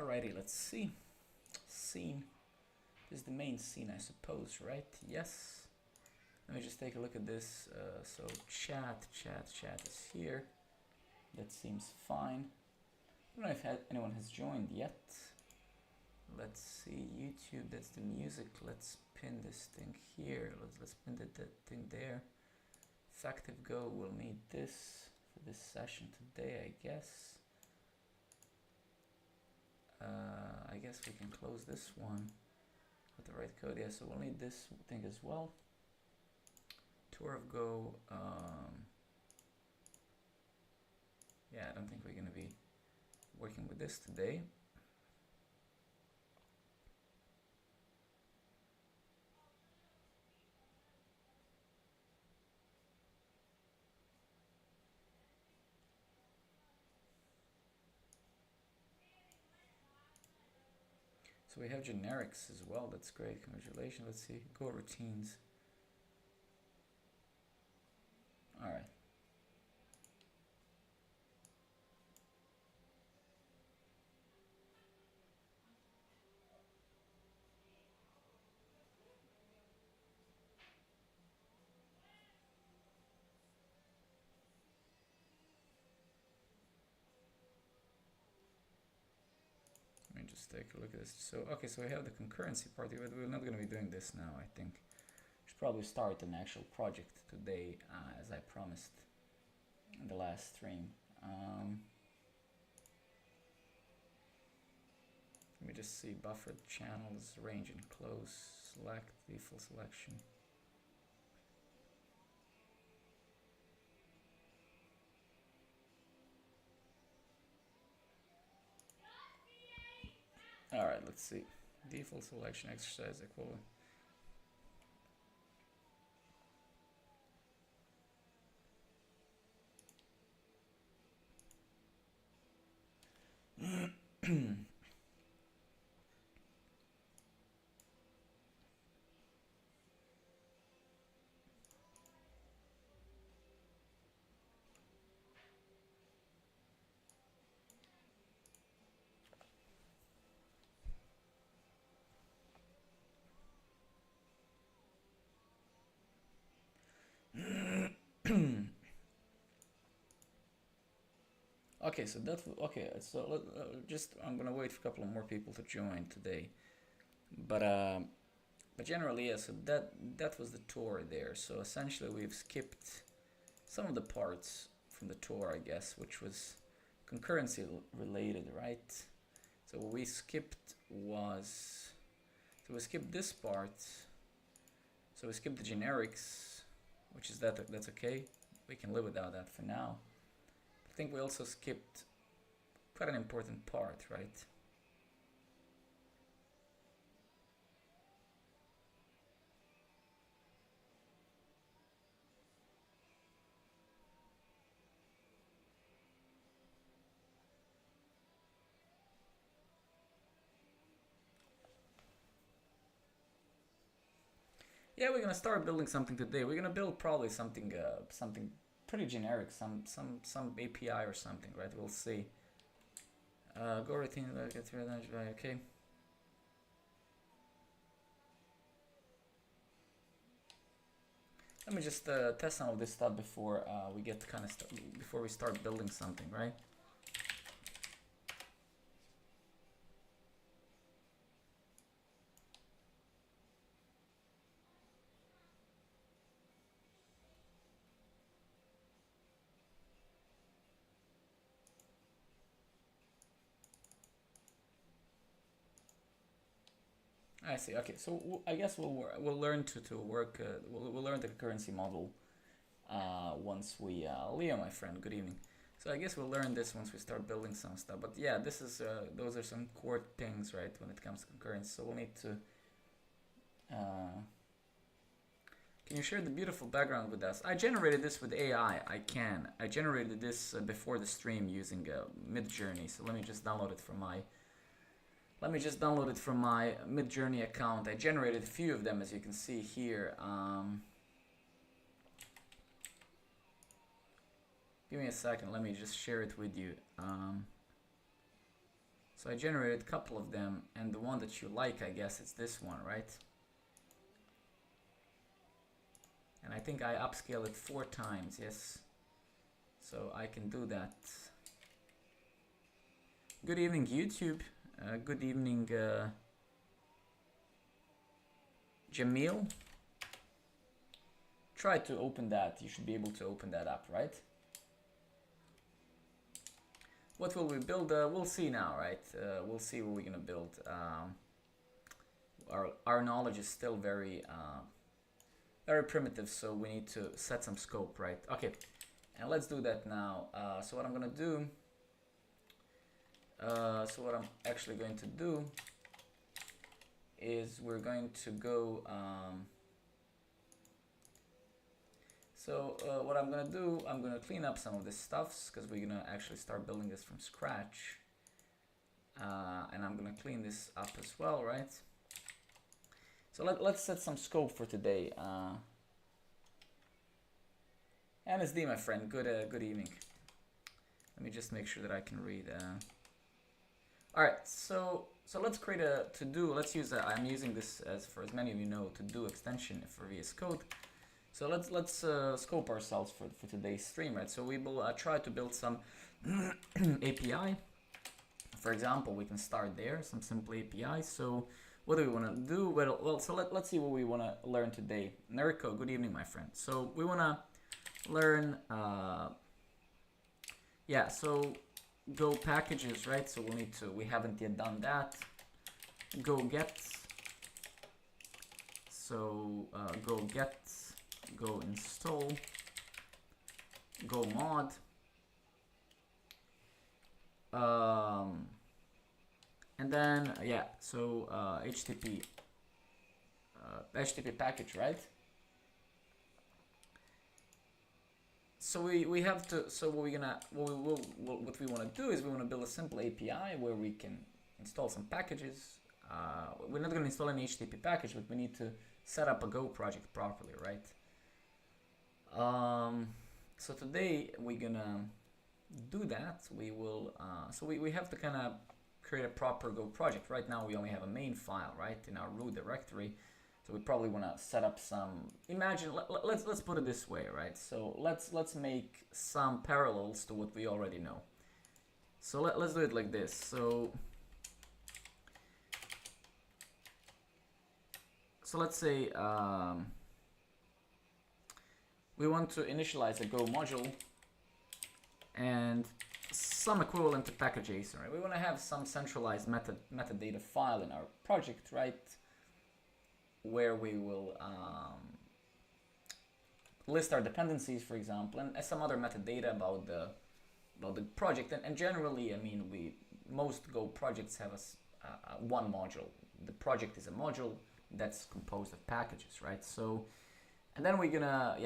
Alrighty, let's see. Scene. This is the main scene, I suppose, right? Yes. Let me just take a look at this. So chat is here. That seems fine. I don't know if anyone has joined yet. Let's see, YouTube, that's the music. Let's pin this thing here. Let's pin that thing there. Effective Go, we'll need this for this session today, I guess. I guess we can close this one with the right code. Yeah, so we'll need this thing as well. Tour of Go. Yeah, I don't think we're going to be working with this today. So we have generics as well. That's great. Congratulations. Let's see. Go routines. All right. Let me just take a look at this. So, okay, so we have the concurrency part, but we're not going to be doing this now, I think. Should probably start an actual project today, as I promised in the last stream. Let me just see buffered channels, range and close, select, default selection. All right, let's see. Default selection exercise equivalent. Okay, so that's okay. So just I'm gonna wait for a couple of more people to join today, but generally, yeah. So that was the tour there. So essentially, we've skipped some of the parts from the tour, I guess, which was concurrency related, right? So what we skipped was, so we skipped this part. So we skipped the generics, which is that's okay. We can live without that for now. I think we also skipped quite an important part, right? Yeah, we're gonna start building something today. We're gonna build probably something something pretty generic, some API or something, right? We'll see. Go routine, get through that, okay. Let me just test some of this stuff before we get kind of before we start building something, right? I see. Okay, so I guess we'll learn to work. We'll learn the concurrency model once we. Leo, my friend, good evening. So I guess we'll learn this once we start building some stuff. But yeah, this is those are some core things, right? When it comes to concurrency, so we'll need to. Can you share the beautiful background with us? I generated this with AI. I can. I generated this before the stream using Midjourney. So let me just download it from my. Let me just download it from my Midjourney account. I generated a few of them, as you can see here. Give me a second. Let me just share it with you. So I generated a couple of them, and the one that you like, I guess it's this one, right? And I think I upscale it 4 times, yes. So I can do that. Good evening, YouTube. Good evening, Jamil. Try to open that. You should be able to open that up, right? What will we build? We'll see now, right? We'll see what we're gonna build. Our knowledge is still very primitive, so we need to set some scope, right? Okay, and let's do that now. So what I'm gonna do, what I'm actually going to do is we're going to go, what I'm gonna do, I'm gonna clean up some of this stuffs because we're gonna actually start building this from scratch. And I'm gonna clean this up as well, right? So let's set some scope for today. NSD, my friend, good evening. Let me just make sure that I can read. All right, so let's create a to-do. Let's use I'm using this as many of you know, to-do extension for VS Code. So let's scope ourselves for today's stream, right? So we will try to build some API. For example, we can start there, some simple API. So what do we want to do? Well, so let's see what we want to learn today. Neriko, good evening, my friend. So we want to learn, so Go packages, right? So we haven't yet done that. Go get. So go get, go install, go mod. And then HTTP package, right? So we have to. So what we want to do is we want to build a simple API where we can install some packages. We're not going to install any HTTP package, but we need to set up a Go project properly, right? So today we're gonna do that. We will. So we have to kind of create a proper Go project. Right now we only have a main file, right, in our root directory. So we probably want to set up some. Imagine, let's put it this way, right? So let's make some parallels to what we already know. So let's do it like this. So let's say we want to initialize a Go module and some equivalent to package.json, right? We want to have some centralized metadata file in our project, right? Where we will list our dependencies, for example, and some other metadata about the project. And generally, I mean, most Go projects have one module. The project is a module that's composed of packages, right? So, and then we're gonna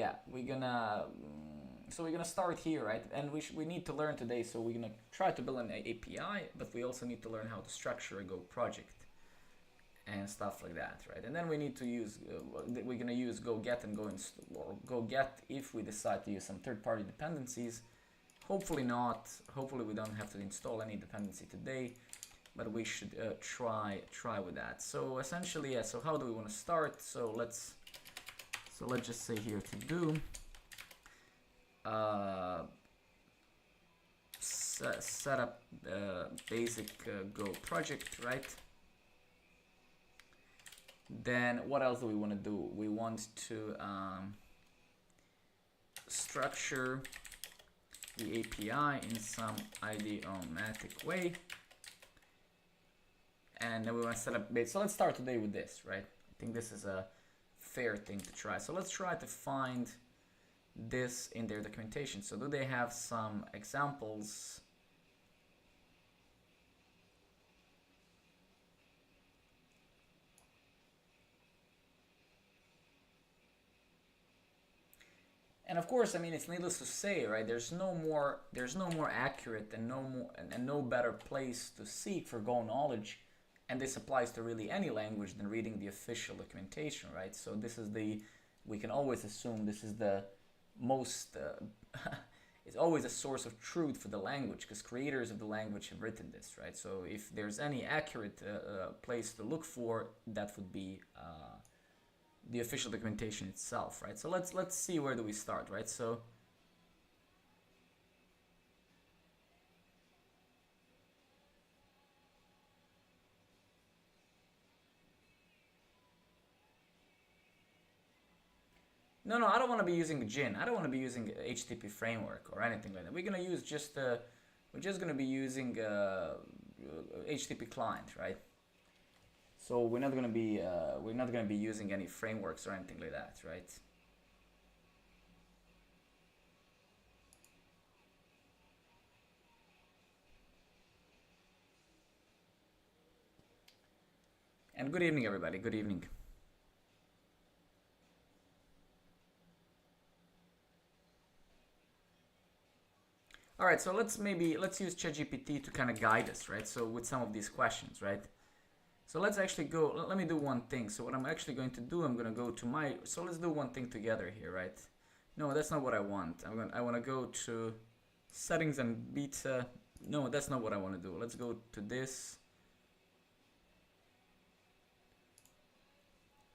start here, right? And we need to learn today. So we're gonna try to build an API, but we also need to learn how to structure a Go project and stuff like that, right? And then we need to use, we're gonna use go get and go install, or go get if we decide to use some third-party dependencies. Hopefully not. Hopefully we don't have to install any dependency today, but we should try with that. So essentially, yeah. So how do we want to start? So let's just say here to do set up basic Go project, right? Then what else do we want to do? We want to structure the API in some idiomatic way. And then we want to set up base. So let's start today with this, right? I think this is a fair thing to try. So let's try to find this in their documentation. So do they have some examples? And of course, I mean, it's needless to say, right? There's no more accurate and no better place to seek for Go knowledge, and this applies to really any language, than reading the official documentation, right? So this is we can always assume this is the most is always a source of truth for the language, because creators of the language have written this, right? So if there's any accurate place to look for, that would be the official documentation itself, right? So let's see, where do we start, right? So no, I don't want to be using Gin. I don't want to be using HTTP framework or anything like that. We're gonna use just we're just gonna be using HTTP client, right? So we're not gonna be using any frameworks or anything like that, right? And good evening, everybody. Good evening. All right, so let's use ChatGPT to kind of guide us, right? So with some of these questions, right? So let's actually go, let me do one thing. So what I'm actually going to do, I'm going to go to so let's do one thing together here, right? No, that's not what I want. I want to go to settings and beta. No, that's not what I want to do. Let's go to this.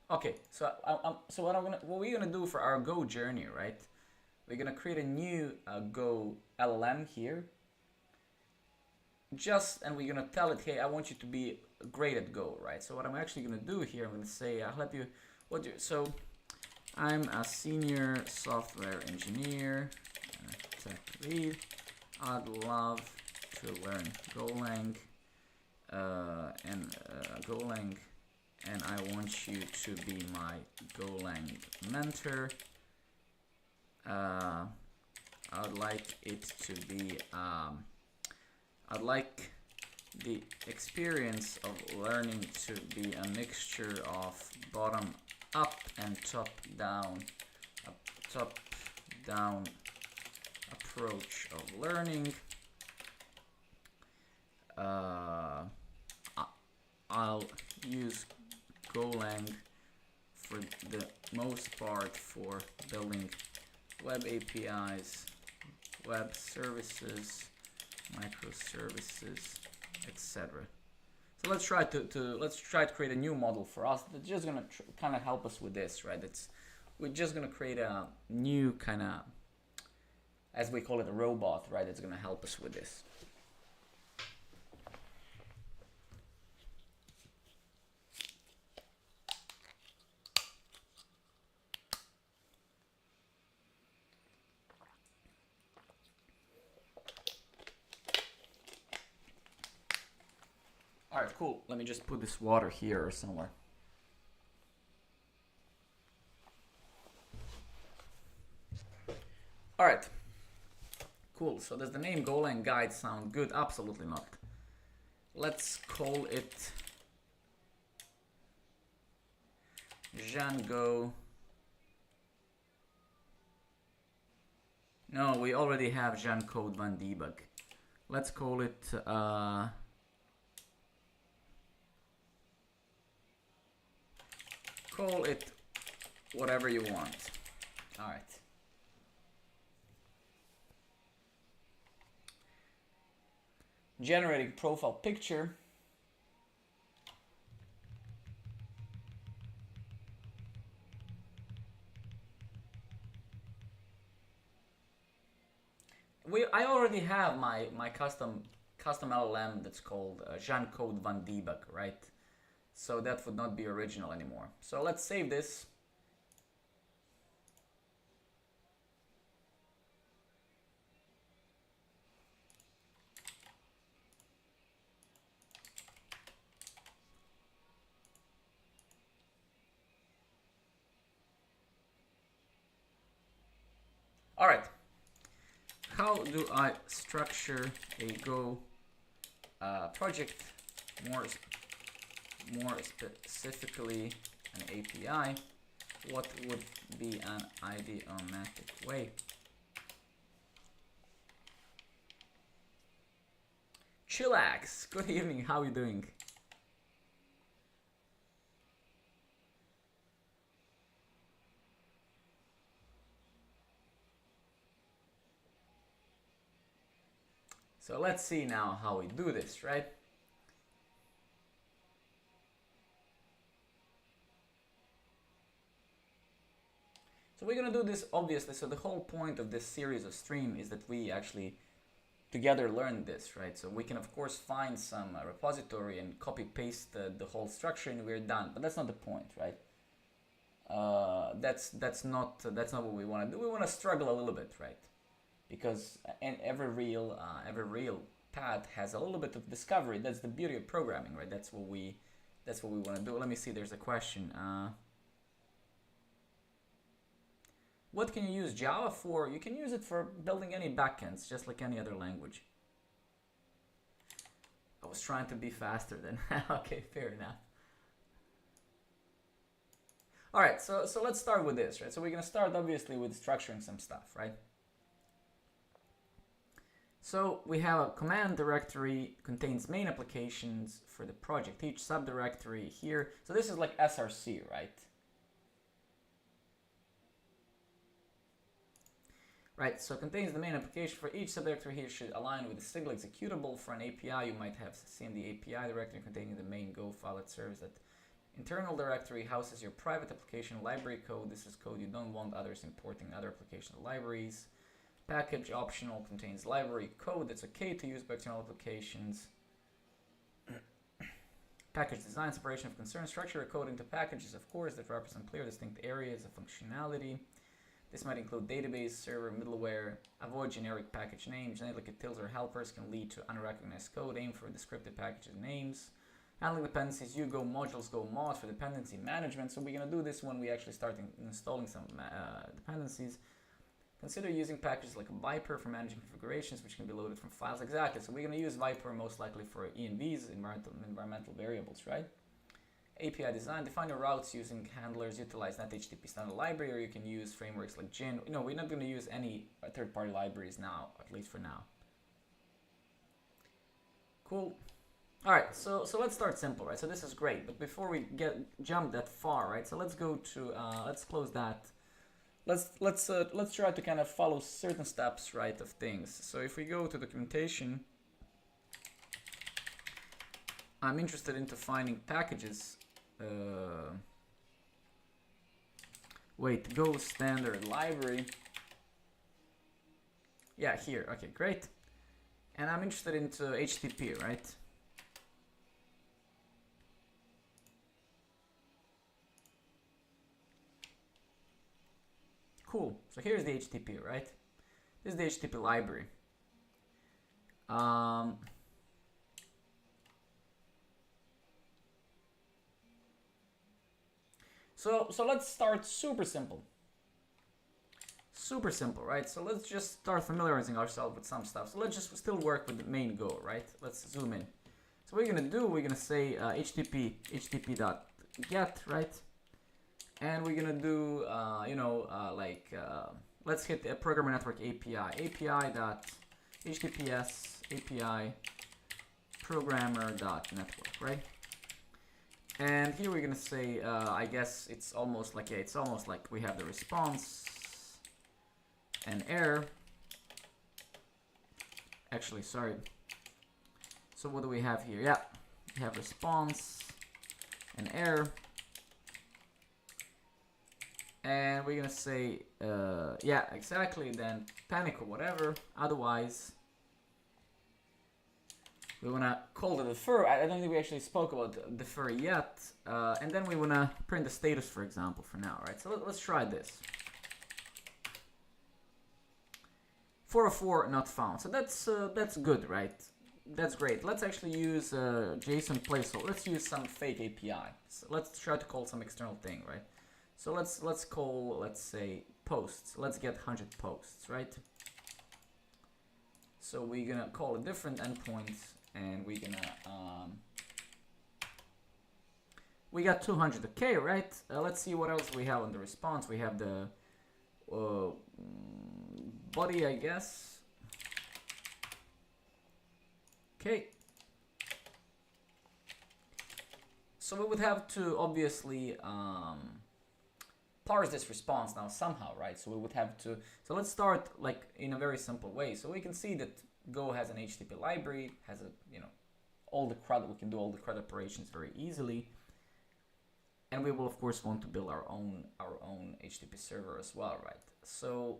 Okay, so what we're gonna do for our Go journey, right? We're gonna create a new Go LLM here. And we're gonna tell it, hey, I want you to be great at Go, right? So what I'm actually gonna do here, I'm gonna say, I'll help you. So I'm a senior software engineer, tech lead. I'd love to learn Golang, Golang. And I want you to be my Golang mentor. I'd like it to be, I'd like the experience of learning to be a mixture of bottom up and top down approach of learning. I'll use Golang for the most part for building web APIs, web services, microservices, etc. So let's try to create a new model for us that's just gonna kind of help us with this, right? We're just gonna create a new kind of, as we call it, a robot, right? It's gonna help us with this. All right, cool. Let me just put this water here or somewhere. All right, cool. So does the name Golang guide sound good? Absolutely not. Let's call it Django. No, we already have Django van debug. Let's call it whatever you want. All right. Generating profile picture. I already have my custom LLM that's called Django van debug, right? So that would not be original anymore. So let's save this. All right. How do I structure a Go project? More specifically, an API. What would be an idiomatic way? Chillax, good evening. How are you doing? So let's see now how we do this, right? So we're gonna do this obviously. So the whole point of this series of stream is that we actually together learn this, right? So we can of course find some repository and copy paste the whole structure and we're done. But that's not the point, right? That's not what we want to do. We want to struggle a little bit, right? Because every real path has a little bit of discovery. That's the beauty of programming, right? That's what we want to do. Let me see. There's a question. What can you use Java for? You can use it for building any backends, just like any other language. I was trying to be faster than. Okay, fair enough. All right, so let's start with this, right? So we're gonna start obviously with structuring some stuff, right? So we have a command directory contains main applications for the project, each subdirectory here. So this is like SRC, right? Right, so contains the main application for each subdirectory here should align with the single executable. For an API, you might have seen the API directory containing the main Go file that serves that internal directory houses your private application library code. This is code you don't want others importing other application libraries. Package optional contains library code that's okay to use by external applications. Package design separation of concern. Structure your code into packages, of course, that represent clear, distinct areas of functionality. This might include database, server, middleware. Avoid generic package names. Generic utils or helpers can lead to unrecognized code. Aim for descriptive package names. Handling dependencies, you go modules, go mods for dependency management. So we're going to do this when we actually start installing some dependencies. Consider using packages like Viper for managing configurations, which can be loaded from files. Exactly. So we're going to use Viper most likely for ENVs, environmental variables, right? API design, define your routes using handlers, utilize NetHTTP standard library, or you can use frameworks like Gin. No, we're not going to use any third-party libraries now, at least for now. Cool. All right, so let's start simple, right? So this is great, but before we jump that far, right? So let's go to let's close that. Let's try to kind of follow certain steps, right, of things. So if we go to documentation, I'm interested into finding packages. Wait, Go standard library. Yeah, here. Okay, great. And I'm interested into HTTP, right? Cool. So here's the HTTP, right? This is the HTTP library. So let's start super simple. Super simple, right? So let's just start familiarizing ourselves with some stuff. So let's just still work with the main Go, right? Let's zoom in. So what we're gonna do, we're gonna say http.get, right? And we're gonna do, let's hit the programmer network API, api.https API programmer.network, right? And here we're gonna say, I guess it's almost like we have the response and error. Actually, sorry. So what do we have here? Yeah, we have response and error. And we're gonna say, yeah, exactly, then panic or whatever. Otherwise, we wanna call the defer. I don't think we actually spoke about defer yet. And then we wanna print the status, for example, for now, right? So let's try this. 404 not found. So that's good, right? That's great. Let's actually use JSON placeholder. Let's use some fake API. So let's try to call some external thing, right? So let's call, let's say, posts. Let's get 100 posts, right? So we're gonna call a different endpoint, and we're gonna we got 200. Okay, right? Let's see what else we have on the response. We have the body, I guess. Okay. So we would have to obviously parse this response now somehow, right? So we would have to, so let's start like in a very simple way. So we can see that Go has an HTTP library, has a, you know, all the CRUD, we can do all the CRUD operations very easily. And we will of course want to build our own HTTP server as well, right? So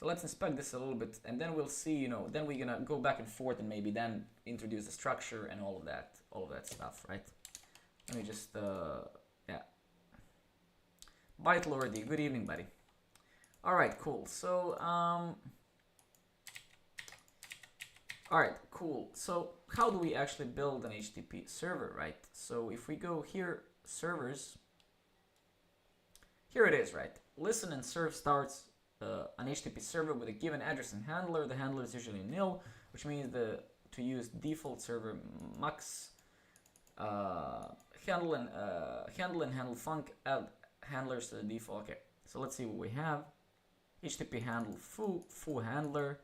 let's inspect this a little bit, and then we'll see, you know, then we're gonna go back and forth and maybe then introduce the structure and all of that stuff, right? Let me just, yeah. Byte Lordy, good evening, buddy. All right, cool. So, all right, cool. So how do we actually build an HTTP server, right? So if we go here, servers, here it is, right? Listen and serve starts an HTTP server with a given address and handler. The handler is usually nil, which means to use default server mux handle and handle func add handlers to the default. Okay, so let's see what we have. HTTP handle foo handler,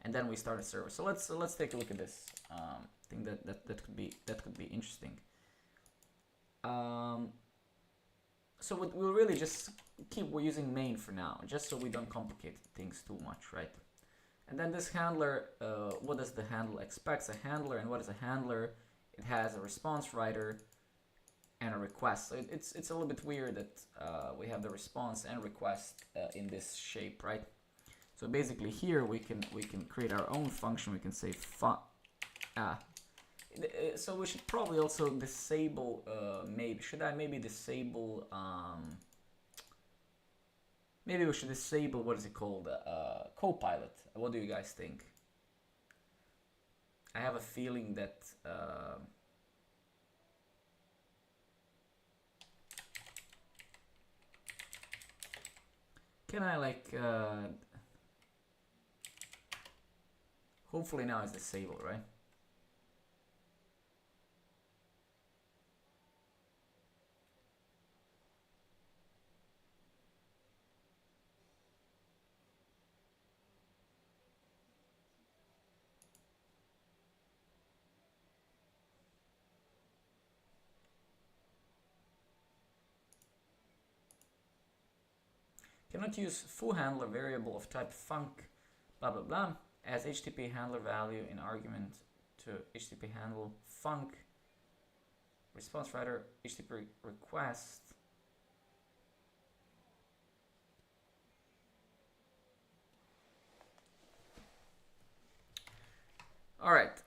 and then we start a server. So let's take a look at this. I think that could be interesting. So we'll really just we're using main for now, just so we don't complicate things too much, right? And then this handler, what does the handler expects? A handler, and what is a handler? It has a response writer and a request. So it's a little bit weird that we have the response and request in this shape, right? So basically here we can create our own function. We can say so we should probably also disable maybe disable maybe we should disable, what is it called, Copilot. What do you guys think? I have a feeling that can I like hopefully now it's disabled, right? Cannot use foo handler variable of type func blah blah blah as HTTP handler value in argument to HTTP handle func response writer HTTP request. All right.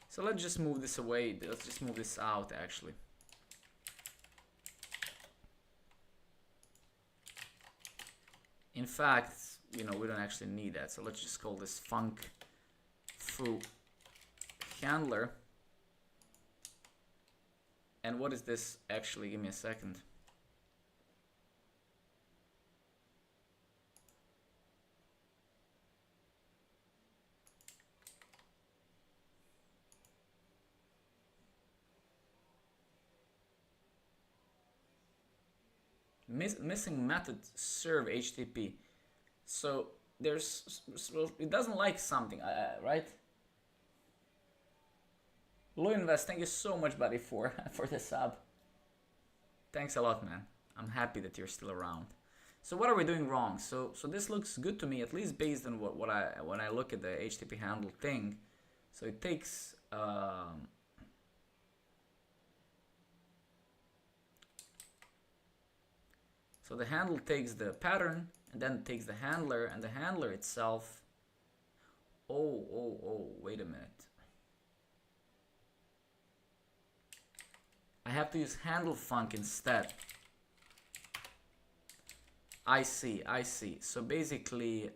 So let's just move this away. Let's just move this out actually. In fact, you know, we don't actually need that. So let's just call this func foo handler. And what is this actually? Give me a second. Missing method serve HTTP. So there's, well, it doesn't like something, right? Blue Invest, thank you so much, buddy, for the sub. Thanks a lot, man. I'm happy that you're still around. So what are we doing wrong? So this looks good to me, at least based on when I look at the HTTP handle thing. So it takes so the handle takes the pattern and then takes the handler, and the handler itself. Oh, wait a minute. I have to use handle func instead. I see. So basically,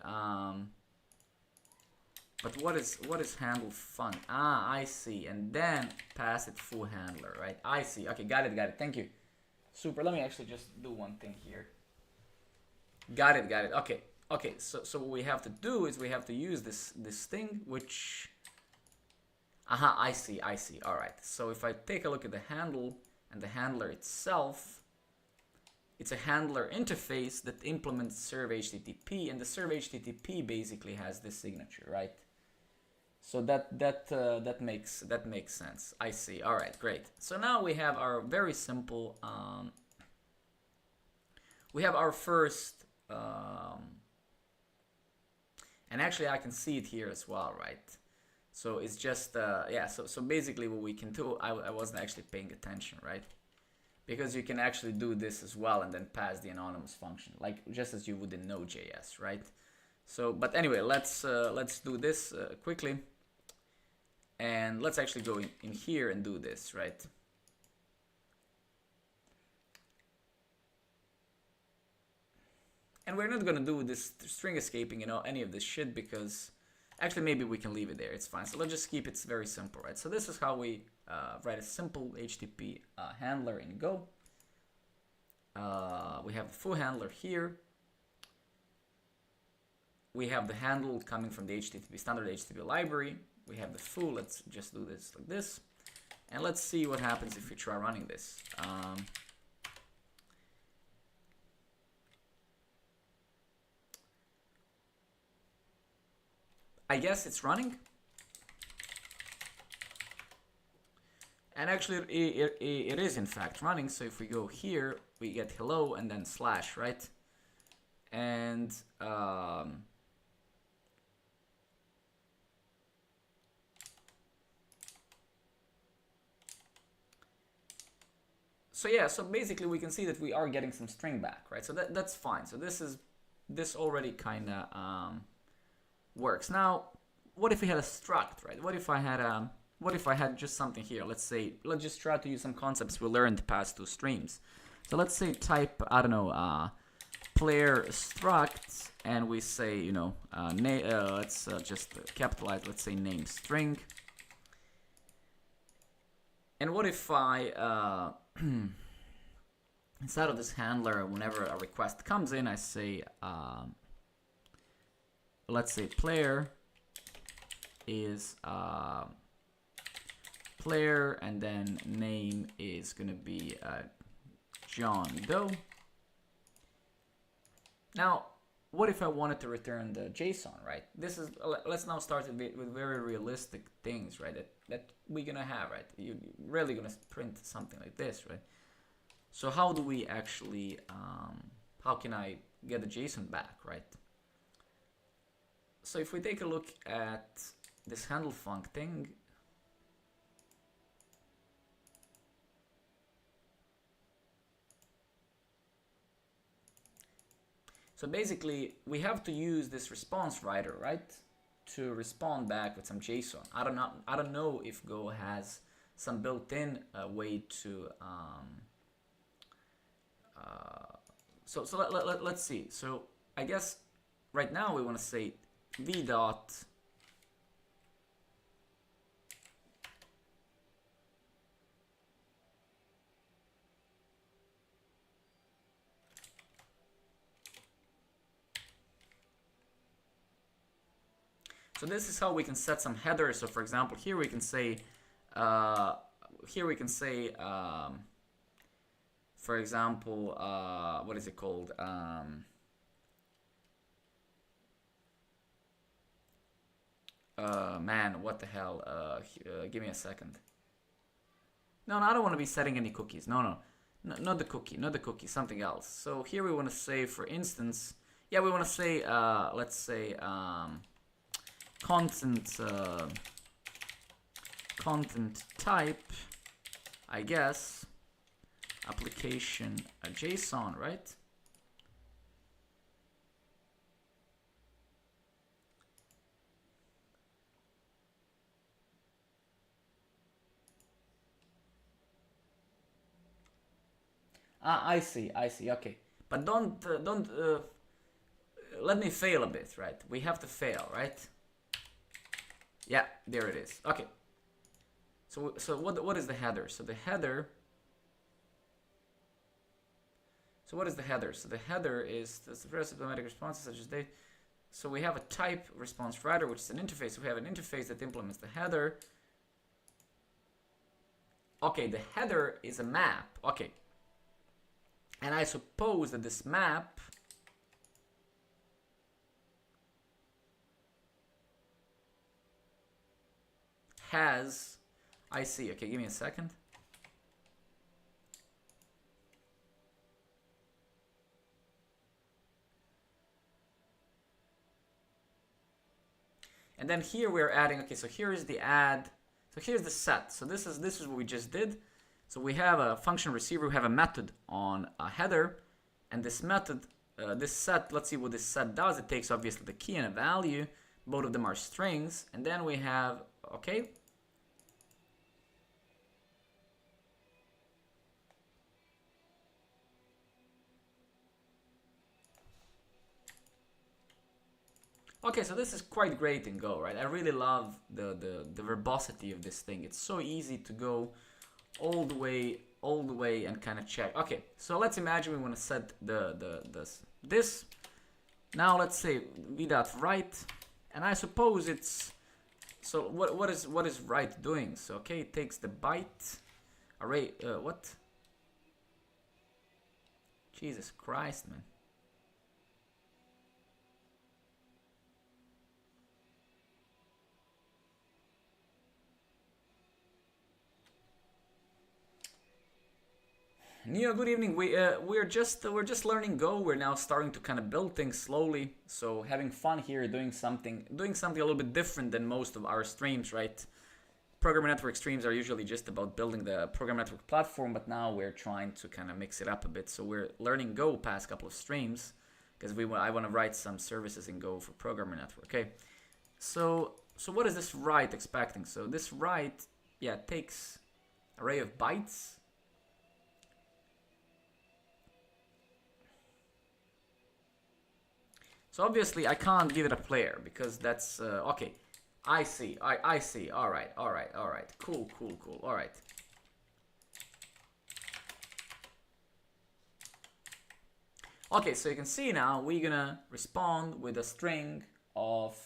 but what is handle func? Ah, I see. And then pass it foo handler, right? I see. Okay, got it. Thank you. Super. Let me actually just do one thing here. Got it. Okay. So what we have to do is we have to use this thing, which. Aha, I see. All right. So if I take a look at the handle and the handler itself, it's a handler interface that implements serve HTTP, and the serve HTTP basically has this signature, right? So that makes sense. I see. All right, great. So now we have our very simple. We have our first, and actually I can see it here as well, right? So it's just yeah. So basically what we can do, I wasn't actually paying attention, right? Because you can actually do this as well and then pass the anonymous function, like just as you would in nodejs, right? So, but anyway, let's do this quickly, and let's actually go in here and do this, right? And we're not gonna do this string escaping, you know, any of this shit, because actually maybe we can leave it there. It's fine. So let's just keep it very simple, right? So this is how we write a simple HTTP handler in Go. We have the foo handler here. We have the handle coming from the HTTP standard HTTP library. We have the foo. Let's just do this like this, and let's see what happens if we try running this. I guess it's running. And actually, it is in fact running. So if we go here, we get hello and then slash, right? And so yeah, so basically we can see that we are getting some string back, right? So that's fine. So this already kind of works. Now, what if we had a struct, right? What if I had just something here? Let's just try to use some concepts we learned the past two streams. So let's say type, I don't know, player struct, and we say, you know, let's just capitalize, let's say name string. And what if I, inside of this handler, whenever a request comes in, I say, let's say player is player, and then name is gonna be John Doe. Now, what if I wanted to return the JSON, right? This is, let's now start with very realistic things, right? That we're gonna have, right? You're really gonna print something like this, right? So how do we actually, how can I get the JSON back, right? So if we take a look at this handle func thing, so basically we have to use this response writer, right, to respond back with some JSON. I don't know if Go has some built-in way to so let's see. So I guess right now we want to say v dot so this is how we can set some headers. So for example, here we can say for example, what is it called? Man, what the hell? Give me a second. No, I don't want to be setting any cookies. No, not the cookie, something else. So here we want to say, for instance, yeah, we want to say, let's say, content type, I guess, application JSON, right? I see, okay. But don't let me fail a bit, right? We have to fail, right? Yeah, there it is. Okay. So what is the header? So the header. So what is the header? So the header is the first automatic responses such as date. So we have a type response writer, which is an interface. So we have an interface that implements the header. Okay, the header is a map. Okay. And I suppose that this map has, I see, okay, give me a second. And then here we're adding, okay, so here is the add, so here's the set. So this is what we just did. So we have a function receiver, we have a method on a header, and this method, this set, let's see what this set does. It takes obviously the key and a value, both of them are strings, and then we have, okay. Okay, so this is quite great in Go, right? I really love the verbosity of this thing. It's so easy to go all the way and kind of check. Okay, so let's imagine we want to set this. Now let's say v.write, and I suppose it's, so what is write doing? So okay, it takes the byte array. What? Jesus Christ, man. Neo, good evening. We're just learning Go. We're now starting to kind of build things slowly. So having fun here, doing something a little bit different than most of our streams, right? Programmer Network streams are usually just about building the Programmer Network platform, but now we're trying to kind of mix it up a bit. So we're learning Go past couple of streams because I want to write some services in Go for Programmer Network. Okay. So what is this write expecting? So this write, yeah, takes array of bytes. So obviously I can't give it a player because that's okay. I see. I see. All right. Cool. All right. Okay, so you can see now we're gonna respond with a string of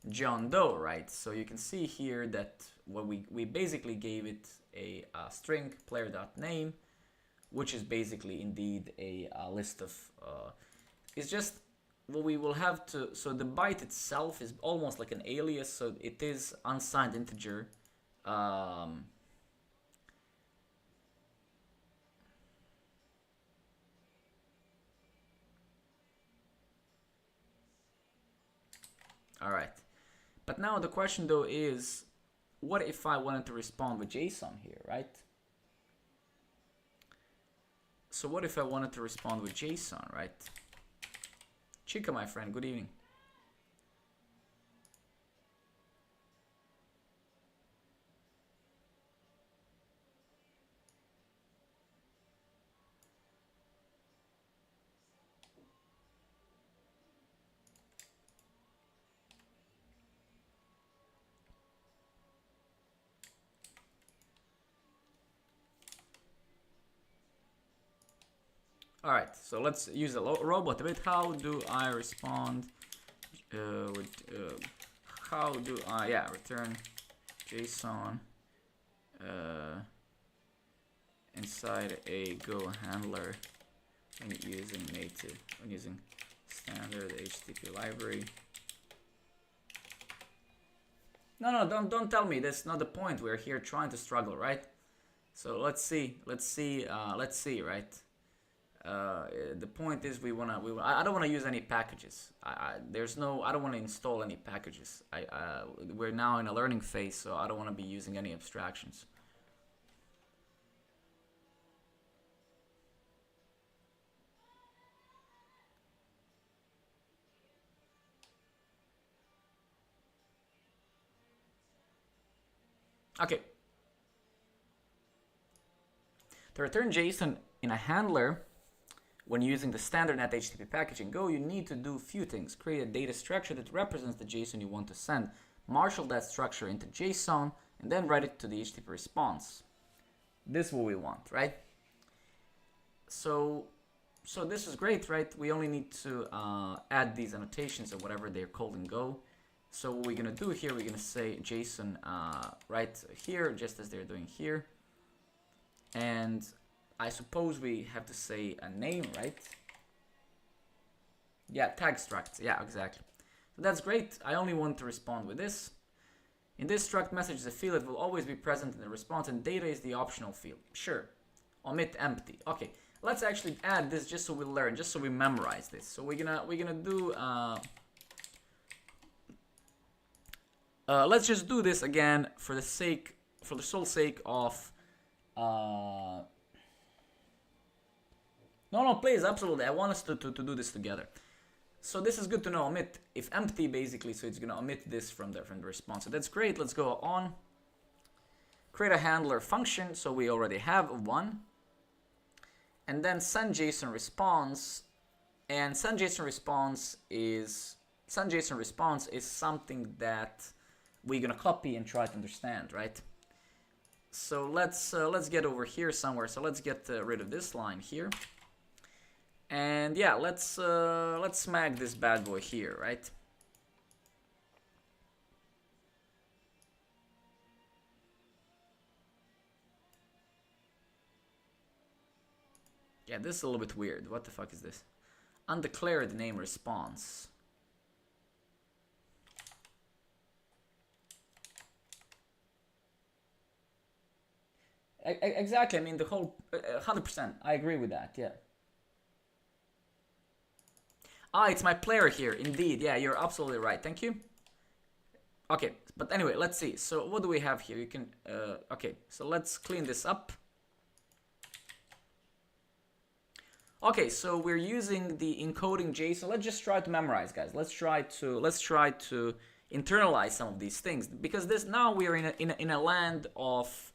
John Doe, right? So you can see here that what we basically gave it a string player.name, which is basically indeed a list of. It's just. Well, we will have to, so the byte itself is almost like an alias, so it is unsigned integer. All right. But now the question though is, what if I wanted to respond with JSON here, right? So what if I wanted to respond with JSON, right? Chica, my friend, good evening. All right, so let's use a robot a bit. How do I respond with how do I return JSON inside a Go handler when using standard HTTP library? No, don't tell me. That's not the point. We're here trying to struggle, right? So let's see, right? The point is I don't want to use any packages. I don't want to install any packages. We're now in a learning phase, so I don't want to be using any abstractions. Okay. To return JSON in a handler, when using the standard net HTTP package in Go, you need to do a few things. Create a data structure that represents the JSON you want to send. Marshal that structure into JSON, and then write it to the HTTP response. This is what we want, right? So this is great, right? We only need to add these annotations or whatever they're called in Go. So what we're gonna do here, we're gonna say JSON right here, just as they're doing here. And I suppose we have to say a name, right? Yeah, tag struct. Yeah, exactly. So that's great. I only want to respond with this. In this struct message is a field that will always be present in the response, and data is the optional field. Sure. Omit empty. Okay. Let's actually add this just so we learn, just so we memorize this. So we're gonna do let's just do this again for the sole sake of no, please, absolutely. I want us to do this together. So this is good to know. Omit if empty, basically, so it's gonna omit this from the response. So that's great. Let's go on. Create a handler function. So we already have one. And then send JSON response. And send JSON response is something that we're gonna copy and try to understand, right? So let's get over here somewhere. So let's get rid of this line here. And yeah, let's smack this bad boy here, right? Yeah, this is a little bit weird. What the fuck is this? Undeclared name response. Exactly. I mean, the whole 100%. I agree with that. Yeah. Ah, it's my player here. Indeed. Yeah, you're absolutely right. Thank you. Okay, but anyway, let's see. So what do we have here? You can. Okay, so let's clean this up. Okay, so we're using the encoding JSON. Let's just try to memorize, guys. Let's try to internalize some of these things, because this now we're in a land of.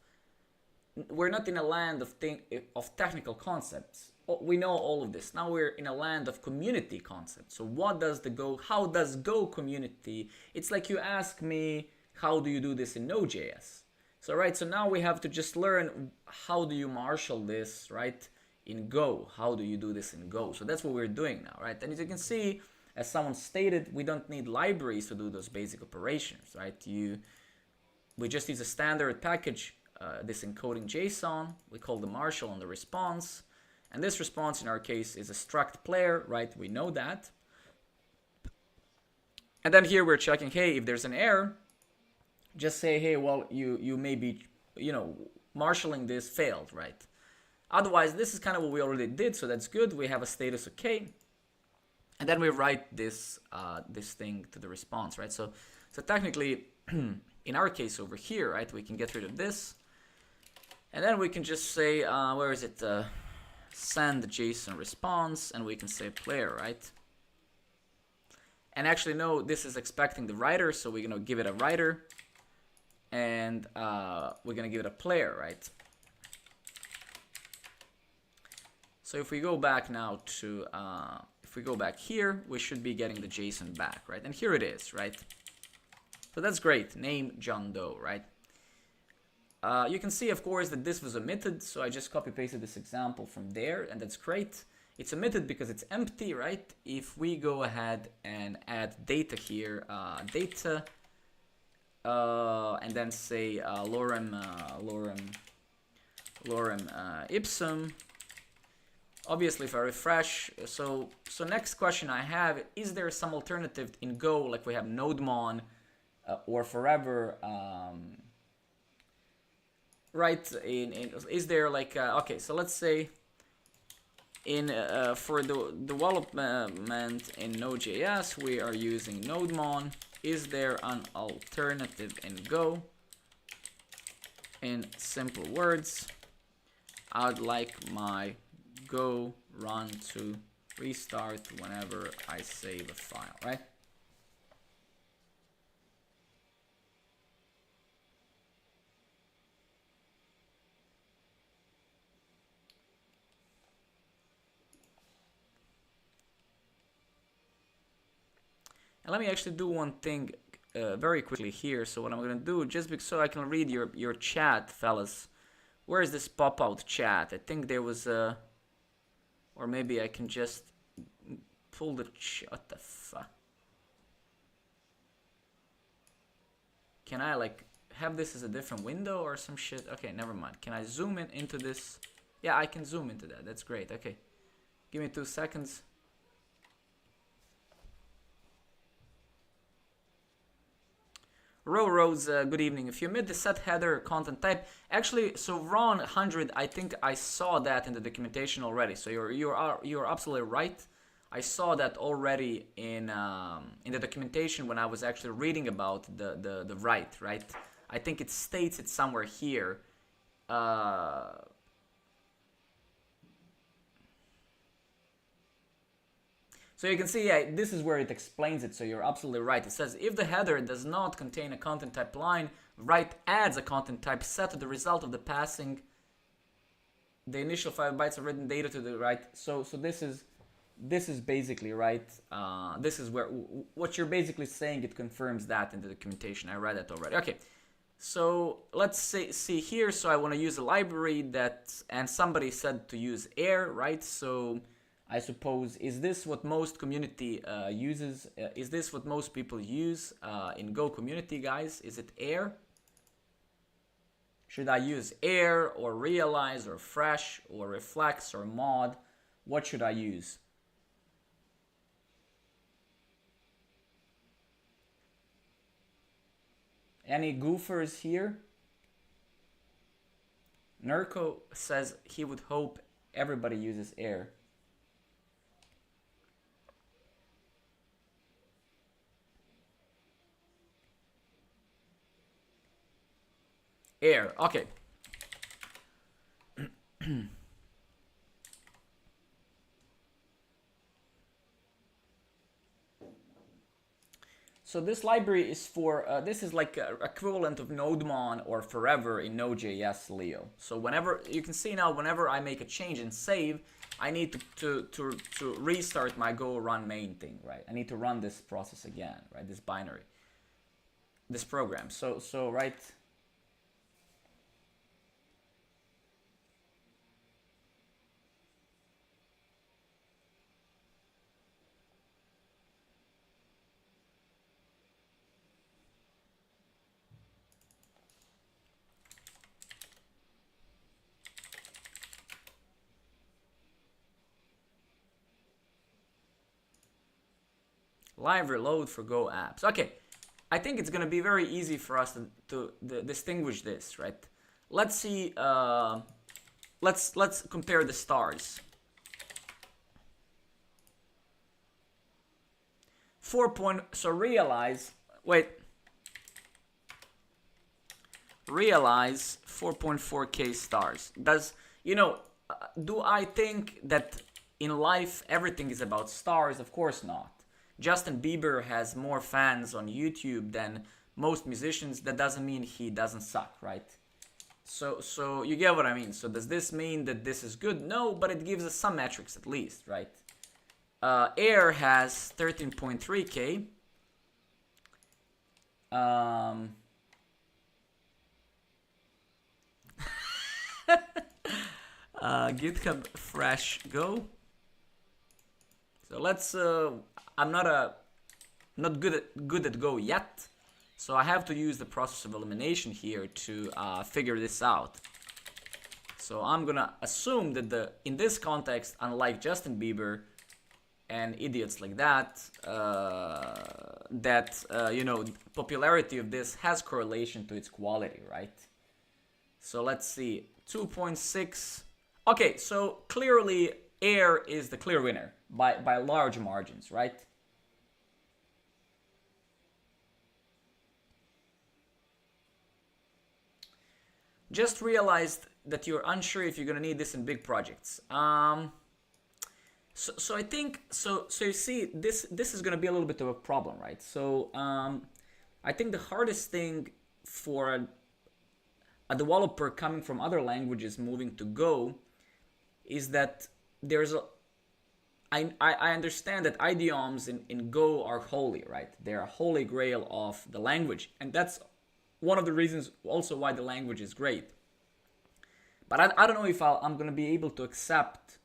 We're not in a land of technical concepts. We know all of this. Now we're in a land of community concepts. So what does how does Go community? It's like you ask me, how do you do this in Node.js? So right, so now we have to just learn how do you marshal this, right? In Go, how do you do this in Go? So that's what we're doing now, right? And as you can see, as someone stated, we don't need libraries to do those basic operations, right? We just use a standard package, this encoding JSON. We call the marshal on the response, and this response in our case is a struct player, right? We know that. And then here we're checking, hey, if there's an error, just say, hey, well, you may be, marshaling this failed, right? Otherwise, this is kind of what we already did, so that's good. We have a status okay, and then we write this this thing to the response, right? So technically, in our case over here, right, we can get rid of this, and then we can just say, where is it? Send JSON response, and we can say player, right? And actually, no, this is expecting the writer, so we're gonna give it a writer, and we're gonna give it a player, right? So if we go back now to, if we go back here, we should be getting the JSON back, right? And here it is, right? So that's great. Name John Doe, right? You can see, of course, that this was omitted. So I just copy pasted this example from there, and that's great. It's omitted because it's empty, right? If we go ahead and add data here, data, and then say lorem ipsum. Obviously, if I refresh, so next question I have, is there some alternative in Go, like we have nodemon or forever, right? Is there like, okay, so let's say for the development in Node.js, we are using nodemon. Is there an alternative in Go? In simple words, I'd like my Go run to restart whenever I save a file, right? And let me actually do one thing very quickly here. So what I'm gonna do, just so I can read your chat, fellas. Where is this pop-out chat? I think there was a, or maybe I can just pull the what the fuck? Can I like have this as a different window or some shit? Okay, never mind. Can I zoom in into this? Yeah, I can zoom into that. That's great. Okay, give me 2 seconds. Rose, good evening. If you omit the set header content type, actually, so Ron 100, I think I saw that in the documentation already. So you're absolutely right. I saw that already in the documentation when I was actually reading about the right. I think it states it somewhere here. So you can see, yeah, this is where it explains it, so you're absolutely right. It says, if the header does not contain a content type line, right adds a content type set to the result of the passing the initial 5 bytes of written data to the right. So this is basically right. This is where what you're basically saying. It confirms that in the documentation. I read that already. Okay, so let's see here. So I want to use a library that, and somebody said to use air, right? So I suppose, is this what most community uses? Is this what most people use in Go community, guys? Is it air? Should I use air or realize or fresh or reflex or mod? What should I use? Any goofers here? Nurko says he would hope everybody uses air. Air, okay. So this library is for, this is like equivalent of nodemon or forever in nodejs Leo. So whenever, you can see now, whenever I make a change and save, I need to restart my go run main thing, right? I need to run this process again, right? This binary, this program. So right. Live reload for Go apps. Okay, I think it's going to be very easy for us to distinguish this, right? Let's see. Let's compare the stars. 4. So realize. Wait. Realize 4.4k stars. Does, you know? Do I think that in life everything is about stars? Of course not. Justin Bieber has more fans on YouTube than most musicians. That doesn't mean he doesn't suck, right? So you get what I mean. So does this mean that this is good? No, but it gives us some metrics at least, right? Air has 13.3k. GitHub Fresh Go. So let's. I'm not good at Go yet, so I have to use the process of elimination here to figure this out. So I'm gonna assume that in this context, unlike Justin Bieber and idiots like that, you know, popularity of this has correlation to its quality, right? So let's see, 2.6. Okay, so clearly Air is the clear winner by large margins, right? Just realized that you're unsure if you're gonna need this in big projects. So I think so you see, this is gonna be a little bit of a problem, right? So I think the hardest thing for a developer coming from other languages moving to Go is that there's I understand that idioms in Go are holy, right? They're a holy grail of the language, and that's one of the reasons also why the language is great. But I don't know if I'm going to be able to accept.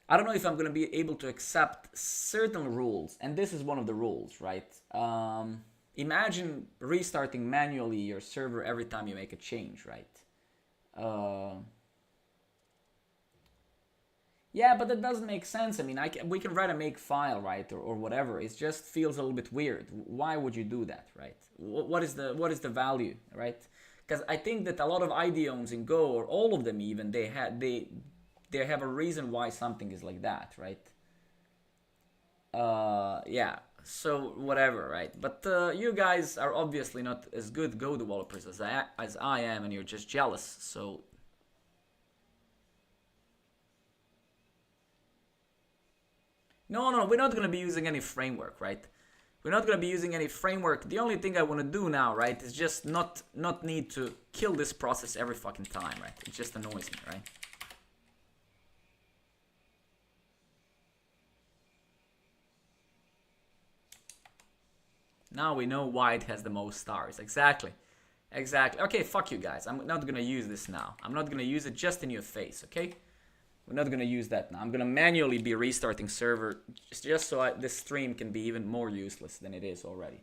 I don't know if I'm going to be able to accept certain rules, and this is one of the rules, right? Imagine restarting manually your server every time you make a change, right? Yeah, but that doesn't make sense. I mean, we can write a make file, right, or whatever. It just feels a little bit weird. Why would you do that, right? What is the value, right? Because I think that a lot of idioms in Go, or all of them even, they have a reason why something is like that, right? Yeah. So whatever, right? But you guys are obviously not as good Go developers as I am, and you're just jealous. So no, we're not gonna be using any framework, right? We're not gonna be using any framework. The only thing I want to do now, right, is just not need to kill this process every fucking time, right? It just annoys me, right? Now we know why it has the most stars. Exactly. Exactly. Okay, fuck you guys. I'm not gonna use this now. I'm not gonna use it just in your face, okay? We're not gonna use that now. I'm gonna manually be restarting server just so this stream can be even more useless than it is already.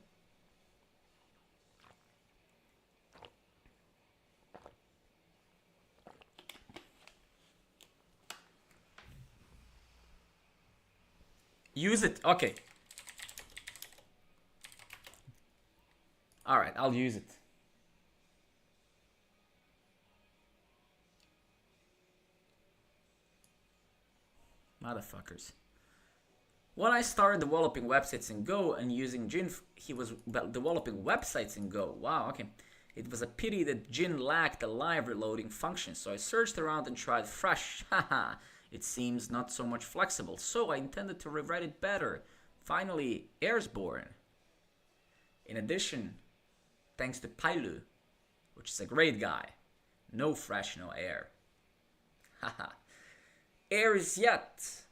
Use it. Okay. Alright, I'll use it. Motherfuckers. When I started developing websites in Go and using Jin, he was developing websites in Go. Wow, okay. It was a pity that Jin lacked a live reloading function, so I searched around and tried fresh. Haha, it seems not so much flexible, so I intended to rewrite it better. Finally, Air's born. In addition, thanks to Pailu, which is a great guy. No fresh, no air. Haha. Air is yet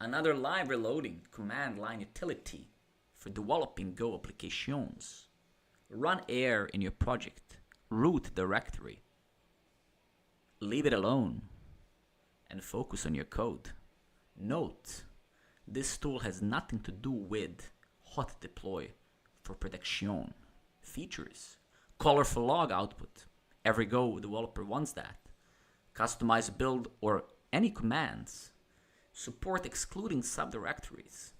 another live reloading command line utility for developing Go applications. Run Air in your project, root directory, leave it alone, and focus on your code. Note, this tool has nothing to do with hot deploy for production features, colorful log output. Every Go developer wants that. Customize build or any commands. Support excluding subdirectories.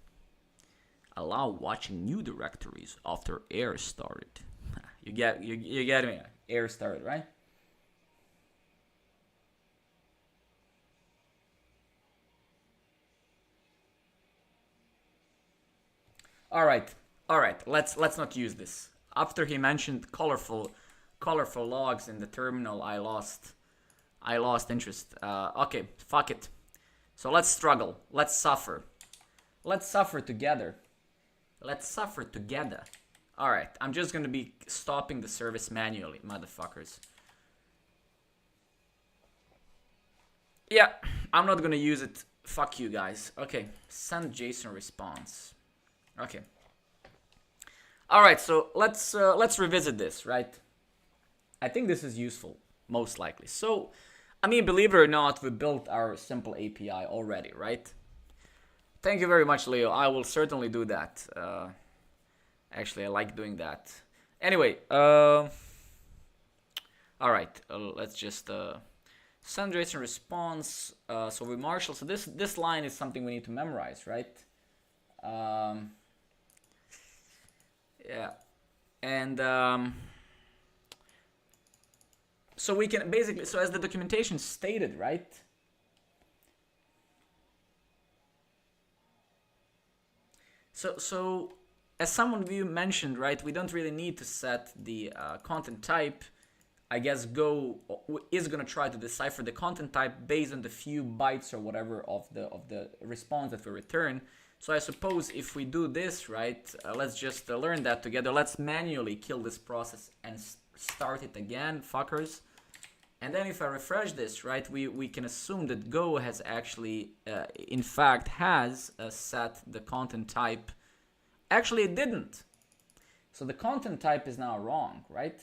Allow watching new directories after Air started. You get me? Air started, right? All right. Let's not use this. After he mentioned colorful logs in the terminal, I lost interest. Okay, fuck it. So let's struggle. Let's suffer. Let's suffer together. Alright, I'm just gonna be stopping the service manually, motherfuckers. Yeah, I'm not gonna use it. Fuck you guys. Okay, send JSON response. Okay. Alright, so let's revisit this, right? I think this is useful, most likely. So, I mean, believe it or not, we built our simple API already, right? Thank you very much, Leo. I will certainly do that. Actually, I like doing that. Anyway, all right. Let's just send JSON response. So we marshal. So this line is something we need to memorize, right? Yeah, and so we can basically, so as the documentation stated, right? So as some of you mentioned, right, we don't really need to set the content type. I guess Go is gonna try to decipher the content type based on the few bytes or whatever of the response that we return. So I suppose if we do this, right, let's just learn that together. Let's manually kill this process and start it again, fuckers. And then if I refresh this, right, we can assume that Go has actually, in fact, has set the content type. Actually, it didn't. So the content type is now wrong, right?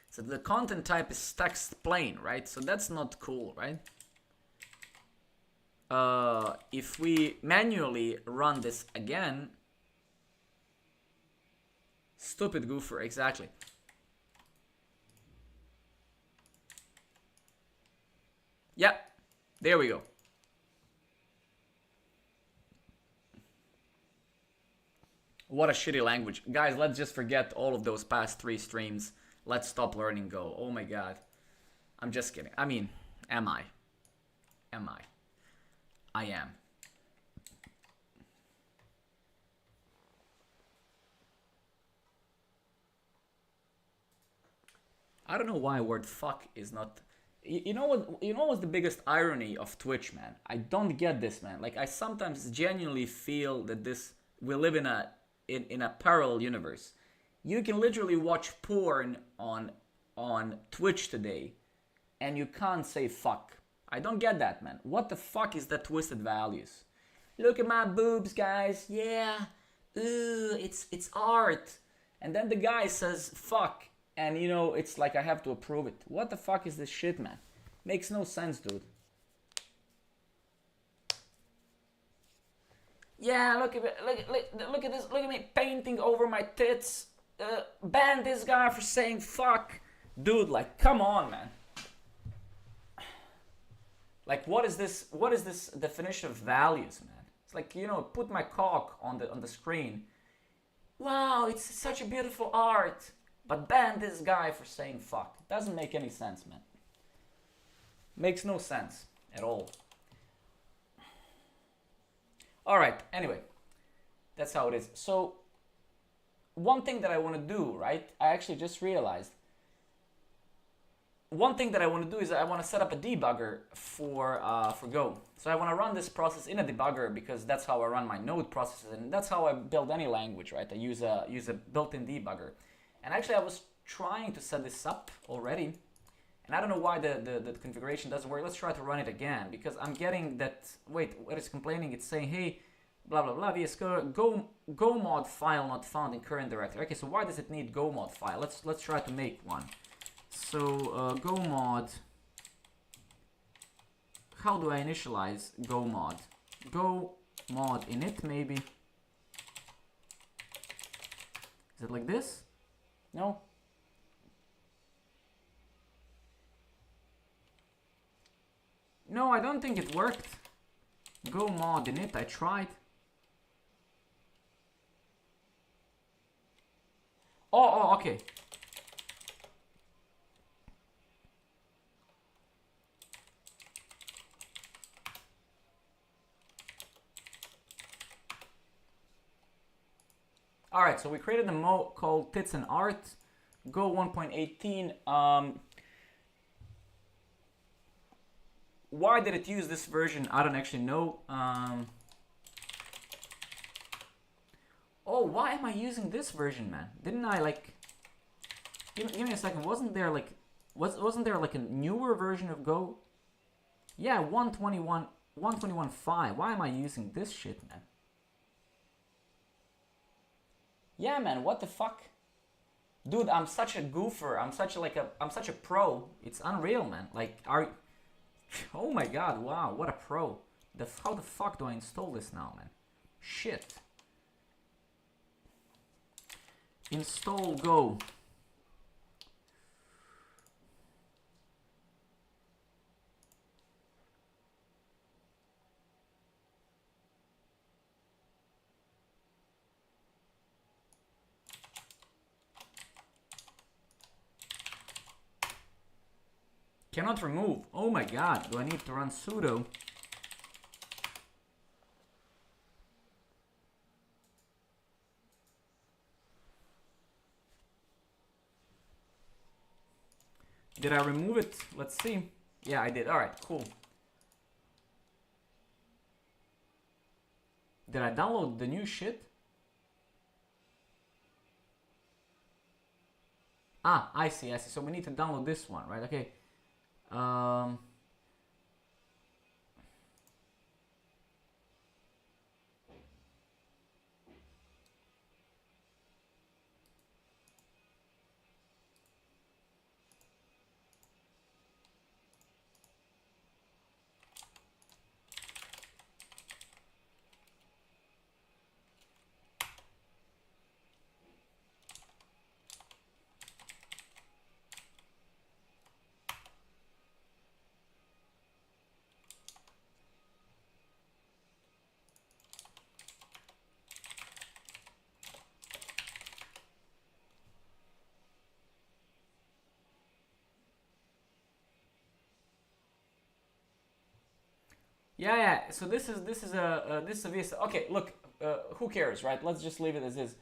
So the content type is text plain, right? So that's not cool, right? If we manually run this again, stupid goofer, exactly. Yeah, There we go. What a shitty language. Guys, let's just forget all of those past 3 streams. Let's stop learning Go. Oh my god. I'm just kidding. I mean, am I? Am I? I am. I don't know why word fuck is not... You know what? You know what's the biggest irony of Twitch, man? I don't get this, man. Like, I sometimes genuinely feel that we live in a parallel universe. You can literally watch porn on Twitch today, and you can't say fuck. I don't get that, man. What the fuck is that twisted values? Look at my boobs, guys. Yeah. Ooh, it's art. And then the guy says fuck. And you know, it's like I have to approve it. What the fuck is this shit, man? Makes no sense, dude. Yeah, look at this. Look at me painting over my tits. Ban this guy for saying fuck. Dude, like, come on, man. Like, what is this definition of values, man? It's like, you know, put my cock on the screen. Wow, it's such a beautiful art. But ban this guy for saying fuck. It doesn't make any sense, man. Makes no sense at all. Alright, anyway. That's how it is. So, one thing that I want to do, right? I actually just realized. One thing that I want to do is I want to set up a debugger for Go. So I want to run this process in a debugger because that's how I run my node processes. And that's how I build any language, right? I use a built-in debugger. And actually, I was trying to set this up already, and I don't know why the configuration doesn't work. Let's try to run it again, because I'm getting that, wait, what is complaining? It's saying, hey, blah, blah, blah, VS Code, go mod file not found in current directory. Okay, so why does it need go mod file? Let's try to make one. So, go mod, how do I initialize go mod? Go mod init, maybe. Is it like this? No? No, I don't think it worked. Go mod init, I tried. Oh, okay. Alright, so we created a mode called tits and art. Go 1.18. Why did it use this version? I don't actually know. Oh, why am I using this version, man? Didn't I like... Give me a second. Wasn't there like a newer version of Go? Yeah, 121.5. Why am I using this shit, man? Yeah, man, what the fuck? Dude, I'm such a goofer. I'm such a pro. It's unreal, man. Like, oh my god, wow, what a pro. How the fuck do I install this now, man? Shit. Install Go. Cannot remove. Oh my god, do I need to run sudo? Did I remove it? Let's see. Yeah, I did. Alright, cool. Did I download the new shit? Ah, I see. So we need to download this one, right? Okay. Yeah, yeah. So this is a Vista. Okay, look. Who cares, right? Let's just leave it as is,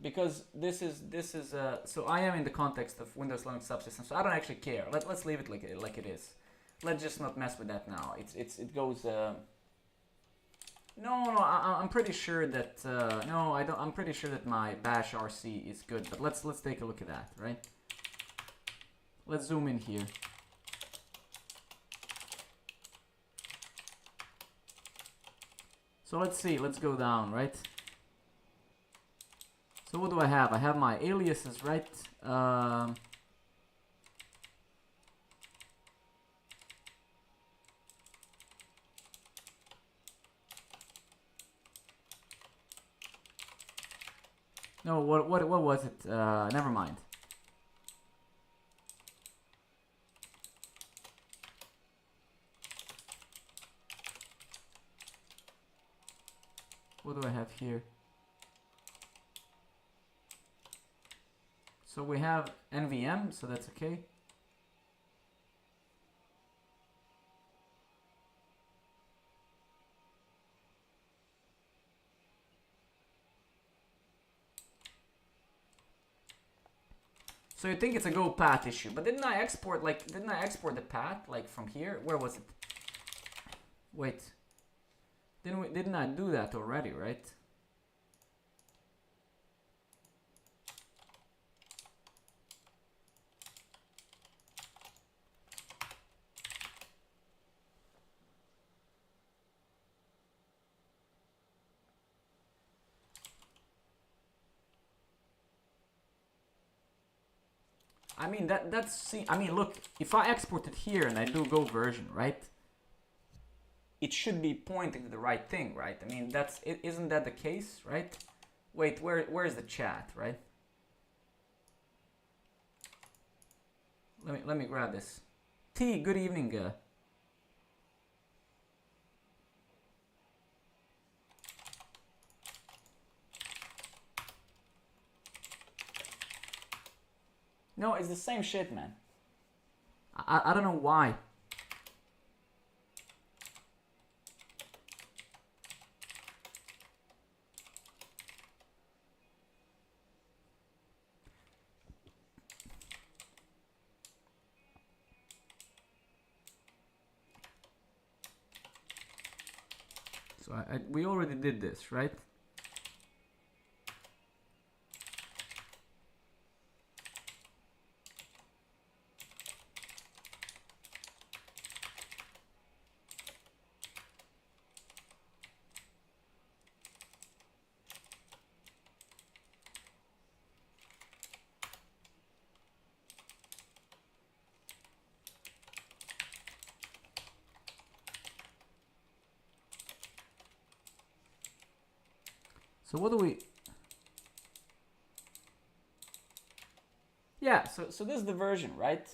because this is. So I am in the context of Windows Linux subsystem, so I don't actually care. Let's leave it like it is. Let's just not mess with that now. It goes. No, I'm pretty sure that no, I don't. I'm pretty sure that my bash RC is good. But let's take a look at that, right? Let's zoom in here. So let's see. Let's go down, right? So what do I have? I have my aliases, right? No, what was it? Never mind. What do I have here? So we have NVM, so that's okay. So you think it's a go path issue, but didn't I export the path like from here? Where was it? Wait. Didn't I do that already, right? I mean I mean look, if I export it here and I do go version, right? It should be pointing to the right thing, right? I mean isn't that the case, right? Wait, where is the chat, right? Let me grab this. T, good evening. No, it's the same shit, man. I don't know why. So we already did this, right? So what do we... Yeah, so this is the version, right?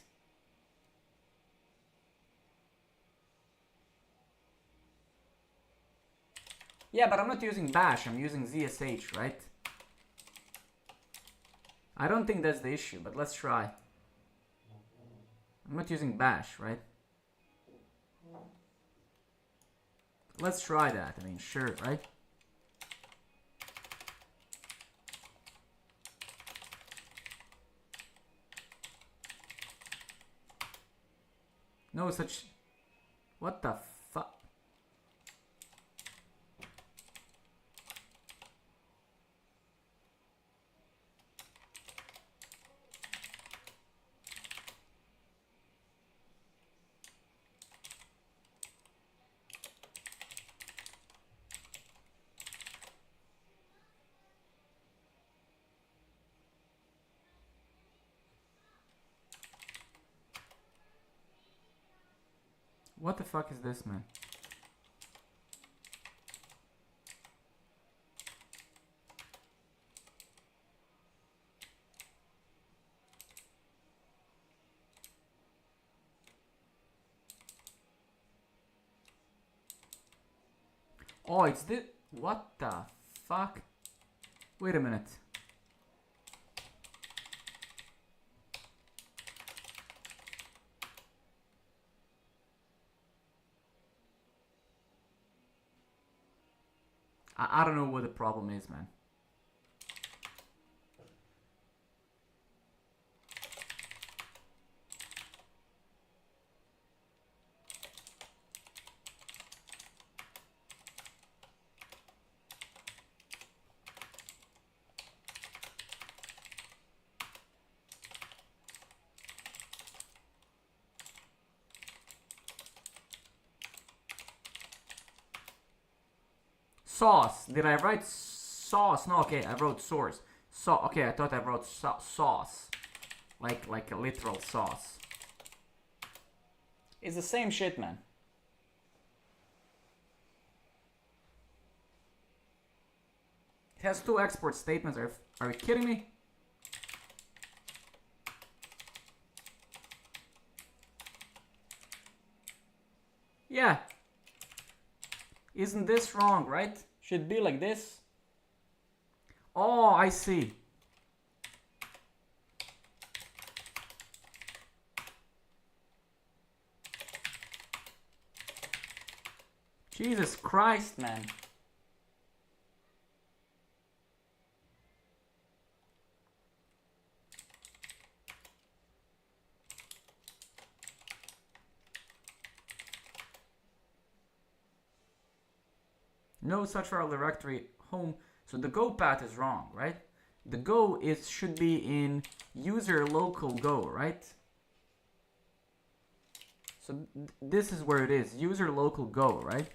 Yeah, but I'm not using bash, I'm using ZSH, right? I don't think that's the issue, but let's try. I'm not using bash, right? Let's try that, I mean, sure, right? No such... What the fuck? What the fuck is this, man? Oh, it's this. What the fuck? Wait a minute. I don't know what the problem is, man. Sauce. Did I write sauce? No, okay, I wrote source. Okay, I thought I wrote sauce. Like a literal sauce. It's the same shit, man. It has two export statements. Are you kidding me? Yeah. Isn't this wrong, right? Should be like this. Oh, I see. Jesus Christ, man. No such file directory home. So the go path is wrong, right? The go should be in user local go, right? So this is where it is, user local go, right?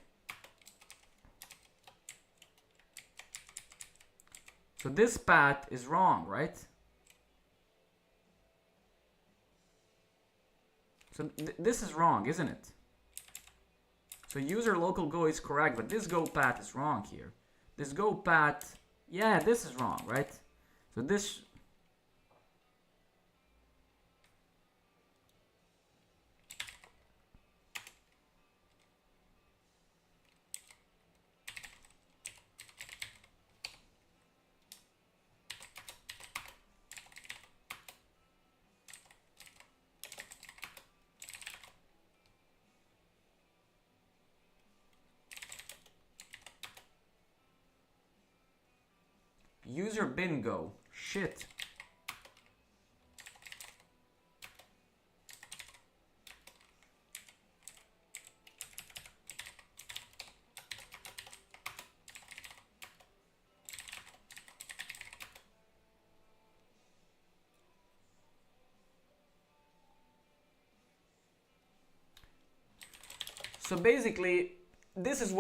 So this path is wrong, right? So this is wrong, isn't it? So user local go is correct, but this go path is wrong here. This go path, yeah, this is wrong, right? So this... User bin go. Shit. So basically, this is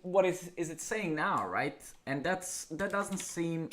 what is it saying now, right? And that doesn't seem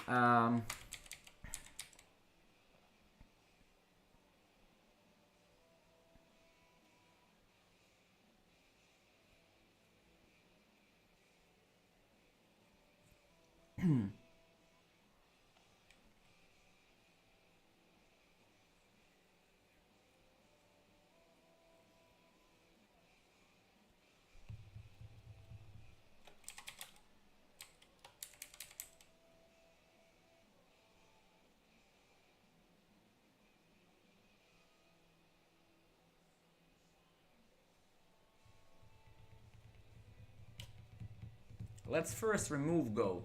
let's first remove go.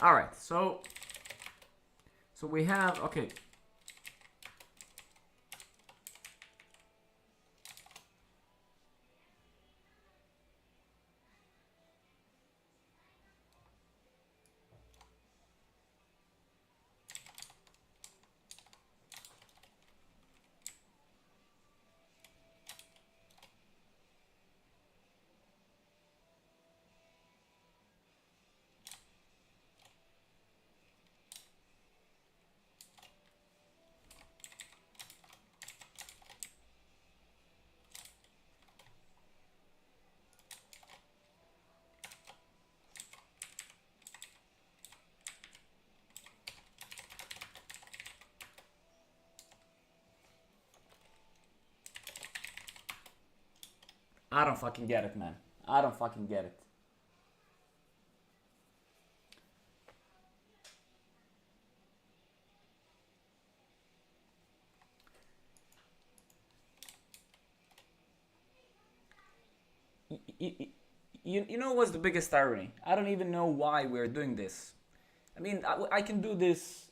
All right, so we have, okay. I don't fucking get it, man. I don't fucking get it. You know what's the biggest irony? I don't even know why we're doing this. I mean, I can do this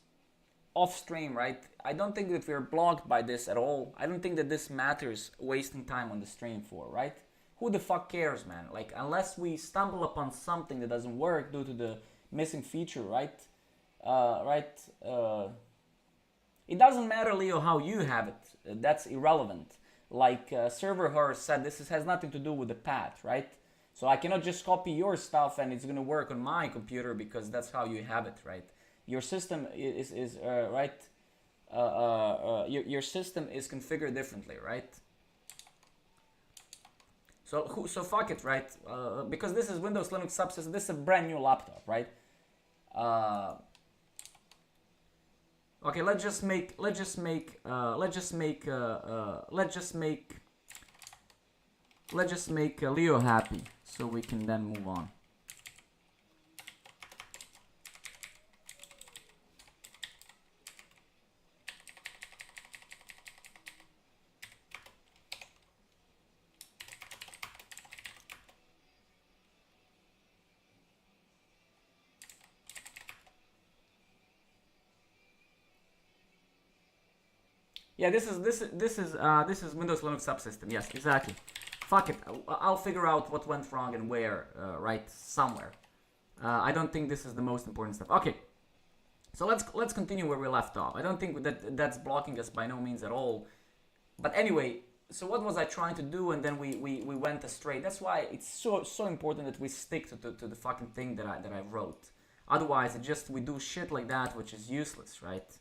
off stream, right? I don't think that we're blocked by this at all. I don't think that this matters wasting time on the stream for, right? Who the fuck cares, man? Like, unless we stumble upon something that doesn't work due to the missing feature, right? It doesn't matter, Leo, how you have it. That's irrelevant. Like server horse said, has nothing to do with the path, right? So I cannot just copy your stuff and it's gonna work on my computer because that's how you have it, right? Your system is right. Your system is configured differently, right? So fuck it, right? Because this is Windows Linux subsystem. This is a brand new laptop, right? Okay, let's just make Leo happy, so we can then move on. Yeah, this is Windows Linux subsystem. Yes, exactly. Fuck it. I'll figure out what went wrong and where. Right, somewhere. I don't think this is the most important stuff. Okay, so let's continue where we left off. I don't think that's blocking us by no means at all. But anyway, so what was I trying to do? And then we went astray. That's why it's so important that we stick to the fucking thing that I wrote. Otherwise, we do shit like that, which is useless, right?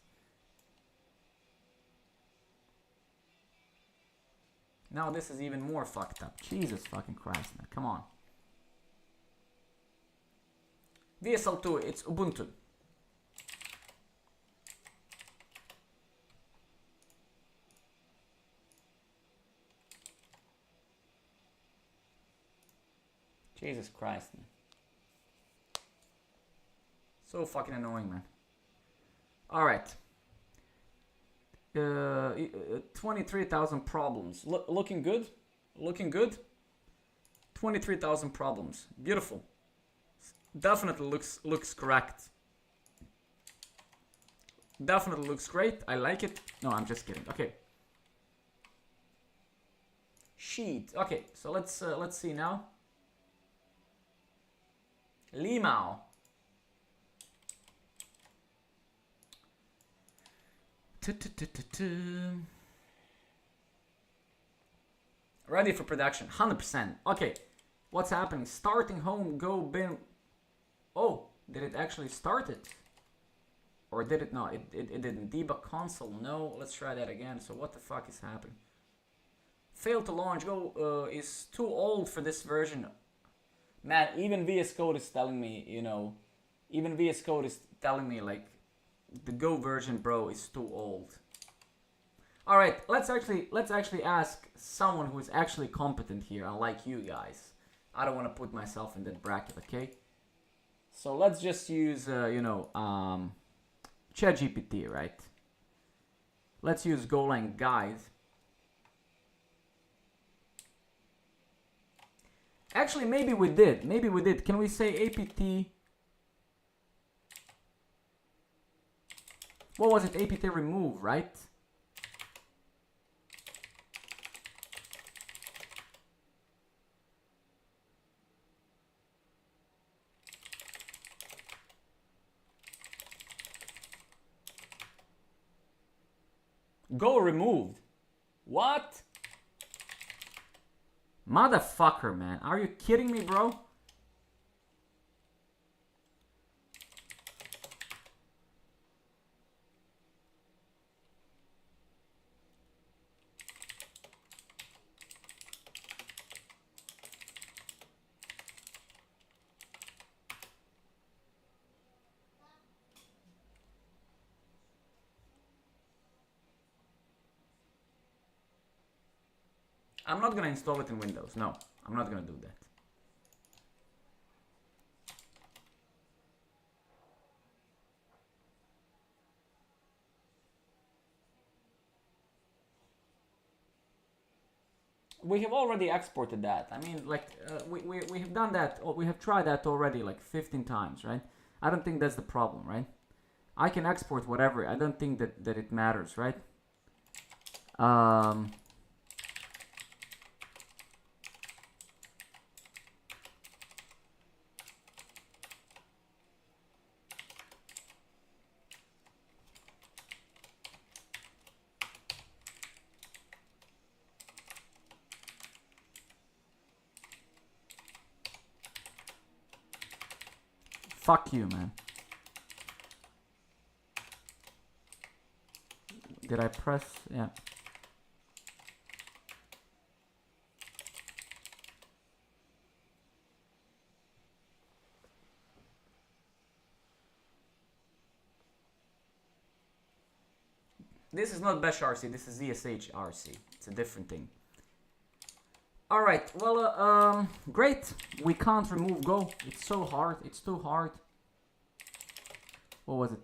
Now this is even more fucked up. Jesus fucking Christ, man. Come on. VSL2, it's Ubuntu. Jesus Christ, man. So fucking annoying, man. Alright. 23,000 problems. Looking good? Looking good? 23,000 problems. Beautiful. Definitely looks correct. Definitely looks great. I like it. No, I'm just kidding. Okay. Sheet. Okay, so let's see now. Limao. Ready for production, 100%. Okay, what's happening? Starting home, go bin. Oh, did it actually start it? Or did it not? It didn't. Debug console, no. Let's try that again. So what the fuck is happening? Failed to launch, Go is too old for this version. Man, even VS Code is telling me, you know, even VS Code is telling me like, the Go version, bro, is too old. All right, let's actually ask someone who is actually competent here, unlike you guys. I don't want to put myself in that bracket, okay? So let's just use, ChatGPT, right? Let's use Golang guide. Actually, maybe we did. Maybe we did. Can we say apt? What was it? apt remove, right? Go removed. What? Motherfucker, man. Are you kidding me, bro? I'm not gonna install it in Windows. No, I'm not gonna do that. We have already exported that. I mean, like, we have done that, or we have tried that already like 15 times, right? I don't think that's the problem, right? I can export whatever. I don't think that it matters, right? Fuck you, man. Did I press? Yeah. This is not bash RC, this is ZSH RC. It's a different thing. Alright, well, great. We can't remove Go. It's so hard. It's too hard. What was it?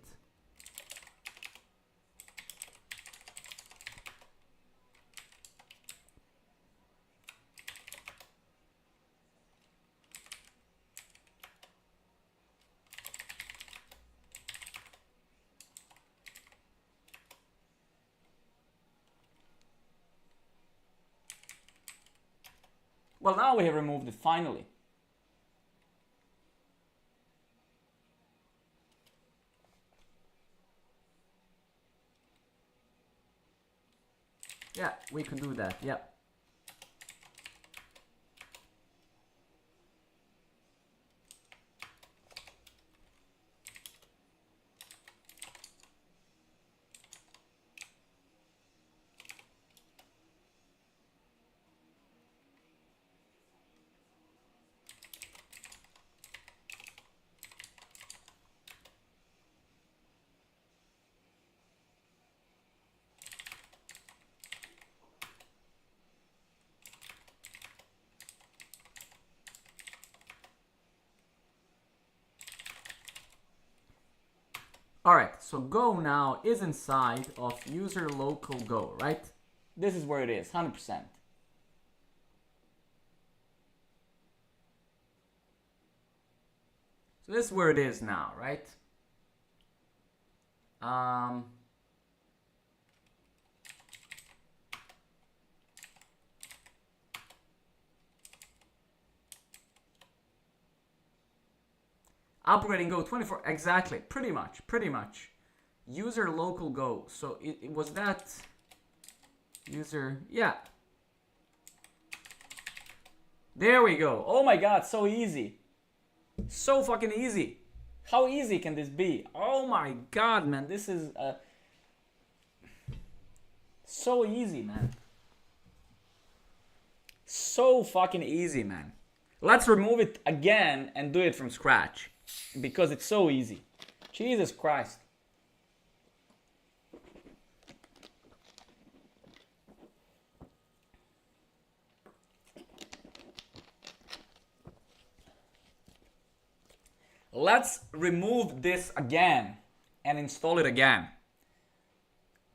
Well, now we have removed it, finally. Yeah, we can do that, yeah. Alright, so Go now is inside of user local Go, right? This is where it is, 100%. So this is where it is now, right? Upgrading Go 24, exactly, pretty much. User local Go, so it was that user, yeah. There we go. Oh my god, so easy. So fucking easy. How easy can this be? Oh my god, man, this is so easy, man. So fucking easy, man. Let's remove it again and do it from scratch. Because it's so easy. Jesus Christ. Let's remove this again and install it again.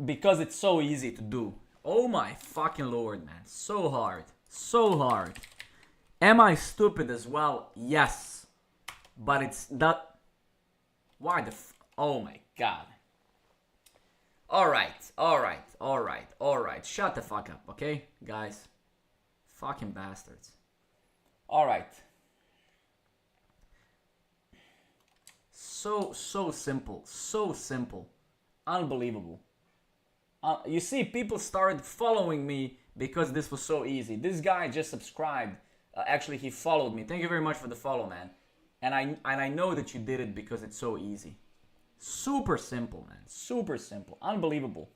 Because it's so easy to do. Oh my fucking lord, man. So hard. So hard. Am I stupid as well? Yes. But it's that. Why the oh my god. Alright. Shut the fuck up, okay, guys? Fucking bastards. Alright. So simple. So simple. Unbelievable. You see, people started following me because this was so easy. This guy just subscribed. Actually, he followed me. Thank you very much for the follow, man. And I know that you did it because it's so easy. Super simple, man. Super simple. Unbelievable.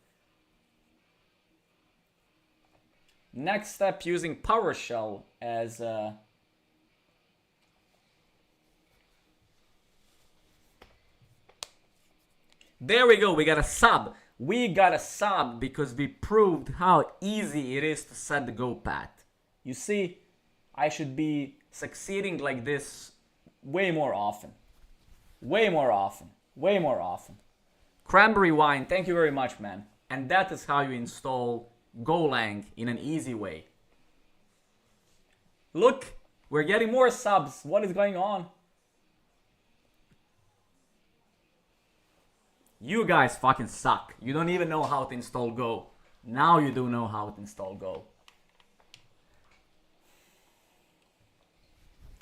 Next step, using PowerShell as There we go. We got a sub. We got a sub because we proved how easy it is to set the Go path. You see, I should be succeeding like this way more often. Way more often. Way more often. Cranberry wine, thank you very much, man. And that is how you install Golang in an easy way. Look, we're getting more subs. What is going on? You guys fucking suck. You don't even know how to install Go. Now you do know how to install Go.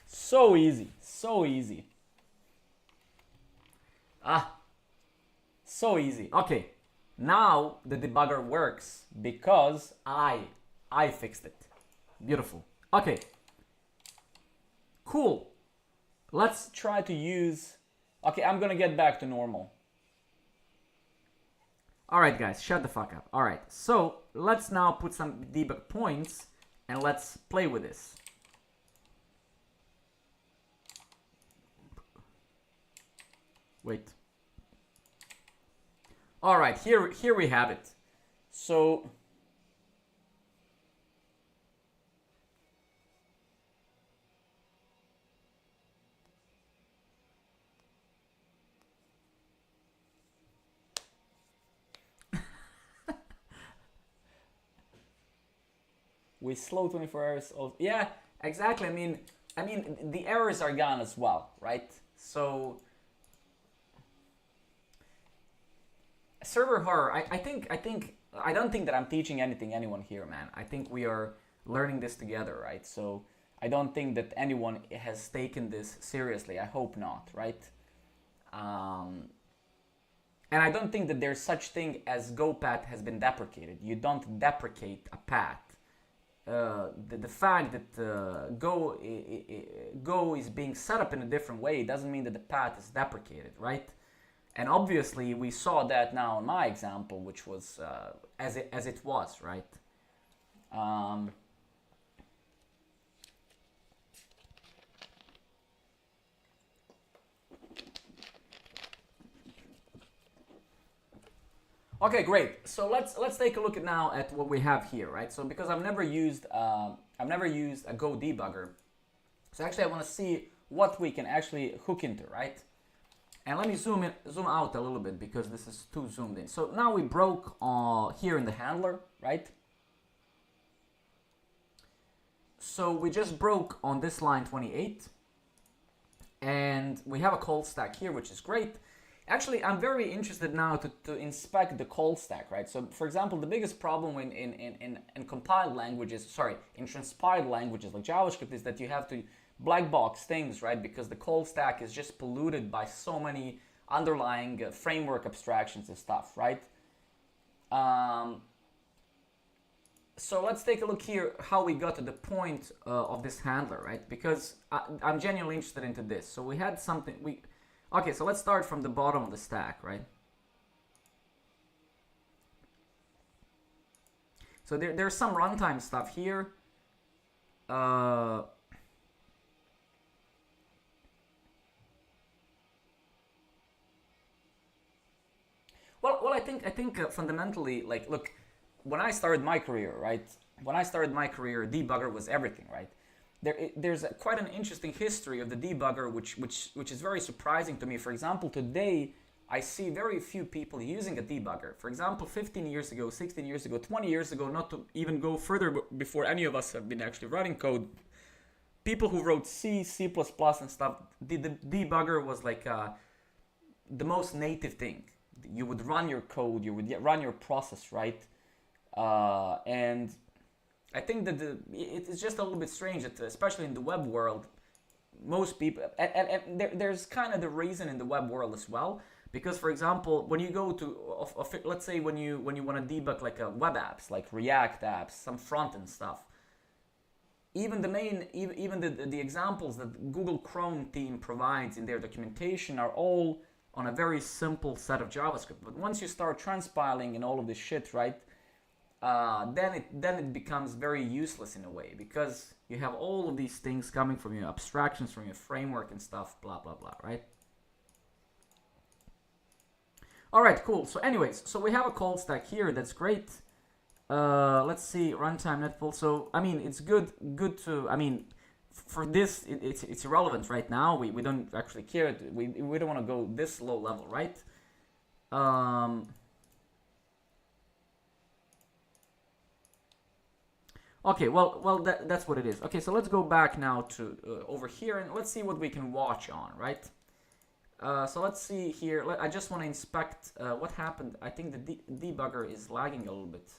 So easy. So easy. So easy. Okay. Now the debugger works because I fixed it. Beautiful. Okay. Cool. Let's try to use... Okay, I'm gonna get back to normal. Alright guys, shut the fuck up. Alright, so let's now put some debug points and let's play with this. Wait. Alright, here we have it. So... we slow 24 hours. Yeah, exactly. I mean, the errors are gone as well, right? So server horror. I don't think that I'm teaching anyone here, man. I think we are learning this together, right? So I don't think that anyone has taken this seriously. I hope not, right? And I don't think that there's such thing as Go path has been deprecated. You don't deprecate a path. The fact that Go is being set up in a different way doesn't mean that the path is deprecated, right? And obviously we saw that now in my example, which was as it was, right? Okay, great. So let's take a look at now at what we have here, right? So because I've never used a Go debugger, so actually I want to see what we can actually hook into, right? And let me zoom out a little bit because this is too zoomed in. So now we broke here in the handler, right? So we just broke on this line 28, and we have a call stack here, which is great. Actually, I'm very interested now to inspect the call stack, right? So, for example, the biggest problem in compiled languages, in transpiled languages like JavaScript is that you have to black box things, right? Because the call stack is just polluted by so many underlying framework abstractions and stuff, right? So let's take a look here how we got to the point of this handler, right? Because I'm genuinely interested into this. So we had something... Okay, so let's start from the bottom of the stack, right? So there's some runtime stuff here. Well, I think fundamentally, like, look, when I started my career, right? When I started my career, debugger was everything, right? There's quite an interesting history of the debugger, which is very surprising to me. For example, today I see very few people using a debugger. For example, 15 years ago, 16 years ago, 20 years ago, not to even go further before any of us have been actually writing code, people who wrote C, C++ and stuff, the debugger was like the most native thing. You would run your code, you would run your process, right? And I think that it's just a little bit strange that, especially in the web world, most people, and there's kind of the reason in the web world as well, because, for example, when you go to, let's say when you want to debug like web apps, like React apps, some front-end stuff, even the examples that Google Chrome team provides in their documentation are all on a very simple set of JavaScript. But once you start transpiling and all of this shit, right? Then it becomes very useless in a way, because you have all of these things coming from your abstractions, from your framework and stuff, blah blah blah, right? All right, cool. So anyways, so we have a call stack here, that's great. Let's see, runtime net full. So I mean, it's good to, I mean, for this, it's irrelevant right now. We don't actually care. We don't want to go this low level, right? Okay, well that's what it is. Okay, so let's go back now to over here and let's see what we can watch on, right? So let's see here. I just want to inspect what happened. I think the debugger is lagging a little bit.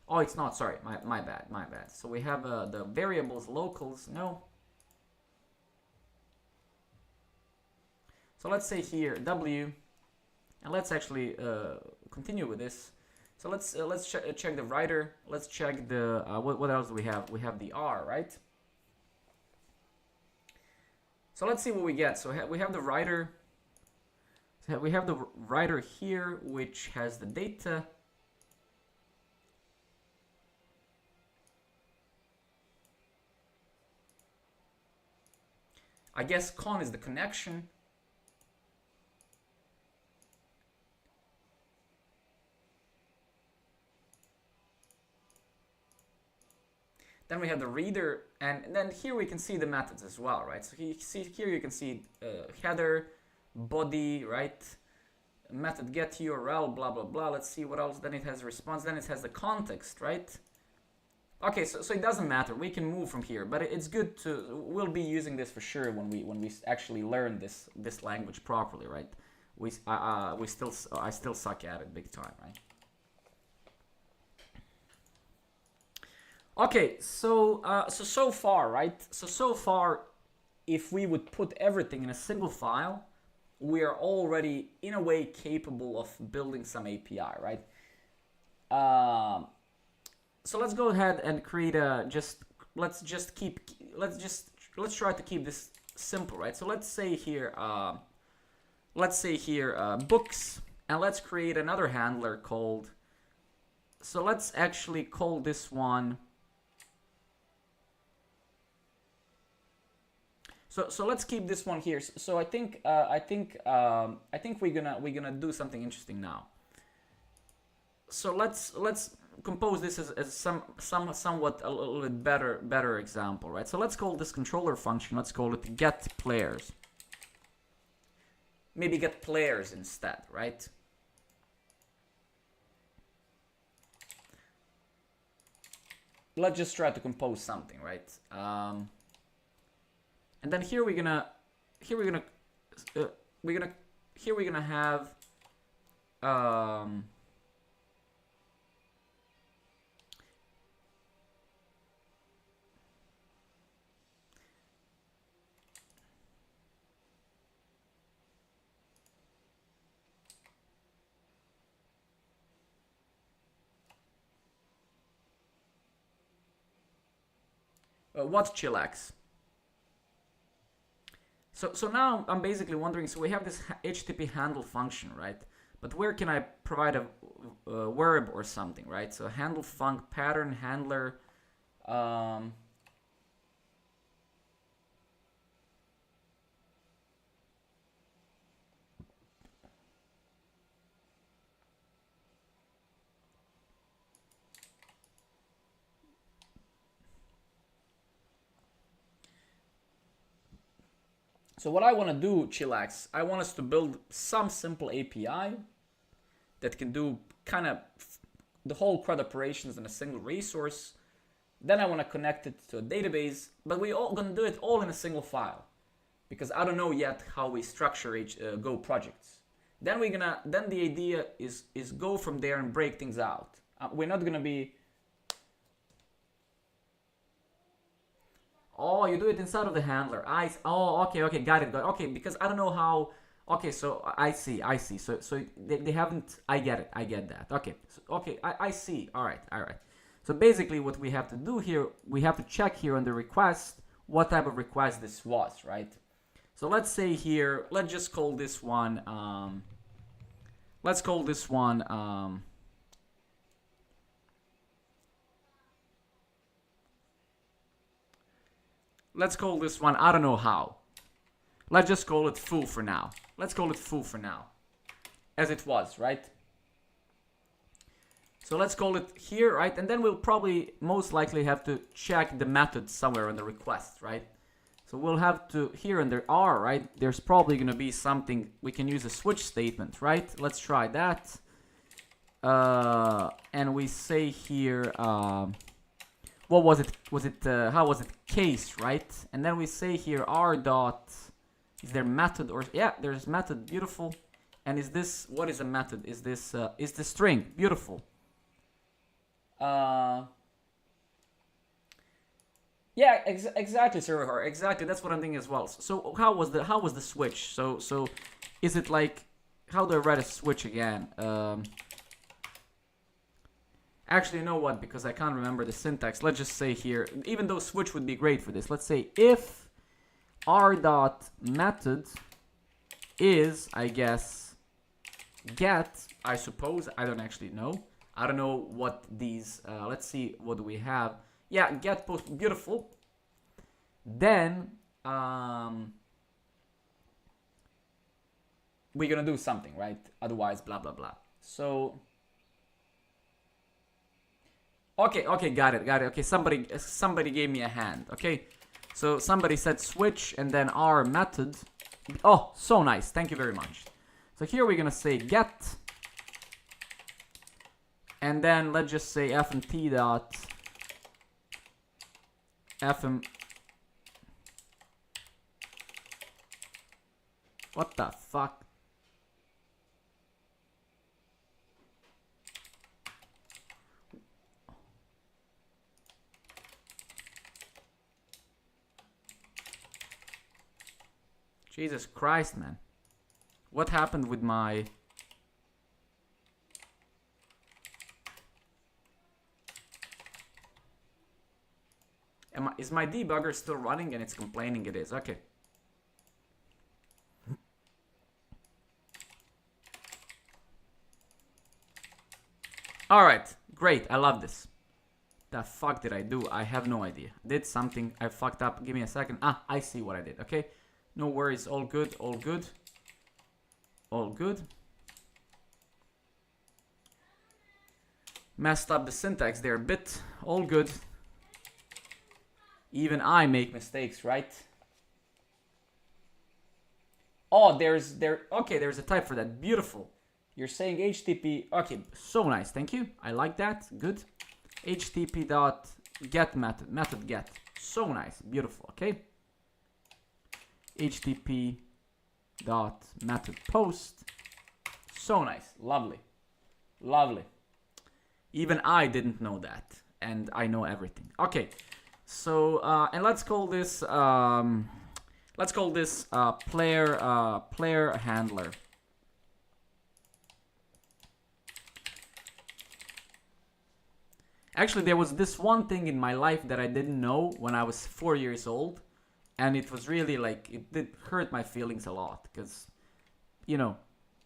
Oh, it's not. Sorry, my bad. So we have the variables locals. No. So let's say here w, and let's actually continue with this. So let's check the writer. Let's check the what else do we have? We have the R, right? So let's see what we get. So we have the writer. So we have the writer here, which has the data. I guess con is the connection. Then we have the reader, and then here we can see the methods as well, right? So here you can see header, body, right? Method get URL, blah, blah, blah. Let's see what else. Then it has response, then it has the context, right? Okay, so it doesn't matter. We can move from here, but it's good to, we'll be using this for sure when we actually learn this language properly, right? I still suck at it big time, right? Okay, so so far, right? So far, if we would put everything in a single file, we are already in a way capable of building some API, right? So let's go ahead and create a let's try to keep this simple, right? So let's say here books, and let's create another handler called. So let's actually call this one. So let's keep this one here. So I think we're gonna do something interesting now. So let's compose this as somewhat a little bit better example, right? So let's call this controller function. Let's call it get players. Maybe get players instead, right? Let's just try to compose something, right? And then here we're gonna have what's chillax? So now I'm basically wondering, so we have this HTTP handle function, right? But where can I provide a verb or something, right? So handle func pattern handler. So what I want to do, chillax, I want us to build some simple API that can do kind of the whole CRUD operations in a single resource. Then I want to connect it to a database, but we're all going to do it all in a single file because I don't know yet how we structure Go projects. Then the idea is go from there and break things out. We're not going to be. Oh, you do it inside of the handler. Okay, got it. Okay, because I don't know how. Okay, so I see. So they haven't. I get that. Okay, I see. All right. So basically, what we have to do here, we have to check here on the request what type of request this was, right? So let's say here, let's just call this one. Let's call this one. Let's call this one, I don't know how. Let's just call it foo for now. Let's call it foo for now. As it was, right? So let's call it here, right? And then we'll probably most likely have to check the method somewhere in the request, right? So we'll have to, here under R, right? There's probably going to be something, we can use a switch statement, right? Let's try that. And we say here, what was it? How was it? Case, right? And then we say here R dot, is there method or, yeah, there's method, beautiful. And is this, what is a method? Is this, is the string, beautiful. Yeah, exactly, Sir. Exactly, that's what I'm thinking as well. So how was the switch? So is it like, how do I write a switch again? Actually, you know what? Because I can't remember the syntax. Let's just say here, even though switch would be great for this. Let's say if r dot method is, I guess, get. I suppose, I don't actually know. I don't know what these. Let's see. What do we have? Yeah, get post, beautiful. Then we're gonna do something, right? Otherwise, blah blah blah. So okay, got it. Okay, somebody gave me a hand. Okay, so somebody said switch and then our method. Oh, so nice. Thank you very much. So here we're gonna say get, and then let's just say fmt dot fm. What the fuck? Jesus Christ, man. What happened with my... Is my debugger still running and it's complaining it is? Okay. Alright, great, I love this. The fuck did I do? I have no idea. Did something, I fucked up. Give me a second. Ah, I see what I did, okay? No worries, all good, all good. All good. Messed up the syntax there a bit. All good. Even I make mistakes, right? Oh, there's a type for that. Beautiful. You're saying HTTP. Okay, so nice. Thank you. I like that. Good. HTTP dot get method get. So nice. Beautiful. Okay. HTTP dot method post. So nice. Lovely. Lovely. Even I didn't know that, and I know everything. Okay. So and let's call this player handler. Actually, there was this one thing in my life that I didn't know when I was 4 years old, and it was really like, it did hurt my feelings a lot, because, you know,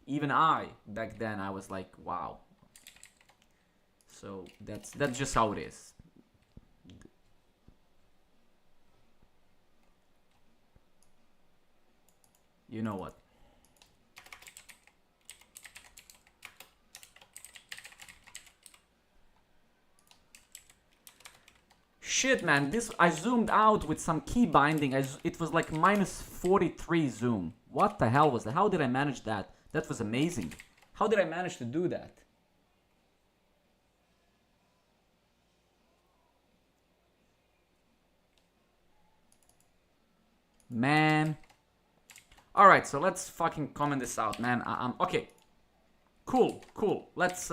even I back then I was like, wow. So that's just how it is. You know what? Shit, man, this, I zoomed out with some key binding. It was like minus 43 zoom. What the hell was that? How did I manage that? That was amazing. How did I manage to do that? Man. Alright, so let's fucking comment this out, man. Okay. Cool. Let's,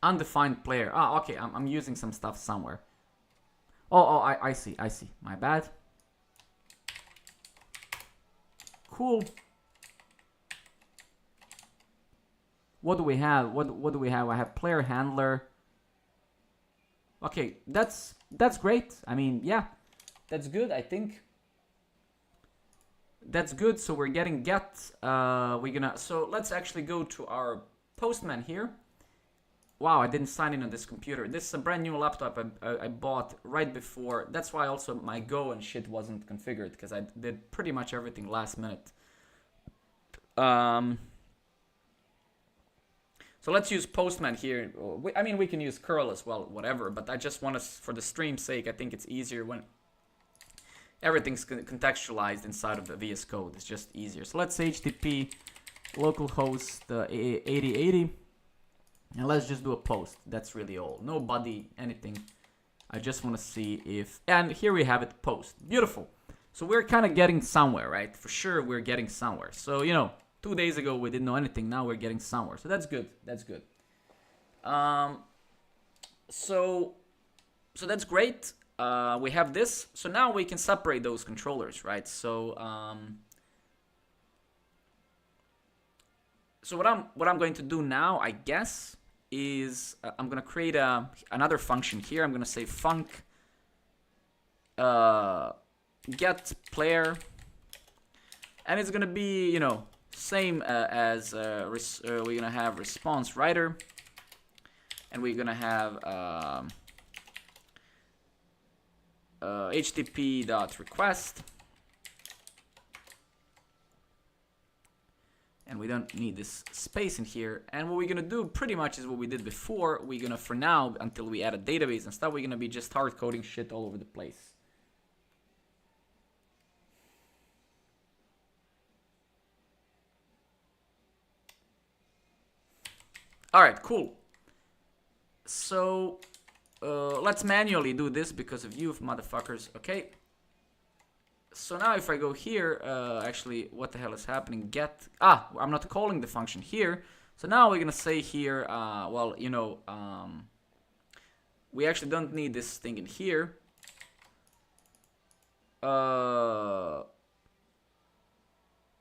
undefined player. Ah, okay, I'm using some stuff somewhere. Oh, I see. My bad. Cool. What do we have? What do we have? I have player handler. Okay, that's great. I mean, yeah. That's good, I think. That's good. So we're getting get. So let's actually go to our postman here. Wow, I didn't sign in on this computer. This is a brand new laptop I bought right before. That's why also my Go and shit wasn't configured, because I did pretty much everything last minute. So let's use Postman here. I mean, we can use curl as well, whatever. But I just want to, for the stream's sake, I think it's easier when everything's contextualized inside of the VS Code. It's just easier. So let's HTTP localhost 8080. And let's just do a post. That's really all. No body, anything. I just want to see if... And here we have it, post. Beautiful. So we're kind of getting somewhere, right? For sure, we're getting somewhere. So, you know, 2 days ago, we didn't know anything. Now we're getting somewhere. So that's good. That's good. So that's great. We have this. So now we can separate those controllers, right? So what I'm going to do now, I guess, is I'm going to create another function here. I'm going to say func get player, and it's going to be, you know, same as we're going to have response writer, and we're going to have http.request. And we don't need this space in here. And what we're going to do pretty much is what we did before. We're going to, for now, until we add a database and stuff, we're going to be just hard coding shit all over the place. All right, cool. So let's manually do this because of you motherfuckers. Okay. So now if I go here, actually, what the hell is happening? Get, I'm not calling the function here. So now we're going to say here, well, you know, we actually don't need this thing in here.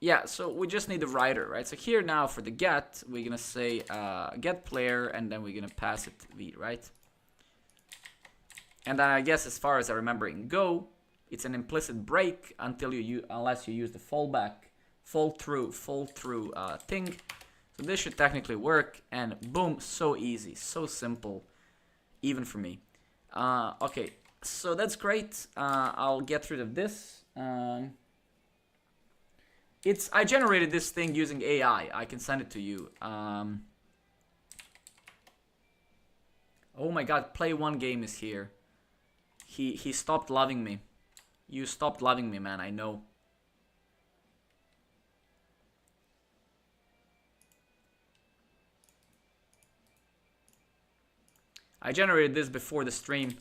Yeah, so we just need the writer, right? So here now for the get, we're going to say get player, and then we're going to pass it v, right? And then I guess as far as I remember in Go, it's an implicit break unless you use the fallback, fall through thing. So this should technically work, and boom, so easy, so simple, even for me. Okay, so that's great. I'll get rid of this. I generated this thing using AI. I can send it to you. Oh my God, play one game is here. He stopped loving me. You stopped loving me, man, I know. I generated this before the stream.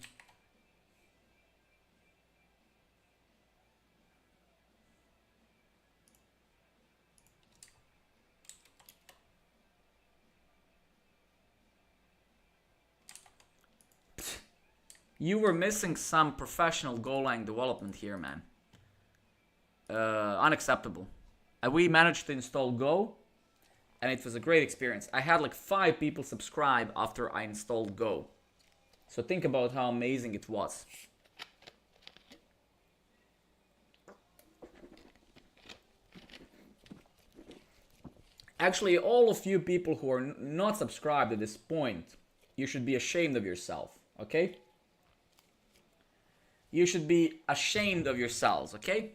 You were missing some professional Golang development here, man. Unacceptable. We managed to install Go, and it was a great experience. I had like 5 people subscribe after I installed Go. So think about how amazing it was. Actually, all of you people who are not subscribed at this point, you should be ashamed of yourself, okay? You should be ashamed of yourselves, okay?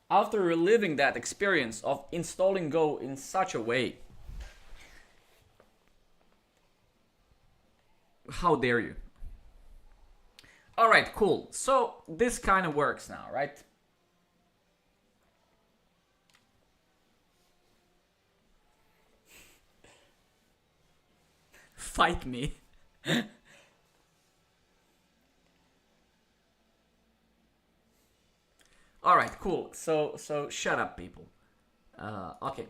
After reliving that experience of installing Go in such a way, how dare you? All right, cool. So this kind of works now, right? Fight me. All right, cool. So shut up, people. Okay.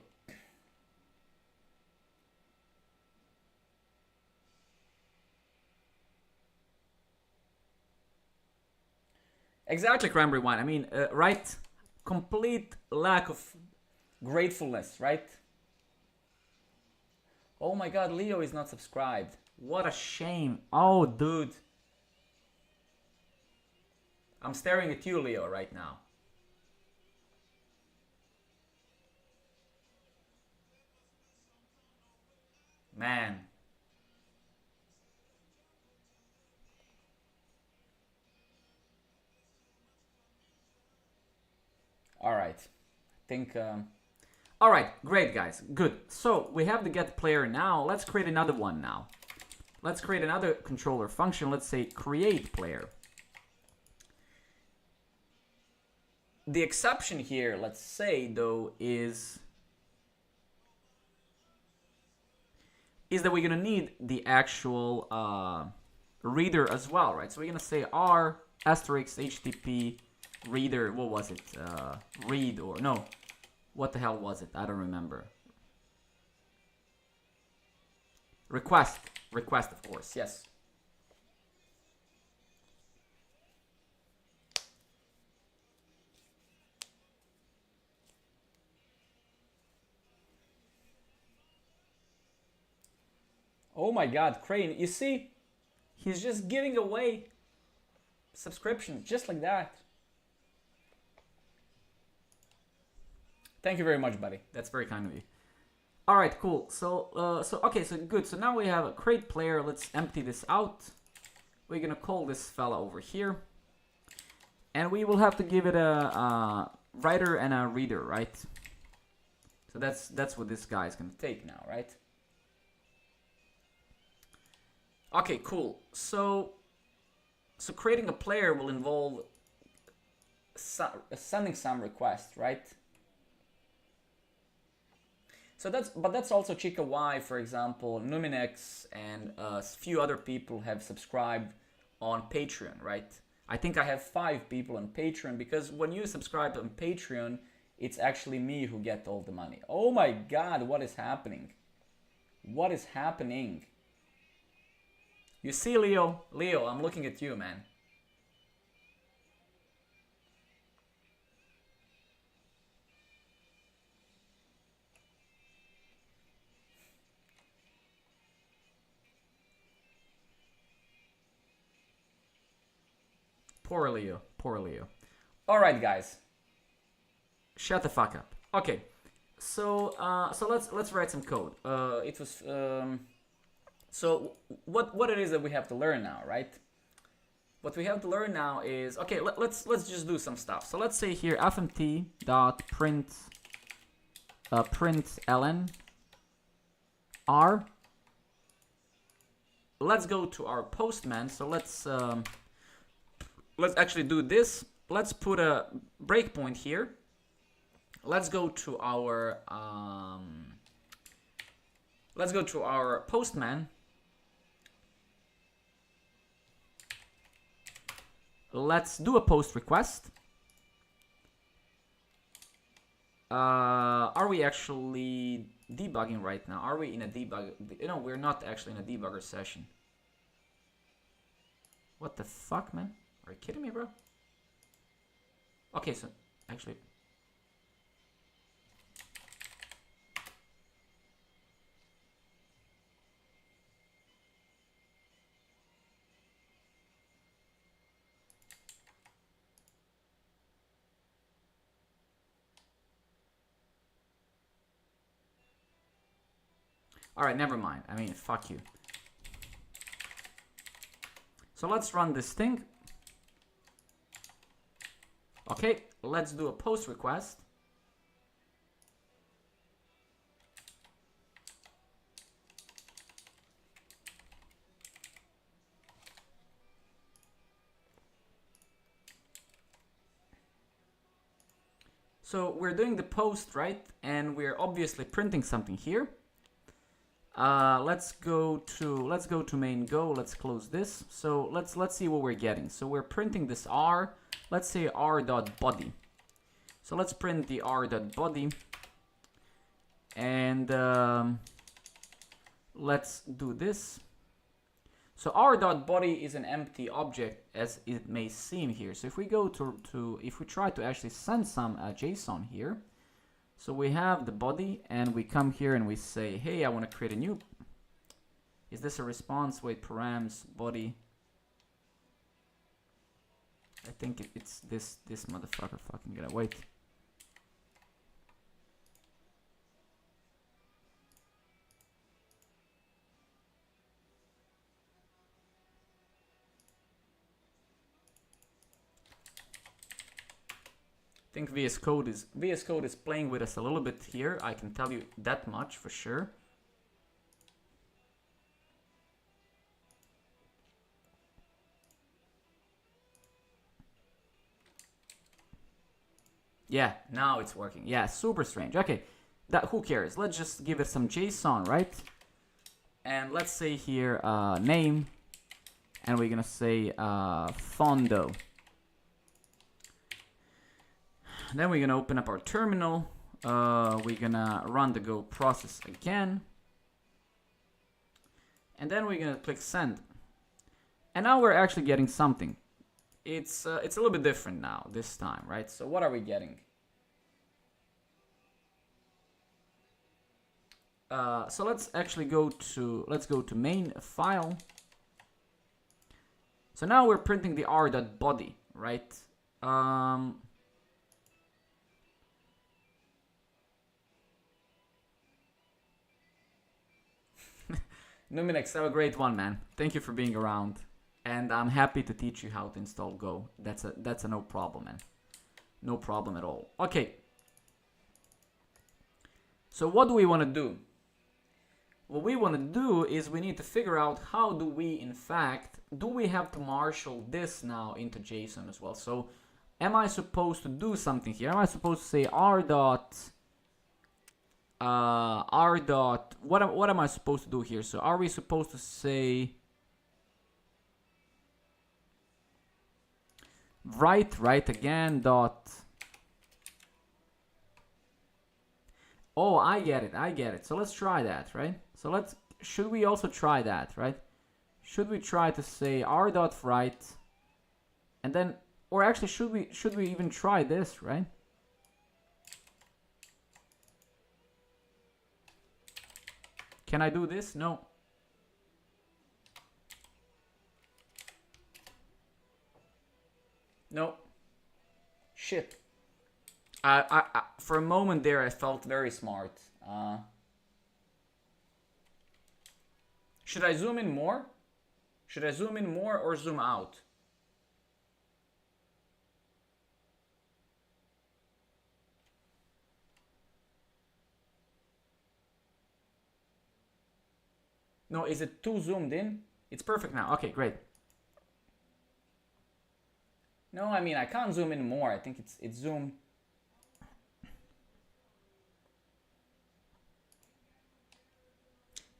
Exactly, cranberry wine. I mean, right? Complete lack of gratefulness, right? Oh my God, Leo is not subscribed. What a shame. Oh, dude. I'm staring at you, Leo, right now. Man. All right. I think All right, great guys, good. So we have the get player now. Let's create another one now. Let's create another controller function. Let's say create player. The exception here, let's say though, is that we're gonna need the actual reader as well, right? So we're gonna say r asterisk http reader. What was it? Read or no? What the hell was it? I don't remember. Request, of course. Yes. Oh my God, Crane! You see, he's just giving away subscriptions just like that. Thank you very much, buddy. That's very kind of you. All right, cool. So okay, so good. So now we have a create player. Let's empty this out. We're gonna call this fella over here, and we will have to give it a writer and a reader, right? So that's what this guy is gonna take now, right? Okay, cool. So creating a player will involve sending some requests, right? So that's also Chica Y, for example, Numinex, and a few other people have subscribed on Patreon, right? I think I have 5 people on Patreon, because when you subscribe on Patreon, it's actually me who get all the money. Oh my God, what is happening? What is happening? You see, Leo, I'm looking at you, man. Poor Leo, poor Leo. All right, guys, shut the fuck up. Okay, so let's write some code. It was so what it is that we have to learn now, right? What we have to learn now is, okay, let's just do some stuff. So let's say here fmt dot print ln r. Let's go to our postman. So let's actually do this. Let's put a breakpoint here. Let's go to our postman. Let's do a post request. Are we actually debugging right now? Are we in a debug? No, we're not actually in a debugger session. What the fuck, man? Are you kidding me, bro? Okay, so actually, all right, never mind. I mean, fuck you. So let's run this thing. Okay, let's do a post request. So we're doing the post, right? And we're obviously printing something here. Let's go to main go. Let's close this. So let's see what we're getting. So we're printing this r. Let's say r.body. So let's print the r.body, and let's do this. So r.body is an empty object, as it may seem here. So if we go if we try to actually send some JSON here, so we have the body, and we come here and we say, hey, I want to create a new. Is this a response? Wait, params body. I think it's this motherfucker. Fucking gonna wait. think VS Code is playing with us a little bit here. I can tell you that much for sure. Yeah, now it's working. Yeah, super strange. Okay, who cares? Let's just give it some JSON, right? And let's say here name, and we're gonna say fondo. Then we're gonna open up our terminal. We're gonna run the Go process again, and then we're gonna click send. And now we're actually getting something. It's a little bit different now this time, right? So what are we getting? So let's actually go to main file. So now we're printing the r.body, right? Numinex, have a great one, man. Thank you for being around. And I'm happy to teach you how to install Go. That's a no problem, man. No problem at all. Okay. So what do we want to do? What we want to do is we need to figure out how do we, in fact, do we have to marshal this now into JSON as well? So am I supposed to do something here? Am I supposed to say what am I supposed to do here? So are we supposed to say write again dot? Oh, I get it. So let's try that, right? So should we also try that, right? Should we try to say r.write, and then, or actually should we even try this, right? Can I do this? No. No. Shit. For a moment there, I felt very smart. Should I zoom in more? Should I zoom in more or zoom out? No, is it too zoomed in? It's perfect now. Okay, great. No, I mean, I can't zoom in more. I think it's zoomed.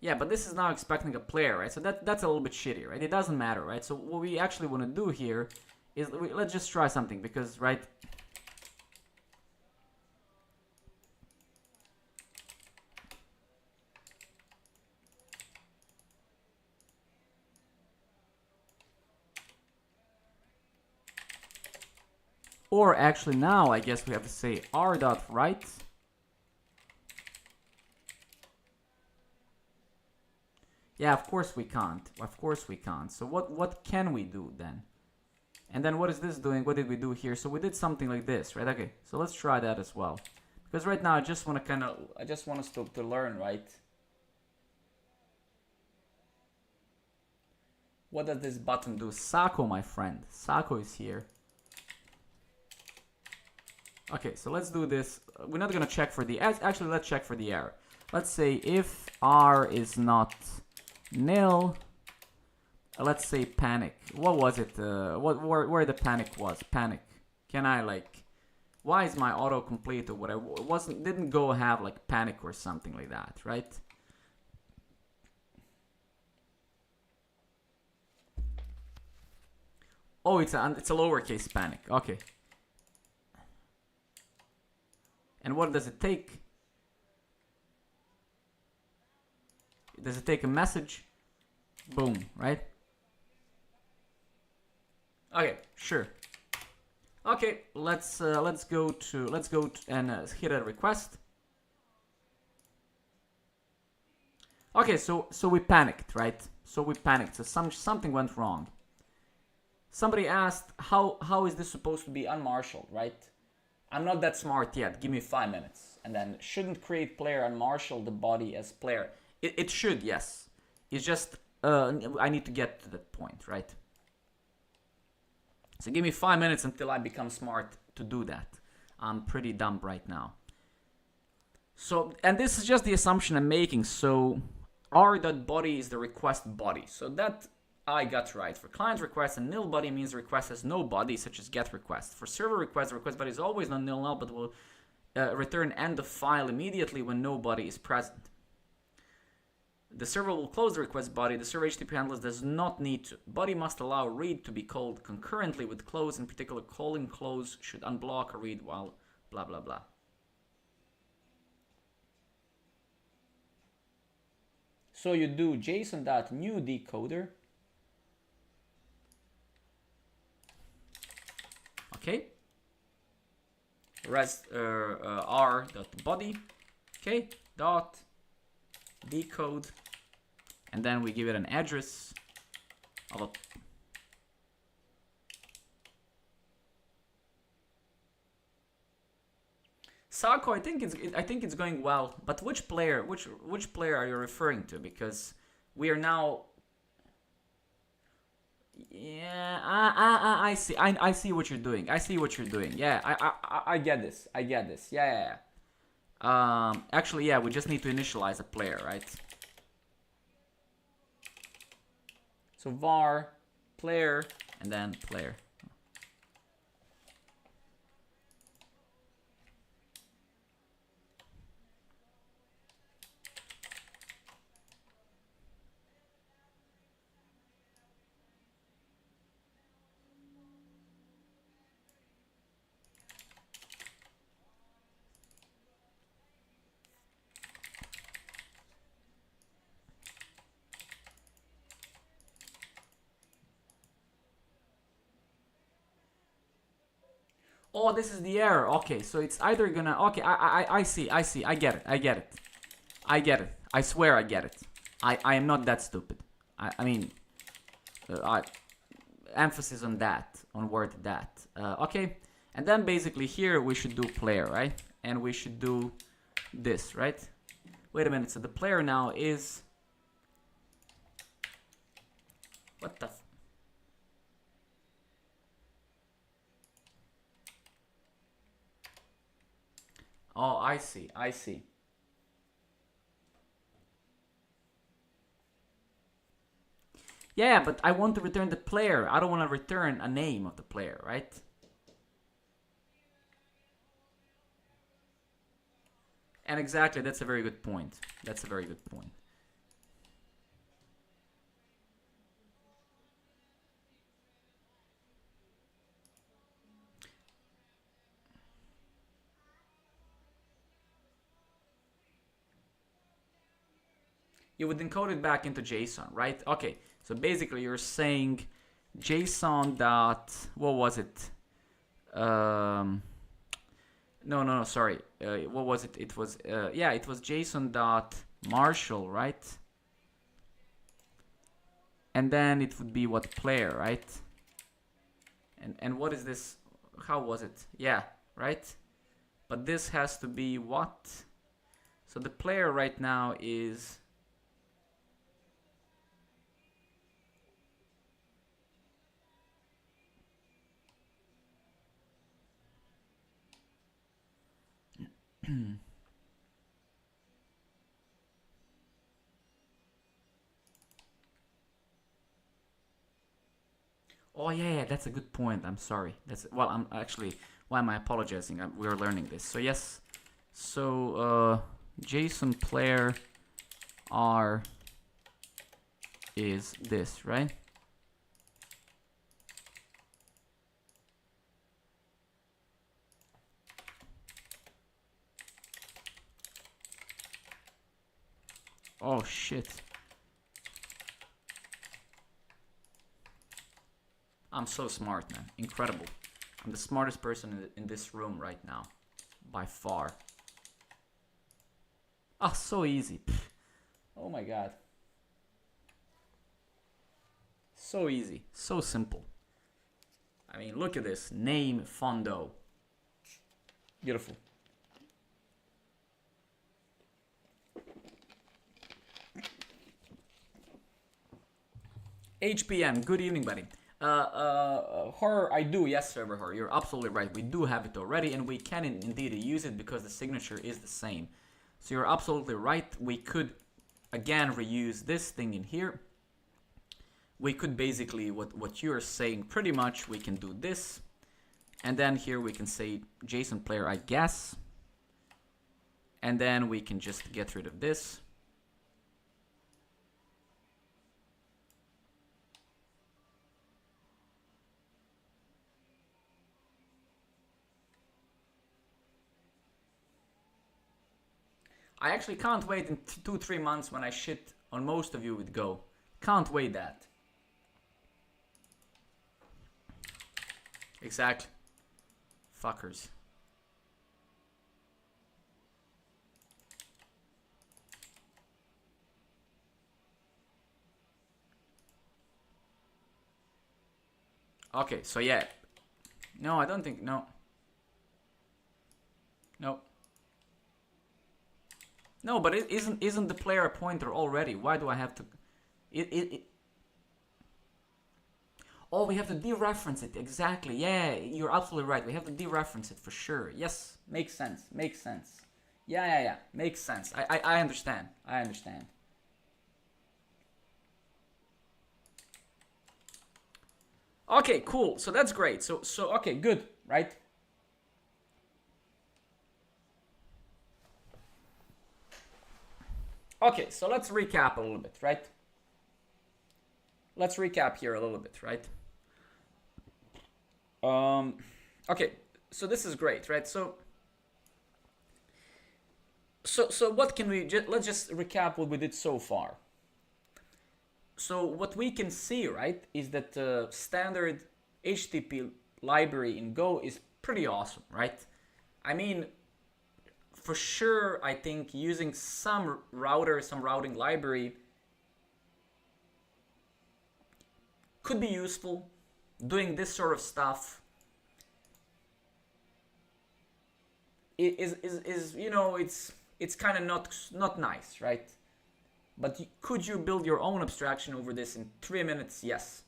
Yeah, but this is now expecting a player, right? So that's a little bit shitty, right? It doesn't matter, right? So what we actually want to do here is let's just try something because, right? Or actually now, I guess we have to say r.write. Yeah, of course we can't. Of course we can't. So what can we do then? And then what is this doing? What did we do here? So we did something like this, right? Okay, so let's try that as well. Because right now I just want us to learn, right? What does this button do? Sako, my friend. Sako is here. Okay, so let's do this. We're not gonna check for the, actually let's check for the error. Let's say if r is not nil, let's say panic. What was it? Where the panic was? Panic. Can I like? Why is my autocomplete or whatever didn't go have like panic or something like that, right? Oh, it's a lowercase panic. Okay. And what does it take? Does it take a message? Boom, right? Okay, sure. Okay, let's go and hit a request. Okay, so we panicked, right? So we panicked. So something went wrong. Somebody asked how is this supposed to be unmarshaled, right? I'm not that smart yet. Give me 5 minutes. And then shouldn't create player and marshal the body as player. It should, yes. It's just I need to get to that point, right? So give me 5 minutes until I become smart to do that. I'm pretty dumb right now. So, and this is just the assumption I'm making. So r.body is the request body. So that I got right. For client request, a nil body means the request has no body, such as get request. For server request, the request body is always not nil null, but will return end of file immediately when no body is present. The server will close the request body. The server HTTP handler does not need to. Body must allow read to be called concurrently with close. In particular, calling close should unblock a read while blah blah blah. So you do JSON.new decoder. Okay. Rest r.body. Okay. Dot decode. And then we give it an address of a Sako, I think it's going well. But which player are you referring to? Because we are now. Yeah, I see. I see what you're doing. Yeah, I get this. Yeah. Actually, yeah, we just need to initialize a player, right? So var player and then player. Oh, this is the error. Okay, so it's either gonna. Okay, I see. I get it. I swear I get it. I am not that stupid. I mean, emphasis on that, on word that. Okay, and then basically here we should do player, right? And we should do this, right? Wait a minute. So the player now is. What the. Oh, I see. Yeah, but I want to return the player. I don't want to return a name of the player, right? And exactly, that's a very good point. You would encode it back into JSON, right? Okay, so basically you're saying JSON dot, what was it? No, sorry. What was it? It was, yeah, it was JSON dot Marshall, right? And then it would be what player, right? And what is this? How was it? Yeah, right? But this has to be what? So the player right now is... Oh yeah, that's a good point. I'm sorry. That's, well, I'm actually, why am I apologizing? We're learning this. So yes. So JSON player R is this, right? Oh shit. I'm so smart, man. Incredible. I'm the smartest person in this room right now. By far. Ah, so easy. Pfft. Oh my god. So easy. So simple. I mean, look at this. Name Fondo. Beautiful. HPM, good evening, buddy. Horror, I do, yes, server horror, you're absolutely right. We do have it already, and we can indeed use it because the signature is the same. So you're absolutely right. We could, again, reuse this thing in here. We could basically, what you're saying, pretty much, we can do this. And then here we can say JSON player, I guess. And then we can just get rid of this. I actually can't wait in 2-3 months when I shit on most of you with Go. Can't wait that. Exactly. Fuckers. Okay, so yeah. No, I don't think, no. No. No, but it isn't the player pointer already? Why do I have to? Oh, we have to dereference it. Exactly. Yeah, you're absolutely right. We have to dereference it for sure. Yes, makes sense. Makes sense. Yeah. Makes sense. I understand. I understand. Okay, cool. So that's great. So okay, good, right? Okay, so let's recap a little bit, right? Let's recap here a little bit, right? Okay, so this is great, right? So what can we let's just recap what we did so far. So what we can see, right, is that the standard HTTP library in Go is pretty awesome, right? I mean, for sure, I think using some router, some routing library could be useful. Doing this sort of stuff is you know, it's kind of not nice, right? But could you build your own abstraction over this in 3 minutes? Yes.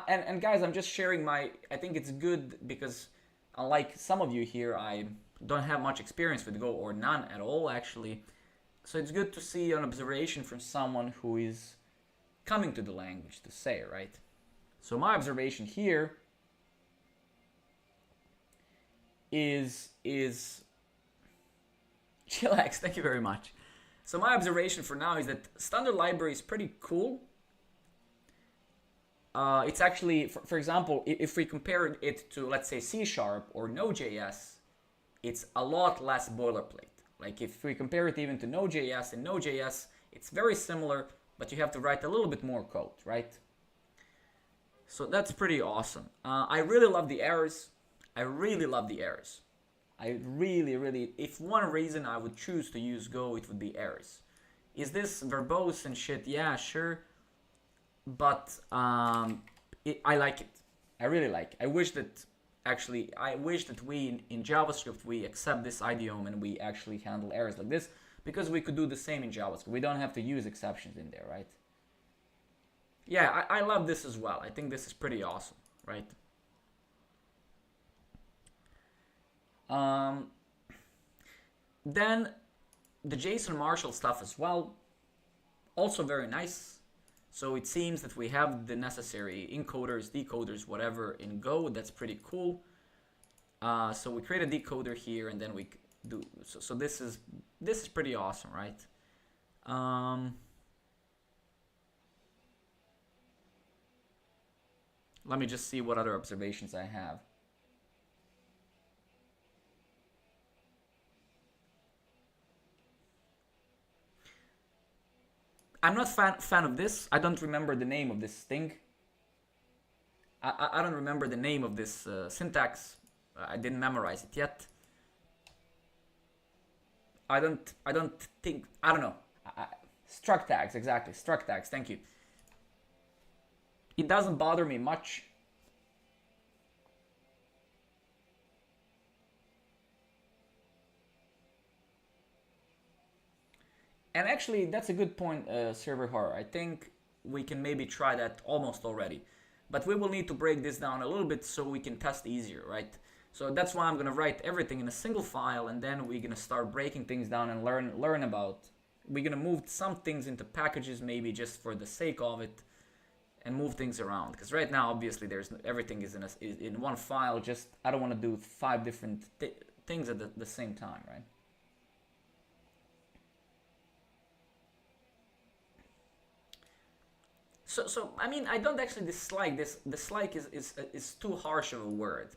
And guys, I'm just sharing my, I think it's good because unlike some of you here, I don't have much experience with Go, or none at all actually. So it's good to see an observation from someone who is coming to the language to say, right? So my observation here is chillax, thank you very much. So my observation for now is that standard library is pretty cool. It's actually, for example, if we compare it to, let's say, C# or Node.js, it's a lot less boilerplate. Like if we compare it even to Node.js, in Node.js, it's very similar, but you have to write a little bit more code, right? So that's pretty awesome. I really love the errors. I really love the errors. I really, if one reason I would choose to use Go, it would be errors. Is this verbose and shit? Yeah, sure. But I like it. I really like it. I wish that we in JavaScript we accept this idiom and we actually handle errors like this, because we could do the same in JavaScript. We don't have to use exceptions in there, right? Yeah, I love this as well. I think this is pretty awesome, right? Then the JSON Marshal stuff as well, also very nice. So it seems that we have the necessary encoders, decoders, whatever in Go. That's pretty cool. So we create a decoder here, and then we do. So this is pretty awesome, right? Let me just see what other observations I have. I'm not fan of this. I don't remember the name of this thing. I don't remember the name of this syntax. I didn't memorize it yet. I don't think, I don't know. Struct tags, exactly. Struct tags, thank you. It doesn't bother me much. And actually, that's a good point, Server Horror. I think we can maybe try that almost already. But we will need to break this down a little bit so we can test easier, right? So that's why I'm gonna write everything in a single file, and then we're gonna start breaking things down and learn about. We're gonna move some things into packages, maybe just for the sake of it, and move things around. Because right now, obviously, everything is in one file. Just I don't want to do 5 different things at the same time, right? So I mean, I don't actually dislike this. Dislike is too harsh of a word.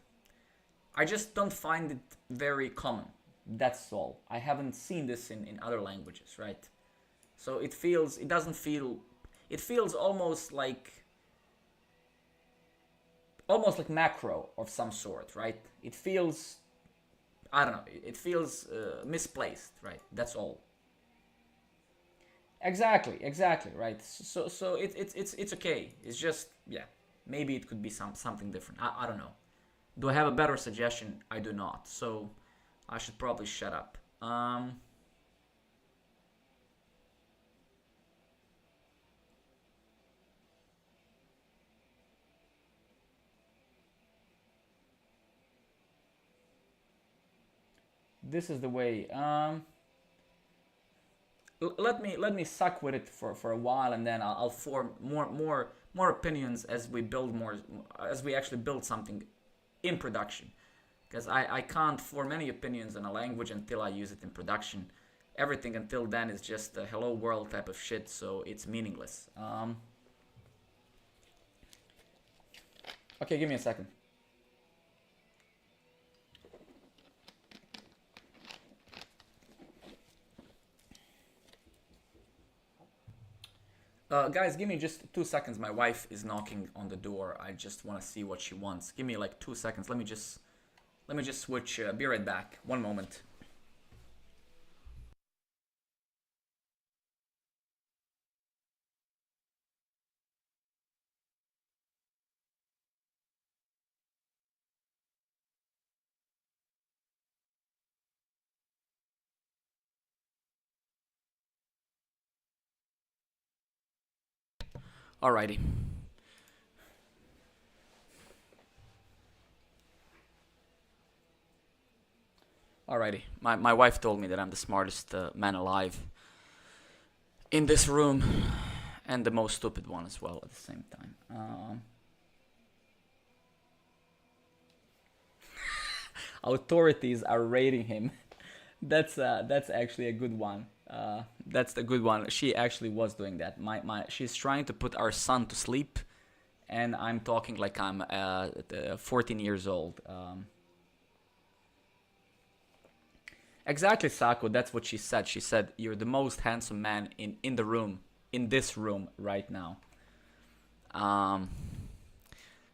I just don't find it very common. That's all. I haven't seen this in other languages, right? So it doesn't feel, it feels almost like macro of some sort, right? It feels, I don't know, it feels misplaced, right? That's all. Exactly, right? So it's okay. It's just, yeah, maybe it could be something different. I don't know. Do I have a better suggestion? I do not. So I should probably shut up. This is the way. Let me suck with it for a while, and then I'll form more opinions as we build more, as we actually build something in production. Because I can't form any opinions on a language until I use it in production. Everything until then is just a hello world type of shit, so it's meaningless. Okay, give me a second. Guys, give me just 2 seconds. My wife is knocking on the door. I just want to see what she wants. Give me like 2 seconds. Let me just switch. Be right back. One moment. Alrighty. Alrighty. My wife told me that I'm the smartest man alive in this room, and the most stupid one as well at the same time. Authorities are rating him. That's actually a good one. That's the good one. She actually was doing that. She's trying to put our son to sleep, and I'm talking like I'm 14 years old. Exactly, Sako. That's what she said. She said you're the most handsome man in the room, in this room right now.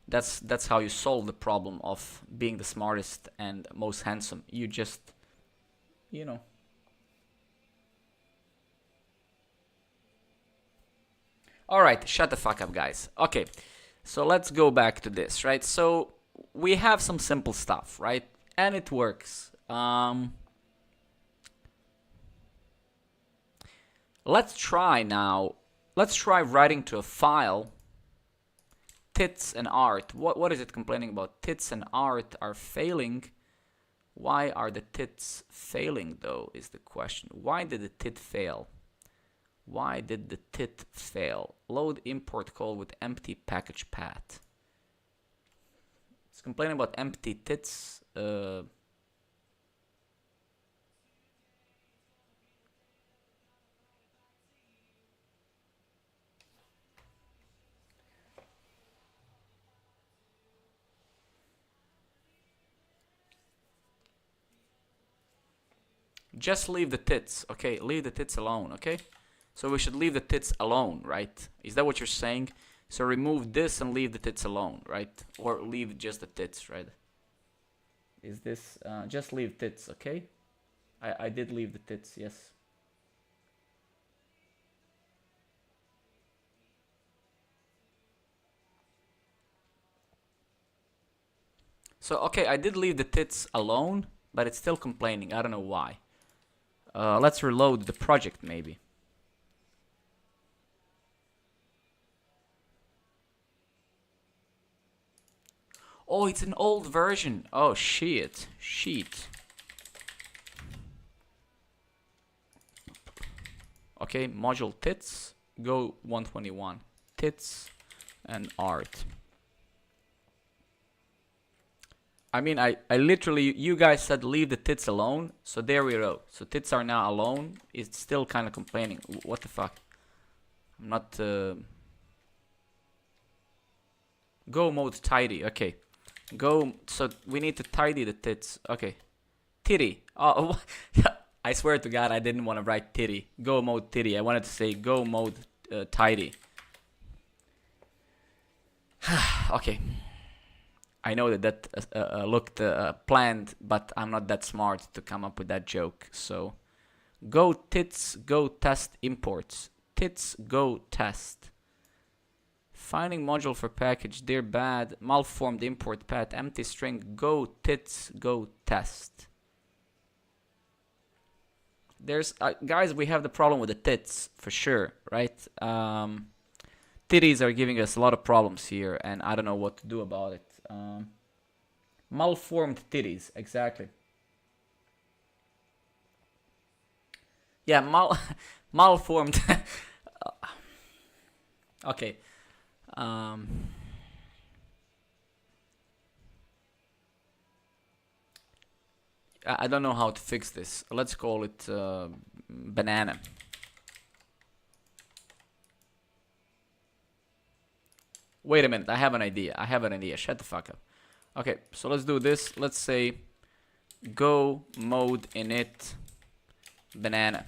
That's how you solve the problem of being the smartest and most handsome. You just, you know. All right, shut the fuck up, guys. Okay, so let's go back to this, right? So we have some simple stuff, right? And it works. Let's try now. Let's try writing to a file. Tits and art. What is it complaining about? Tits and art are failing. Why are the tits failing though? Is the question. Why did the tit fail? Why did the tit fail? Load import call with empty package path. It's complaining about empty tits. Just leave the tits, okay? Leave the tits alone, okay? So we should leave the tits alone, right? Is that what you're saying? So remove this and leave the tits alone, right? Or leave just the tits, right? Is this, just leave tits, okay? I did leave the tits, yes. So, okay, I did leave the tits alone, but it's still complaining. I don't know why. Let's reload the project, maybe. Oh, it's an old version. Oh, shit. Sheet. Okay, module tits. Go 121. Tits and art. I mean, I literally, you guys said leave the tits alone. So there we go. So tits are now alone. It's still kind of complaining. What the fuck? I'm not... Go mode tidy. Okay. Go... So we need to tidy the tits. Okay. Titty. Oh, I swear to God, I didn't want to write titty. Go mode titty. I wanted to say go mode tidy. Okay. I know that looked planned, but I'm not that smart to come up with that joke. So, go tits, go test imports. Tits, go test. Finding module for package, dear bad, malformed import path, empty string, go tits, go test. There's, guys, we have the problem with the tits, for sure, right? Titties are giving us a lot of problems here, and I don't know what to do about it. Malformed titties, exactly. Yeah, malformed. Okay. I don't know how to fix this. Let's call it banana. Wait a minute, I have an idea. Shut the fuck up. Okay, so let's do this. Let's say go mode init banana.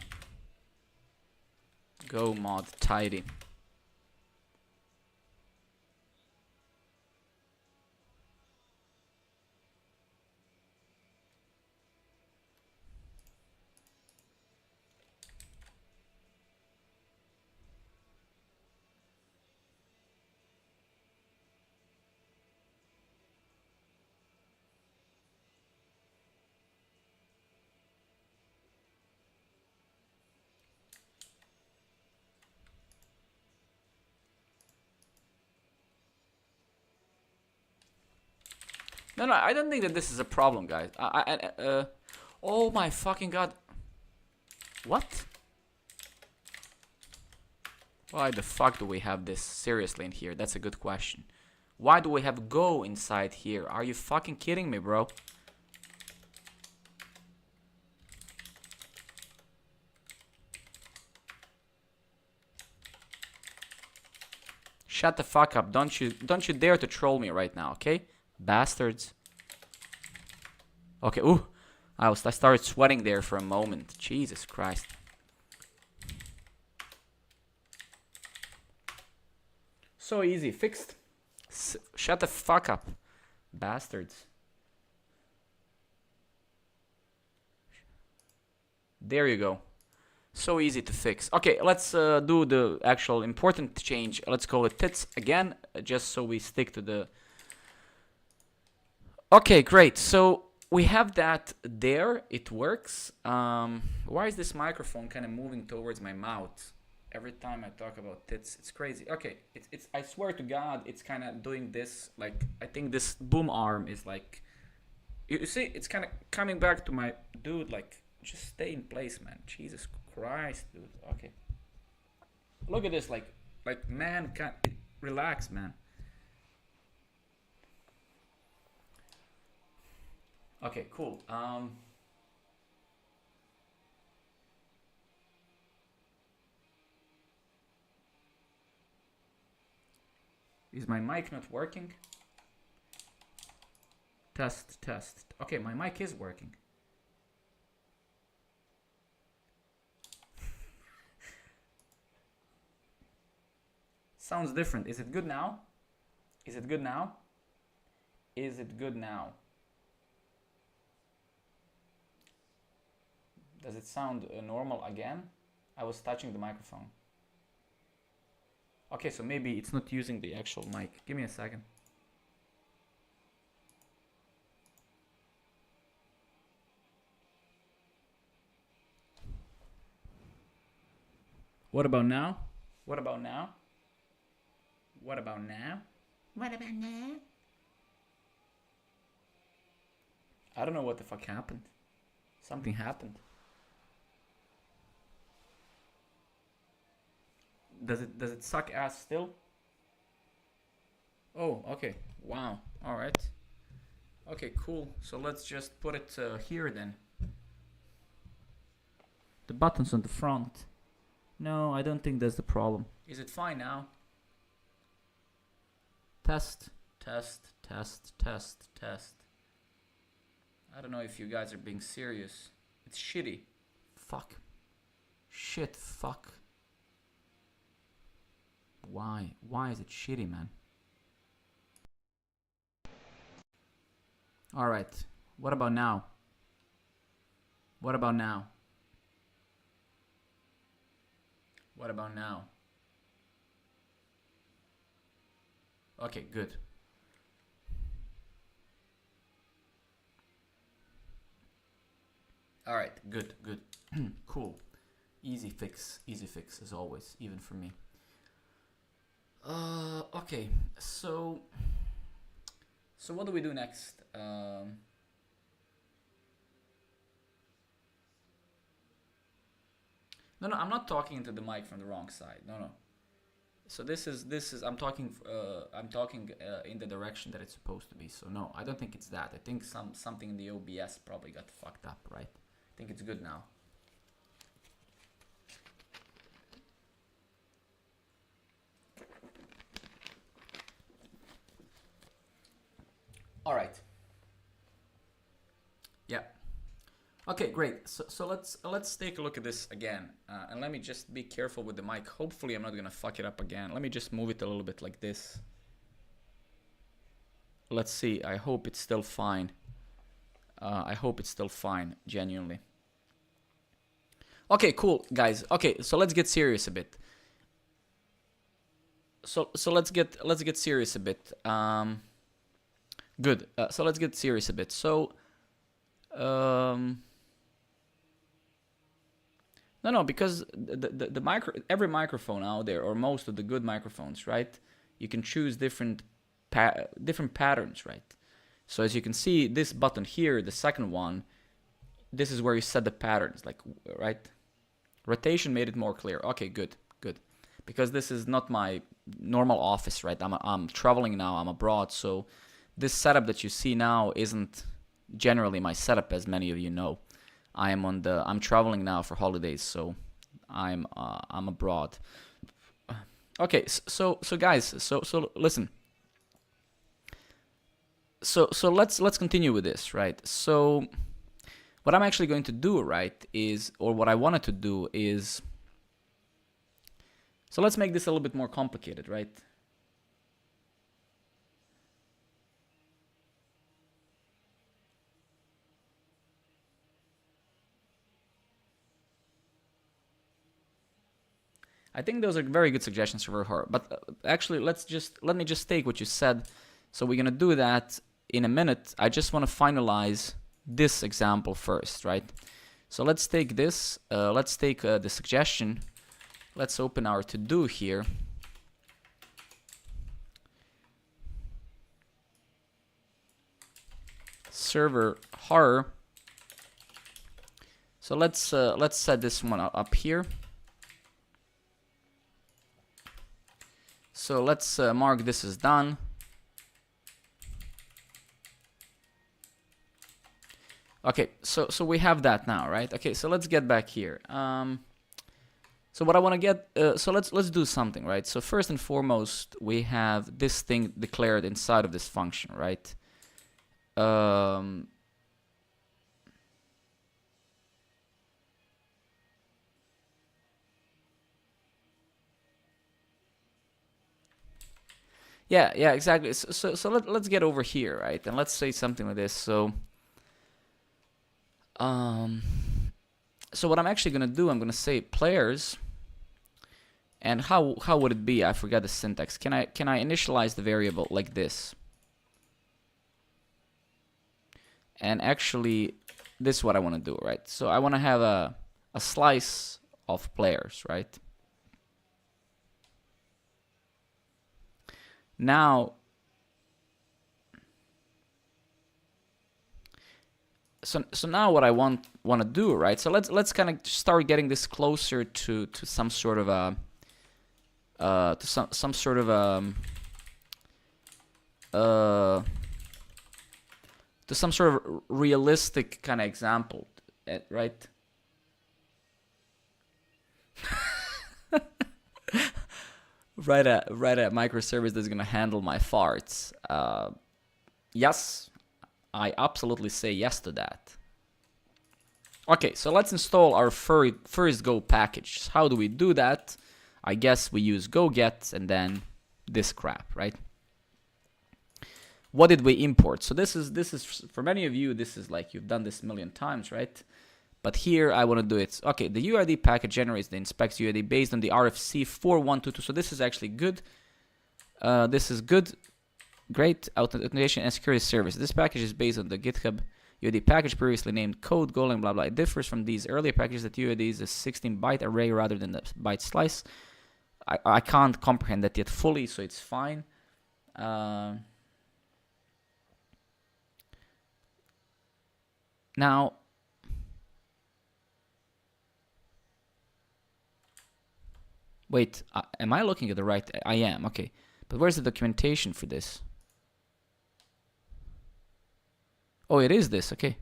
Go mod tidy. No, I don't think that this is a problem, guys. Oh my fucking god. What? Why the fuck do we have this seriously in here? That's a good question. Why do we have go inside here? Are you fucking kidding me, bro? Shut the fuck up. Don't you dare to troll me right now, okay? Bastards. Okay, ooh. I started sweating there for a moment. Jesus Christ. So easy. Fixed. Shut the fuck up. Bastards. There you go. So easy to fix. Okay, let's do the actual important change. Let's call it tits again, just so we stick to the... Okay, great. So we have that there. It works. Why is this microphone kind of moving towards my mouth? Every time I talk about tits, it's crazy. Okay, it's I swear to God, it's kind of doing this. Like, I think this boom arm is like... You see, it's kind of coming back to my... Dude, like, just stay in place, man. Jesus Christ, dude. Okay. Look at this, like man, can't relax, man. Okay, cool. Is my mic not working? Test. Okay, my mic is working. Sounds different. Is it good now? Is it good now? Is it good now? Does it sound normal again? I was touching the microphone. Okay, so maybe it's not using the actual mic. Give me a second. What about now? What about now? What about now? What about now? I don't know what the fuck happened. Something happened. Does it suck ass still? Oh, okay. Wow. All right. Okay, cool. So let's just put it here then. The button's on the front. No, I don't think that's the problem. Is it fine now? Test, test, test, test, test. I don't know if you guys are being serious. It's shitty. Fuck. Shit, fuck. Why? Why is it shitty, man? Alright. What about now? What about now? What about now? Okay, good. Alright, good, good. Cool. Easy fix as always, even for me. Okay, so what do we do next? No, I'm not talking into the mic from the wrong side. No. So this is I'm talking in the direction that it's supposed to be. So no, I don't think it's that. I think something in the OBS probably got fucked up, right? I think it's good now. All right. Yeah. Okay, great. So let's take a look at this again, and let me just be careful with the mic. Hopefully, I'm not gonna fuck it up again. Let me just move it a little bit like this. Let's see. I hope it's still fine. I hope it's still fine, genuinely. Okay, cool, guys. Okay, so let's get serious a bit. So let's get serious a bit. Good. So let's get serious a bit. So, no, because every microphone out there, or most of the good microphones, right? You can choose different patterns, right? So as you can see, this button here, the second one, this is where you set the patterns, like, right? Rotation made it more clear. Okay, good. Because this is not my normal office, right? I'm traveling now. I'm abroad, so this setup that you see now isn't generally my setup, as many of you know. I'm traveling now for holidays, so I'm abroad. Okay, so guys, so listen. So let's continue with this, right? So what I'm actually going to do, right, is, or what I wanted to do is, so let's make this a little bit more complicated, right? I think those are very good suggestions for her. But actually, let me just take what you said. So we're gonna do that in a minute. I just want to finalize this example first, right? So let's take this. Let's take the suggestion. Let's open our to-do here. Server horror. So let's set this one up here. So let's mark this as done. Okay, so we have that now, right? Okay, so let's get back here. So what I want to get, so let's do something, right? So first and foremost, we have this thing declared inside of this function, right? Yeah, exactly. So let's get over here, right? And let's say something like this. So, so what I'm actually gonna do, I'm gonna say players. And how would it be? I forgot the syntax. Can I initialize the variable like this? And actually, this is what I want to do, right? So I want to have a slice of players, right? Now, so now what I want to do, right? So let's kind of start getting this closer to some sort of a some sort of to some sort of realistic kind of example, right? Write a microservice that's gonna handle my farts. Yes, I absolutely say yes to that. Okay, so let's install our first Go package. How do we do that? I guess we use go get and then this crap, right? What did we import? So this is for many of you, this is like you've done this a million times, right? But here I want to do it. Okay, the UUID package generates the inspects UUID based on the RFC 4122. So this is actually good. This is good. Great authentication and security service. This package is based on the GitHub UUID package previously named code, Golang, blah, blah. It differs from these earlier packages that UUID is a 16-byte array rather than the byte slice. I can't comprehend that yet fully, so it's fine. Now, wait, am I looking at the right? I am, okay. But where's the documentation for this? Oh, it is this, okay.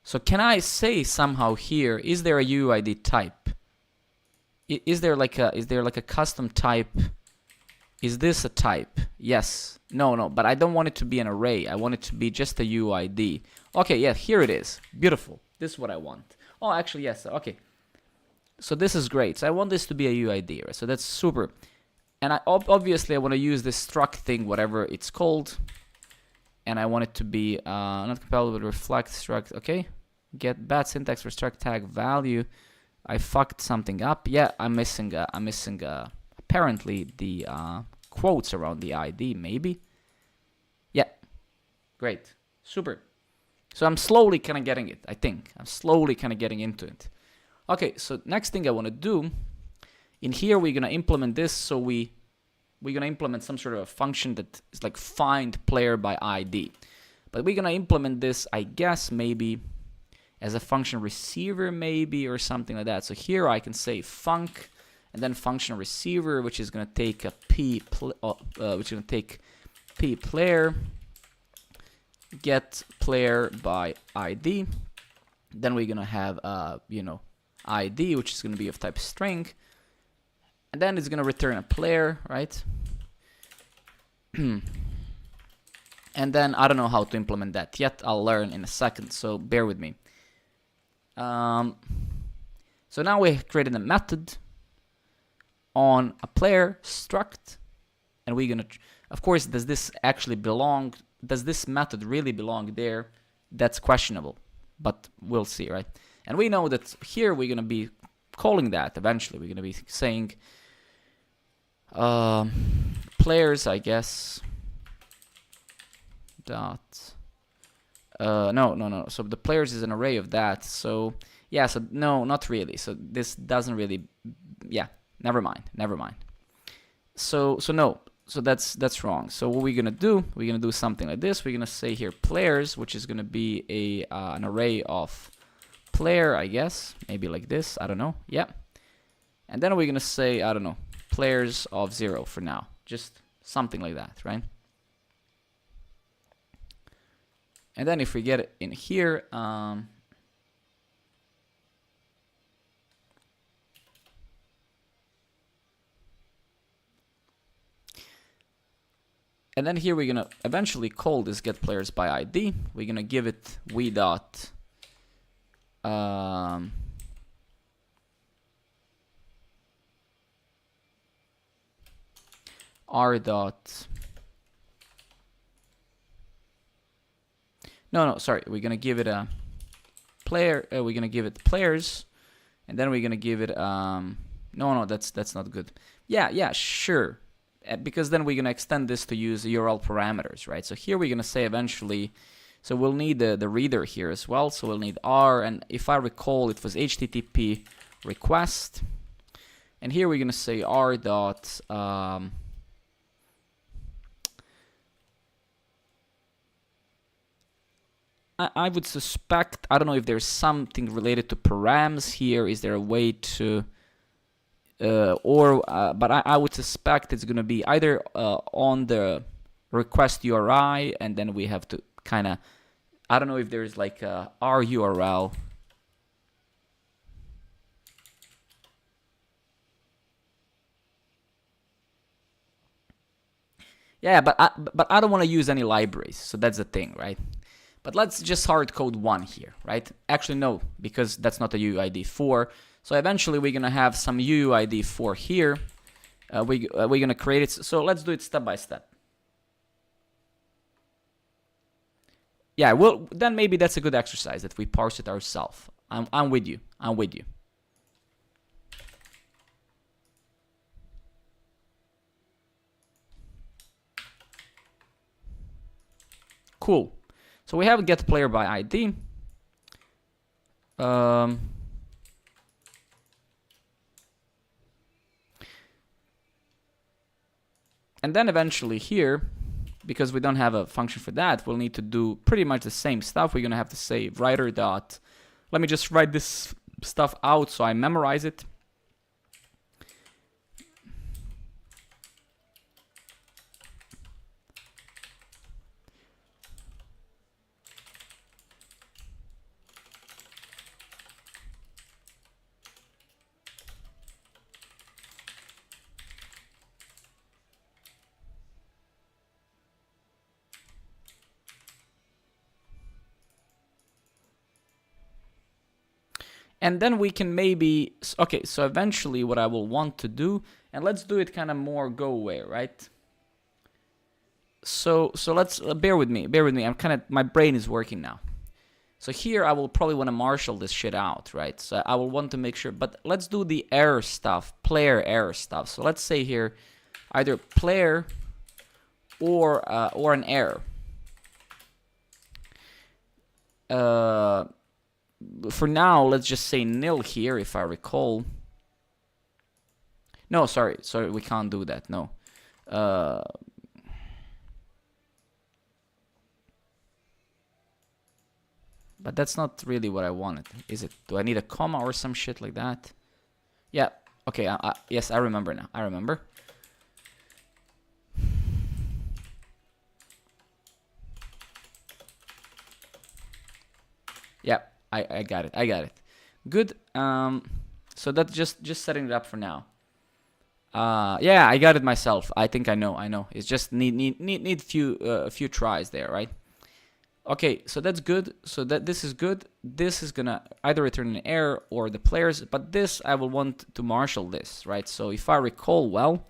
So can I say somehow here, is there a UUID type? Is there like a custom type? Is this a type? Yes. No, but I don't want it to be an array. I want it to be just a UUID. Okay, yeah, here it is. Beautiful. This is what I want. Oh, actually, yes. Okay. So this is great. So I want this to be a UUID, right? So that's super. And I obviously I want to use this struct thing, whatever it's called. And I want it to be not compatible with reflect struct. Okay. Get bad syntax for struct tag value. I fucked something up. Yeah, I'm missing apparently the quotes around the ID, maybe. Yeah, great, super. So I'm slowly kind of getting it, I think. I'm slowly kind of getting into it. Okay, so next thing I want to do, in here we're going to implement this, so we're going to implement some sort of a function that is like find player by ID. But we're going to implement this, I guess, maybe as a function receiver, maybe, or something like that. So here I can say func, and then function receiver, which is going to take a which is going to take p player, get player by ID. Then we're going to have ID, which is going to be of type string, and then it's going to return a player, right? And then I don't know how to implement that yet. I'll learn in a second, so bear with me. So now we created a method on a player struct, and we're gonna, of course, does this actually belong? Does this method really belong there? That's questionable, but we'll see, right? And we know that here we're gonna be calling that eventually. We're gonna be saying players, I guess. Dot. No. So the players is an array of that. So yeah. So no, not really. So this doesn't really. Yeah. Never mind. So no. So that's wrong. So what we're gonna do? We're gonna do something like this. We're gonna say here players, which is gonna be an array of player, I guess. Maybe like this. I don't know. Yeah. And then we're gonna say, I don't know, players of 0 for now. Just something like that, right? And then if we get it in here, and then here we're gonna eventually call this get players by ID. We're gonna give it we dot r dot. No, sorry. We're gonna give it a player. We're gonna give it players, and then we're gonna give it no, that's not good. Yeah, sure. Because then we're gonna extend this to use URL parameters, right? So here we're gonna say eventually. So we'll need the reader here as well. So we'll need R, and if I recall, it was HTTP request. And here we're gonna say r dot I would suspect, I don't know if there's something related to params here. Is there a way to but I would suspect it's gonna be either on the request URI, and then we have to kind of, I don't know if there's like a R URL. Yeah, but I don't want to use any libraries, so that's the thing, right? But let's just hard code one here, right? Actually, no, because that's not a UUID 4. So eventually we're gonna have some UUID 4 here. We're gonna create it. So let's do it step by step. Yeah, well, then maybe that's a good exercise that we parse it ourselves. I'm with you. I'm with you. Cool. So we have get player by ID. And then eventually here, because we don't have a function for that, we'll need to do pretty much the same stuff. We're gonna have to say writer dot. Let me just write this stuff out so I memorize it. And then we can maybe, okay, so eventually what I will want to do, and let's do it kind of more go away, right? So let's, bear with me, I'm kind of, my brain is working now. So here I will probably want to marshal this shit out, right? So I will want to make sure, but let's do the error stuff, player error stuff. So let's say here, either player or an error. For now, let's just say nil here, if I recall. No, sorry, we can't do that, no. But that's not really what I wanted, is it? Do I need a comma or some shit like that? Yeah, okay, yes, I remember now, I remember. Yeah, I got it. Good. So that's just setting it up for now. Yeah, I got it myself. I think I know. It's just need few tries there, right? Okay, so that's good. So this is good. This is gonna either return an error or the players, but this I will want to marshal this, right? So if I recall well,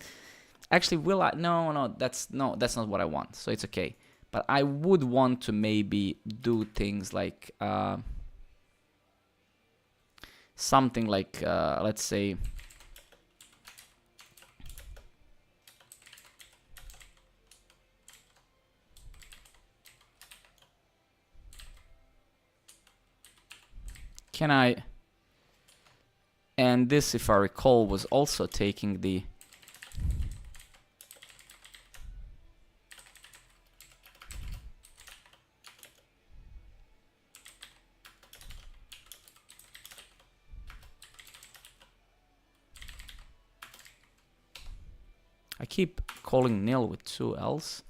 actually will I? No, that's not what I want. So it's okay. But I would want to maybe do things like something like let's say can I, and this, if I recall, was also taking the I keep calling nil with two L's.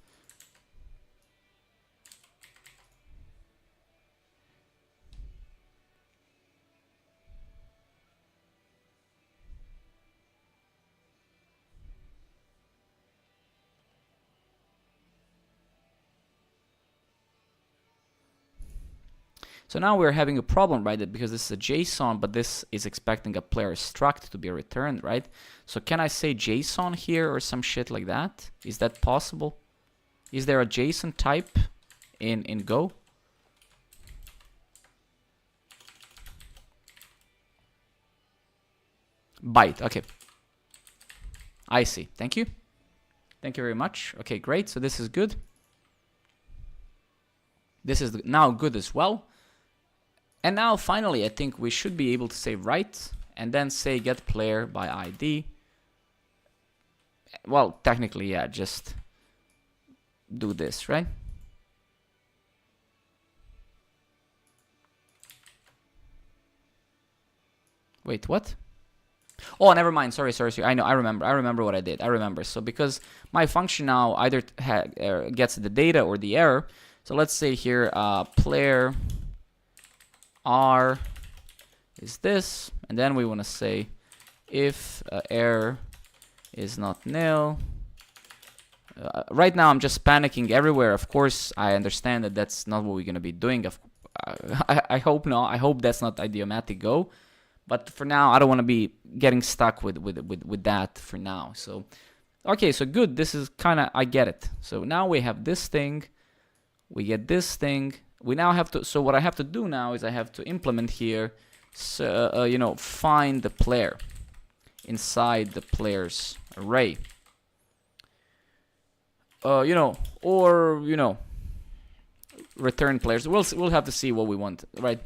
So now we're having a problem, right? Because this is a JSON, but this is expecting a player struct to be returned, right? So can I say JSON here or some shit like that? Is that possible? Is there a JSON type in Go? Byte, okay. I see, thank you. Thank you very much. Okay, great, so this is good. This is now good as well. And now finally, I think we should be able to say write, and then say get player by ID. Well, technically, yeah, just do this, right? Wait, what? Oh, never mind. Sorry. I know. I remember what I did. I remember. So because my function now either gets the data or the error. So let's say here player R is this, and then we want to say if error is not nil. Right now I'm just panicking everywhere. Of course, I understand that that's not what we're gonna be doing. I hope not. I hope that's not idiomatic Go. But for now, I don't want to be getting stuck with that for now. So, okay, so good. This is kind of, I get it. So now we have this thing. We get this thing. We now have to, so what I have to do now is I have to implement here, so, you know, find the player inside the players array. You know, or, you know, return players. We'll have to see what we want, right?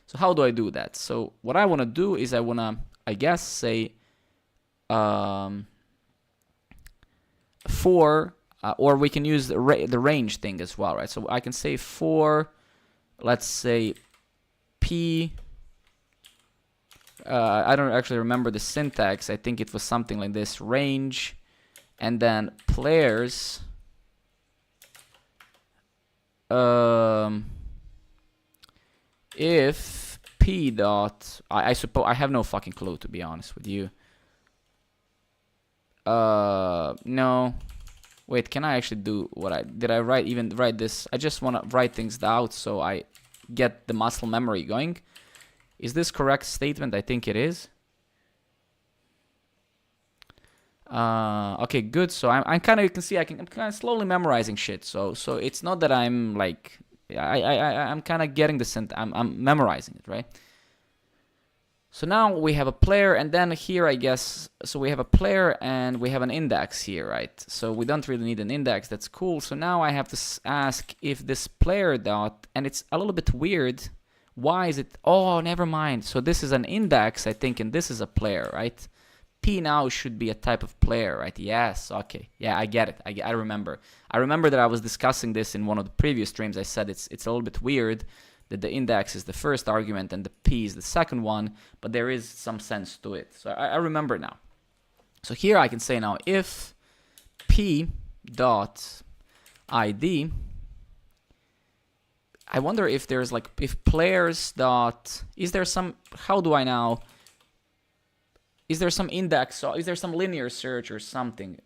So how do I do that? So what I want to do is I want to, I guess, say for, or we can use the range thing as well, right? So I can say for, let's say, P, I don't actually remember the syntax. I think it was something like this, range, and then players, if P dot, I suppose, I have no fucking clue, to be honest with you. No. Wait, can I actually do what did I even write this? I just want to write things out so I get the muscle memory going. Is this correct statement? I think it is. Okay, good. So I'm kind of, you can see I'm kind of slowly memorizing shit. So it's not that I'm like, I'm kind of getting the I'm memorizing it, right? So now we have a player, and then here I guess, so we have a player and we have an index here, right? So we don't really need an index, that's cool. So now I have to ask if this player dot, and it's a little bit weird. Why is it, oh, never mind. So this is an index, I think, and this is a player, right? P now should be a type of player, right? Yes, okay. Yeah, I get it. I remember. I remember that I was discussing this in one of the previous streams. I said it's a little bit weird that the index is the first argument and the P is the second one, but there is some sense to it. So I remember now. So here I can say now if P dot ID, I wonder if there's like, if players dot, is there some, how do I now, is there some index, or is there some linear search or something?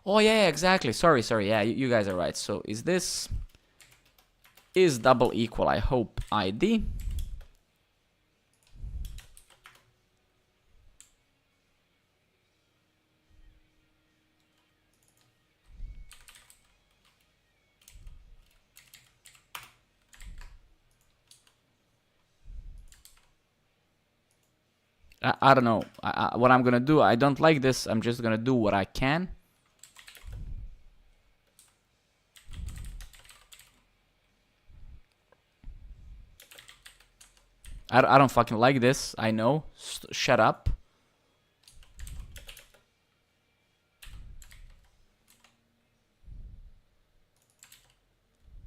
Oh yeah, exactly. Sorry. Yeah, you guys are right. So is this is double equal, I hope, ID. I don't know what I'm gonna do. I don't like this. I'm just gonna do what I can. I don't fucking like this. I know. Shut up.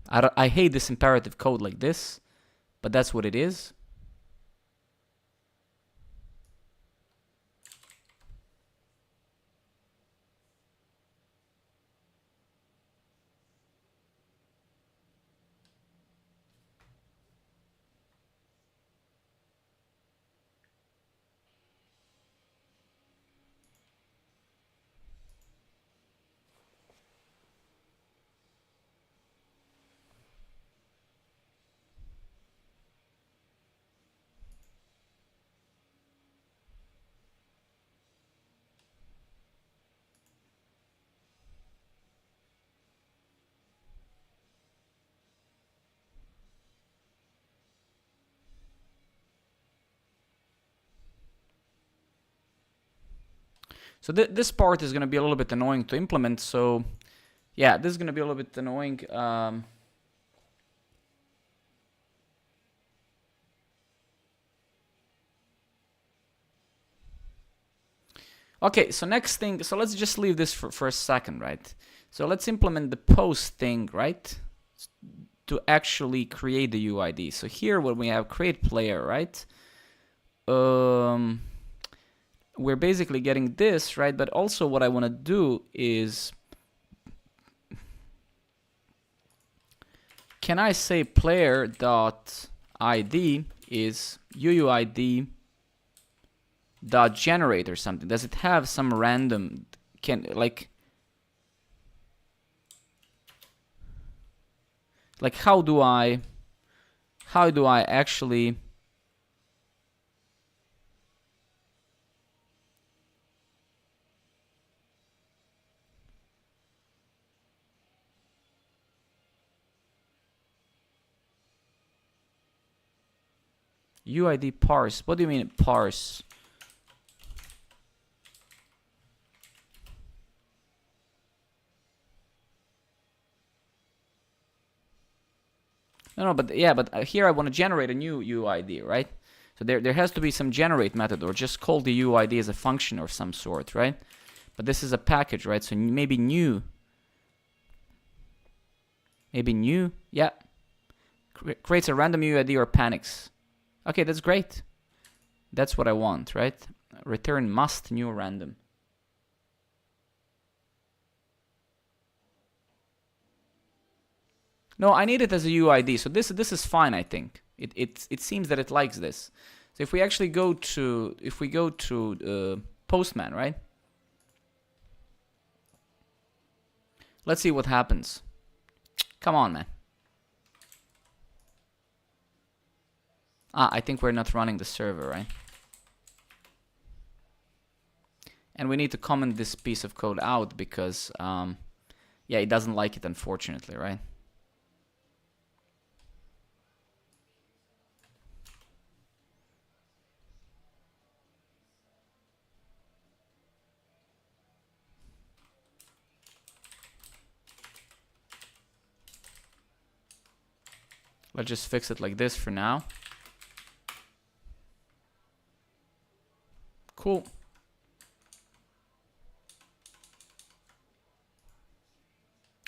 I hate this imperative code like this, but that's what it is. So this part is going to be a little bit annoying to implement. So yeah, this is going to be a little bit annoying. Okay, so next thing, so let's just leave this for a second, right? So let's implement the post thing, right? To actually create the UUID. So here when we have create player, right? We're basically getting this, right? But also what I want to do is, can I say player dot ID is UUID dot generate or something? Does it have some random, like how do I actually UID parse? What do you mean parse? No, but yeah, but here I want to generate a new UUID, right? So there has to be some generate method, or just call the UUID as a function or some sort, right? But this is a package, right? So maybe new, yeah. Creates a random UUID or panics. Okay, that's great. That's what I want, right? Return must new random. No, I need it as a UUID. So this is fine, I think. It seems that it likes this. So if we actually go to Postman, right? Let's see what happens. Come on, man. I think we're not running the server, right? And we need to comment this piece of code out because, yeah, it doesn't like it, unfortunately, right? Let's just fix it like this for now. Cool.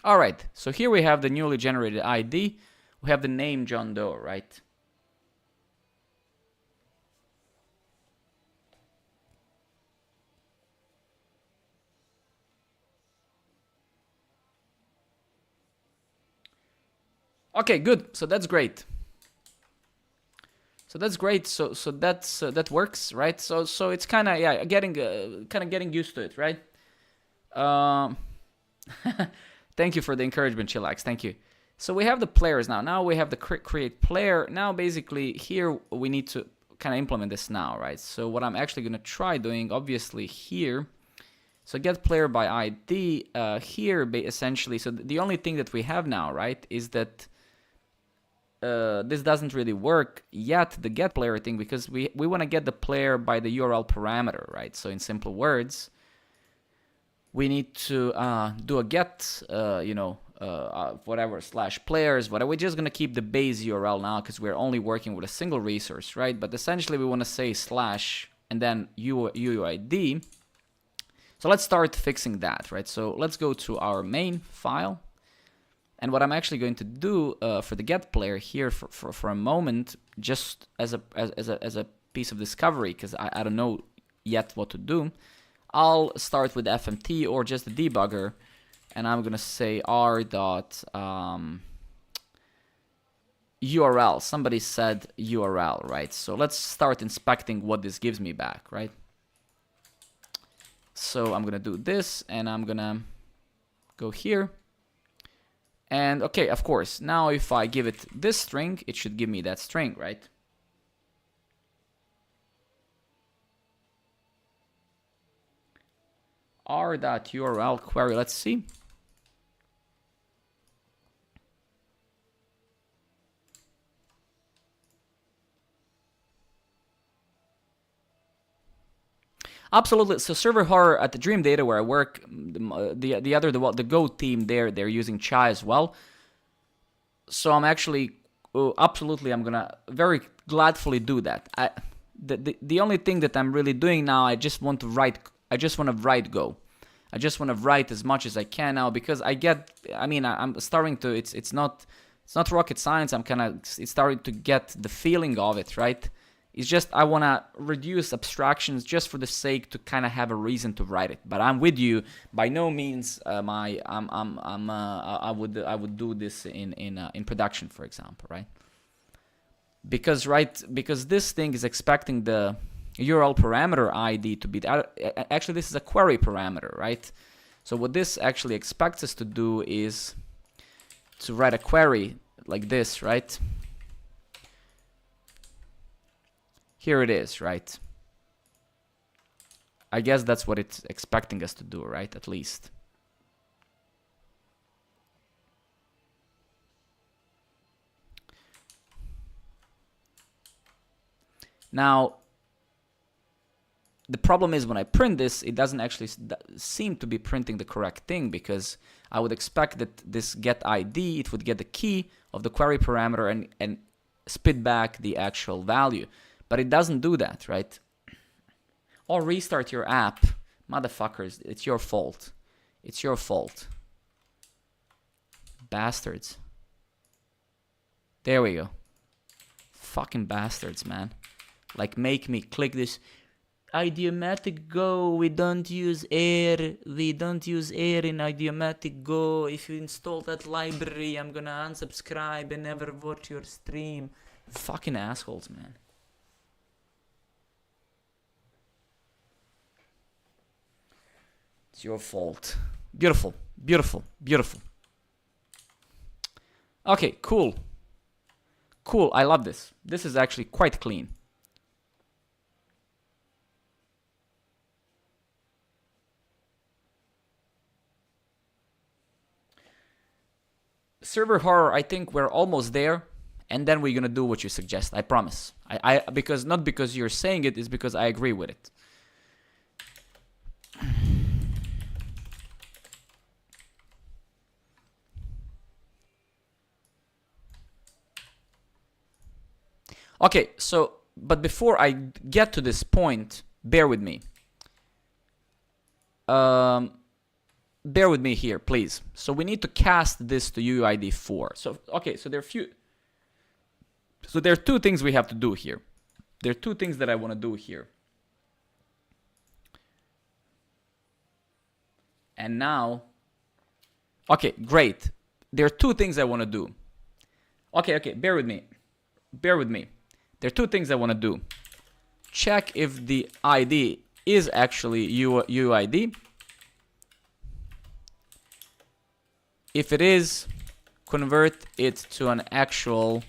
All right, so here we have the newly generated ID. We have the name John Doe, right? Okay, good. So that's great. So that's great. So that's that works, right? So it's kind of, yeah, getting used to it, right? Thank you for the encouragement, Chillax. Thank you. So we have the players now. Now we have the create player. Now basically here we need to kind of implement this now, right? So what I'm actually going to try doing, obviously here, so get player by ID here essentially. So the only thing that we have now, right, is that this doesn't really work yet, the get player thing, because we want to get the player by the URL parameter, right? So in simple words, we need to do a get, whatever, /players, whatever. We're just going to keep the base URL now because we're only working with a single resource, right? But essentially we want to say / and then UUID. So let's start fixing that, right? So let's go to our main file. And what I'm actually going to do for the get player here for a moment, just as a piece of discovery, because I don't know yet what to do, I'll start with FMT or just the debugger, and I'm gonna say r dot URL. Somebody said URL, right? So let's start inspecting what this gives me back, right? So I'm gonna do this, and I'm gonna go here. And okay, of course, now if I give it this string, it should give me that string, right? r.url query, let's see. Absolutely. So server horror at the Dream Data where I work, the Go team there, they're using Chai as well. So I'm actually absolutely, I'm gonna very gladfully do that. The only thing that I'm really doing now, I just want to write Go. I just want to write as much as I can now because I'm starting to, it's not rocket science. It's starting to get the feeling of it, right? It's just I want to reduce abstractions just for the sake to kind of have a reason to write it. But I'm with you. By no means I would do this in production, for example, right? Because this thing is expecting the URL parameter ID to be actually this is a query parameter, right? So what this actually expects us to do is to write a query like this, right? Here it is, right? I guess that's what it's expecting us to do, right? At least. Now, the problem is when I print this, it doesn't actually seem to be printing the correct thing because I would expect that this get ID, it would get the key of the query parameter and spit back the actual value. But it doesn't do that, right? Or restart your app. Motherfuckers, it's your fault. It's your fault. Bastards. There we go. Fucking bastards, man. Like, make me click this. Idiomatic Go, we don't use air. We don't use air in Idiomatic Go. If you install that library, I'm gonna unsubscribe and never watch your stream. Fucking assholes, man. It's your fault. Beautiful, beautiful, beautiful. Okay, cool. Cool, I love this. This is actually quite clean. Server horror, I think we're almost there, and then we're gonna do what you suggest. I promise. Because not because you're saying it, it's because I agree with it. Okay, so but before I get to this point, bear with me. Bear with me here, please. So we need to cast this to UUID 4. So okay, so there are two things we have to do here. There are two things that I want to do here. And now, okay, great. There are two things I want to do. Okay, bear with me. Bear with me. There are two things I want to do. Check if the ID is actually UUID. If it is, convert it to an actual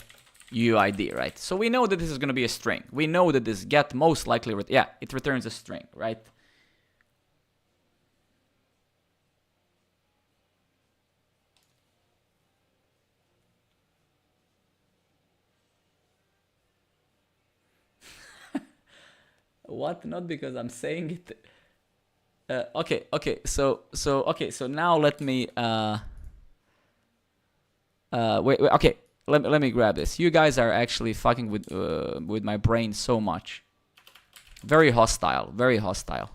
UUID, right? So we know that this is going to be a string. We know that this get most likely, yeah, it returns a string, right? What? Not because I'm saying it. Okay. So now let me wait. Okay. Let me grab this. You guys are actually fucking with my brain so much. Very hostile. Very hostile.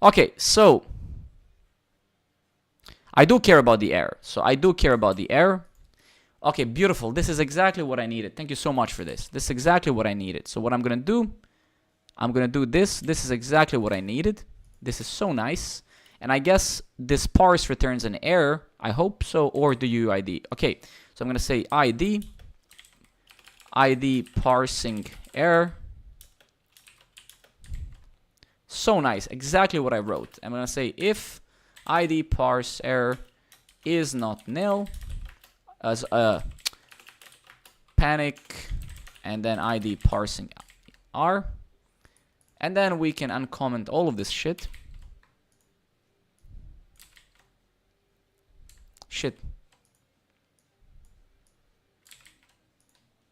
Okay. So I do care about the error. Okay, beautiful. This is exactly what I needed. Thank you so much for this. This is exactly what I needed. So what I'm gonna do, I'm gonna do this. This is exactly what I needed. This is so nice. And I guess this parse returns an error. I hope so, or the UUID. Okay, so I'm gonna say ID parsing error. So nice, exactly what I wrote. I'm gonna say if ID parse error is not nil, as a panic, and then ID parsing R, and then we can uncomment all of this shit.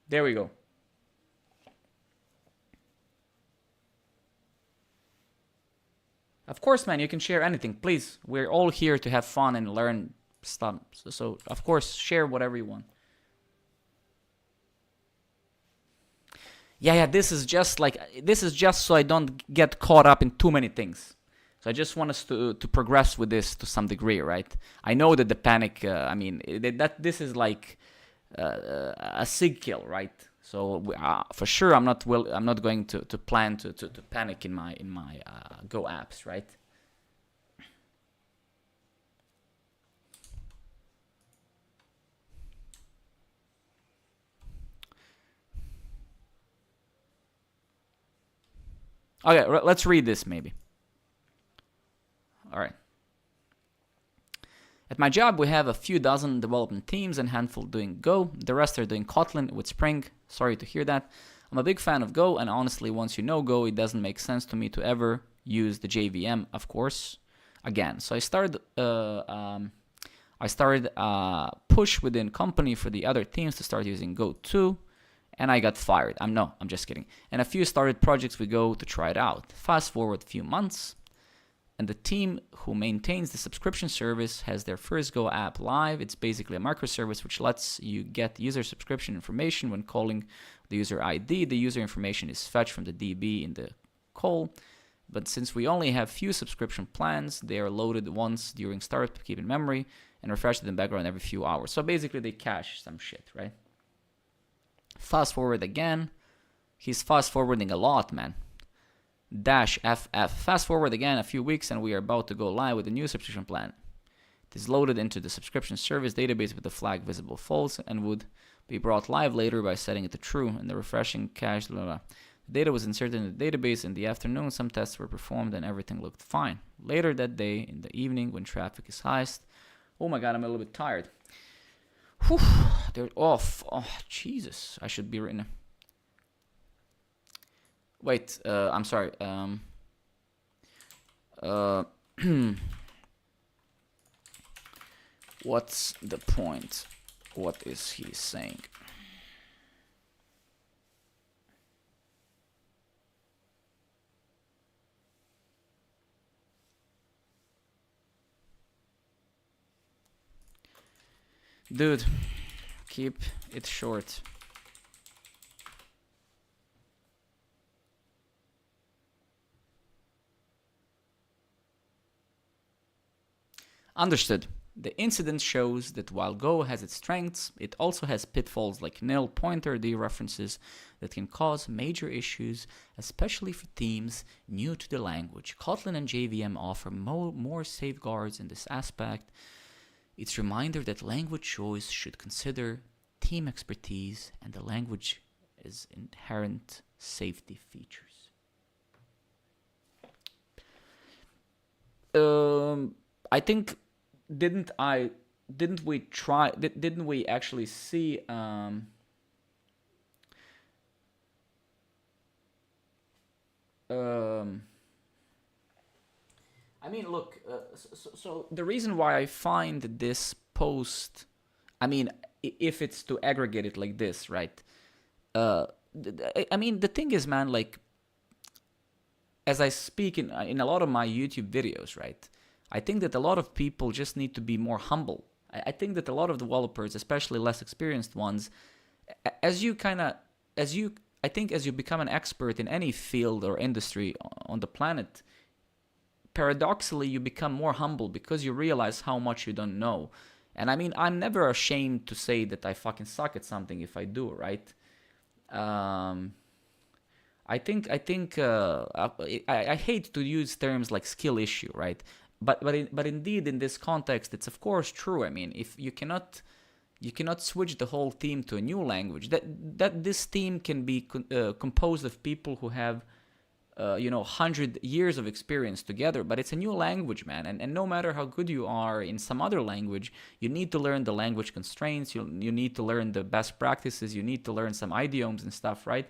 There we go. Of course, man, you can share anything. Please, we're all here to have fun and learn stuff. So of course, share whatever you want. Yeah, this is just so I don't get caught up in too many things. So I just want us to progress with this to some degree, right? I know that the panic, that this is like a sig kill, right? So for sure, I'm not going to plan to panic in my Go apps, right? Okay, let's read this maybe. All right. At my job, we have a few dozen development teams and a handful doing Go. The rest are doing Kotlin with Spring. Sorry to hear that. I'm a big fan of Go, and honestly, once you know Go, it doesn't make sense to me to ever use the JVM, of course, again. So I started push within company for the other teams to start using Go too, and I got fired. I'm just kidding. And a few started projects with Go to try it out. Fast forward a few months, and the team who maintains the subscription service has their first Go app live. It's basically a microservice which lets you get user subscription information when calling the user ID. The user information is fetched from the DB in the call. But since we only have few subscription plans, they are loaded once during startup to keep in memory and refreshed in the background every few hours. So basically they cache some shit, right? Fast forward again. He's fast forwarding a lot, man. -FF. Fast forward again a few weeks and we are about to go live with a new subscription plan. It is loaded into the subscription service database with the flag visible false and would be brought live later by setting it to true and the refreshing cache. Blah, blah. The data was inserted in the database in the afternoon. Some tests were performed and everything looked fine. Later that day, in the evening when traffic is highest, oh my god, I'm a little bit tired. Whew, they're off. Oh, Jesus, I should be written. Wait, I'm sorry. What's the point? What is he saying? Dude, keep it short. Understood. The incident shows that while Go has its strengths, it also has pitfalls like nil pointer dereferences that can cause major issues, especially for teams new to the language. Kotlin and JVM offer more safeguards in this aspect. It's a reminder that language choice should consider team expertise and the language's inherent safety features. I think didn't we actually see I mean, look, so the reason why I find this post, I mean, if it's to aggregate it like this, right? I mean, the thing is, man, like, as I speak in a lot of my YouTube videos, right? I think that a lot of people just need to be more humble. I think that a lot of developers, especially less experienced ones, as you become an expert in any field or industry on the planet, paradoxically, you become more humble because you realize how much you don't know. And I mean, I'm never ashamed to say that I fucking suck at something if I do, right? I hate to use terms like skill issue, right? But indeed, in this context, it's of course true. I mean, if you cannot switch the whole team to a new language. That this team can be composed of people who have 100 years of experience together, but it's a new language, man. And no matter how good you are in some other language, you need to learn the language constraints. You need to learn the best practices. You need to learn some idioms and stuff, right?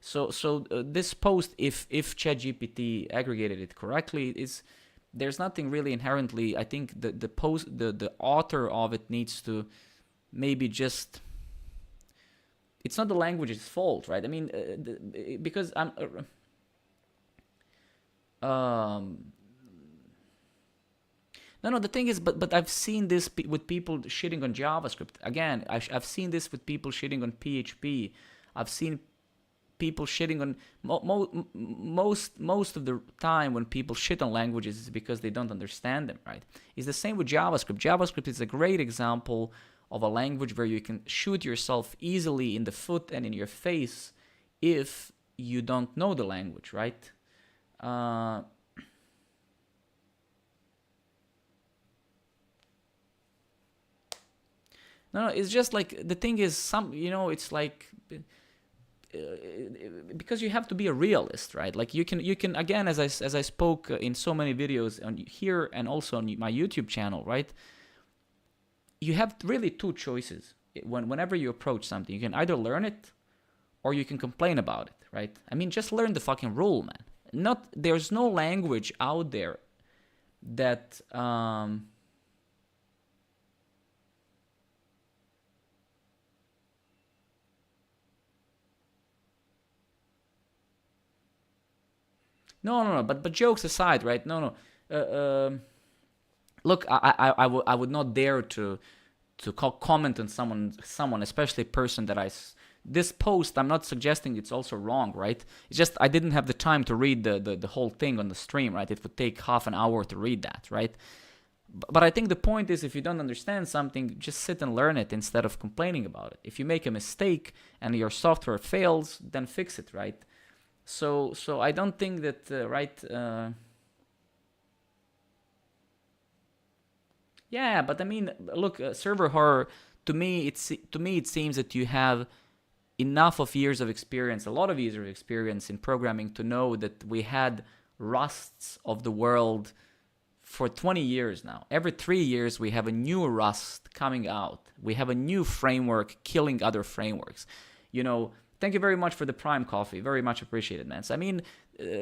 So this post, if ChatGPT aggregated it correctly, there's nothing really inherently. I think the author of it needs to maybe just. It's not the language's fault, right? I mean, because I'm. No, the thing is, but I've seen this with people shitting on JavaScript. Again, I've seen this with people shitting on PHP. I've seen people shitting on most of the time when people shit on languages is because they don't understand them, right? It's the same with JavaScript. JavaScript is a great example of a language where you can shoot yourself easily in the foot and in your face if you don't know the language, right? No, it's just like the thing is it's like because you have to be a realist, right? Like you can again, as I spoke in so many videos on here and also on my YouTube channel, right? You have really two choices whenever you approach something. You can either learn it or you can complain about it, right? I mean, just learn the fucking rule, man. There's no language out there that No, but jokes aside, right? Look, I would not dare to comment on someone, especially a person that this post, I'm not suggesting it's also wrong, right? It's just I didn't have the time to read the whole thing on the stream, right? It would take half an hour to read that, right? But I think the point is, if you don't understand something, just sit and learn it instead of complaining about it. If you make a mistake and your software fails, then fix it, right? So I don't think that yeah, but I mean, look, server horror, to me it seems that you have enough of years of experience, a lot of years of experience in programming to know that we had rusts of the world for 20 years now. Every 3 years we have a new rust coming out. We have a new framework killing other frameworks. Thank you very much for the Prime coffee. Very much appreciated, man. So, I mean,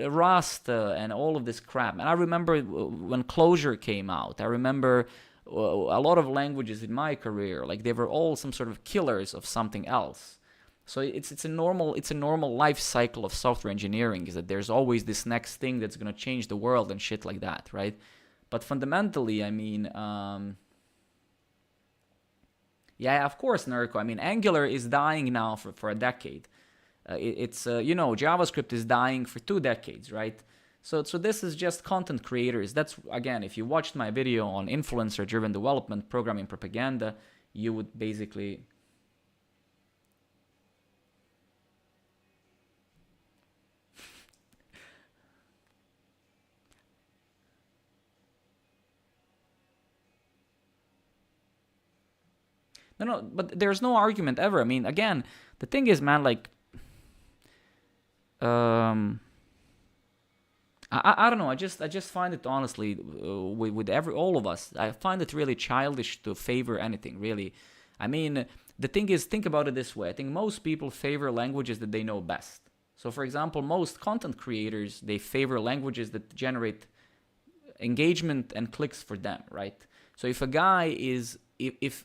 Rust and all of this crap. And I remember when Clojure came out. I remember a lot of languages in my career, like they were all some sort of killers of something else. So it's a normal life cycle of software engineering, is that there's always this next thing that's gonna change the world and shit like that, right? But fundamentally, I mean, yeah, of course, Nerko. I mean, Angular is dying now for a decade. JavaScript is dying for 2 decades, right? So this is just content creators. That's, again, if you watched my video on influencer-driven development, programming propaganda, you would basically... No, but there's no argument ever. I mean, again, the thing is, man, like, I don't know. I just find it, honestly, with all of us, I find it really childish to favor anything, really. I mean, the thing is, think about it this way. I think most people favor languages that they know best. So, for example, most content creators, they favor languages that generate engagement and clicks for them, right? So if a guy is if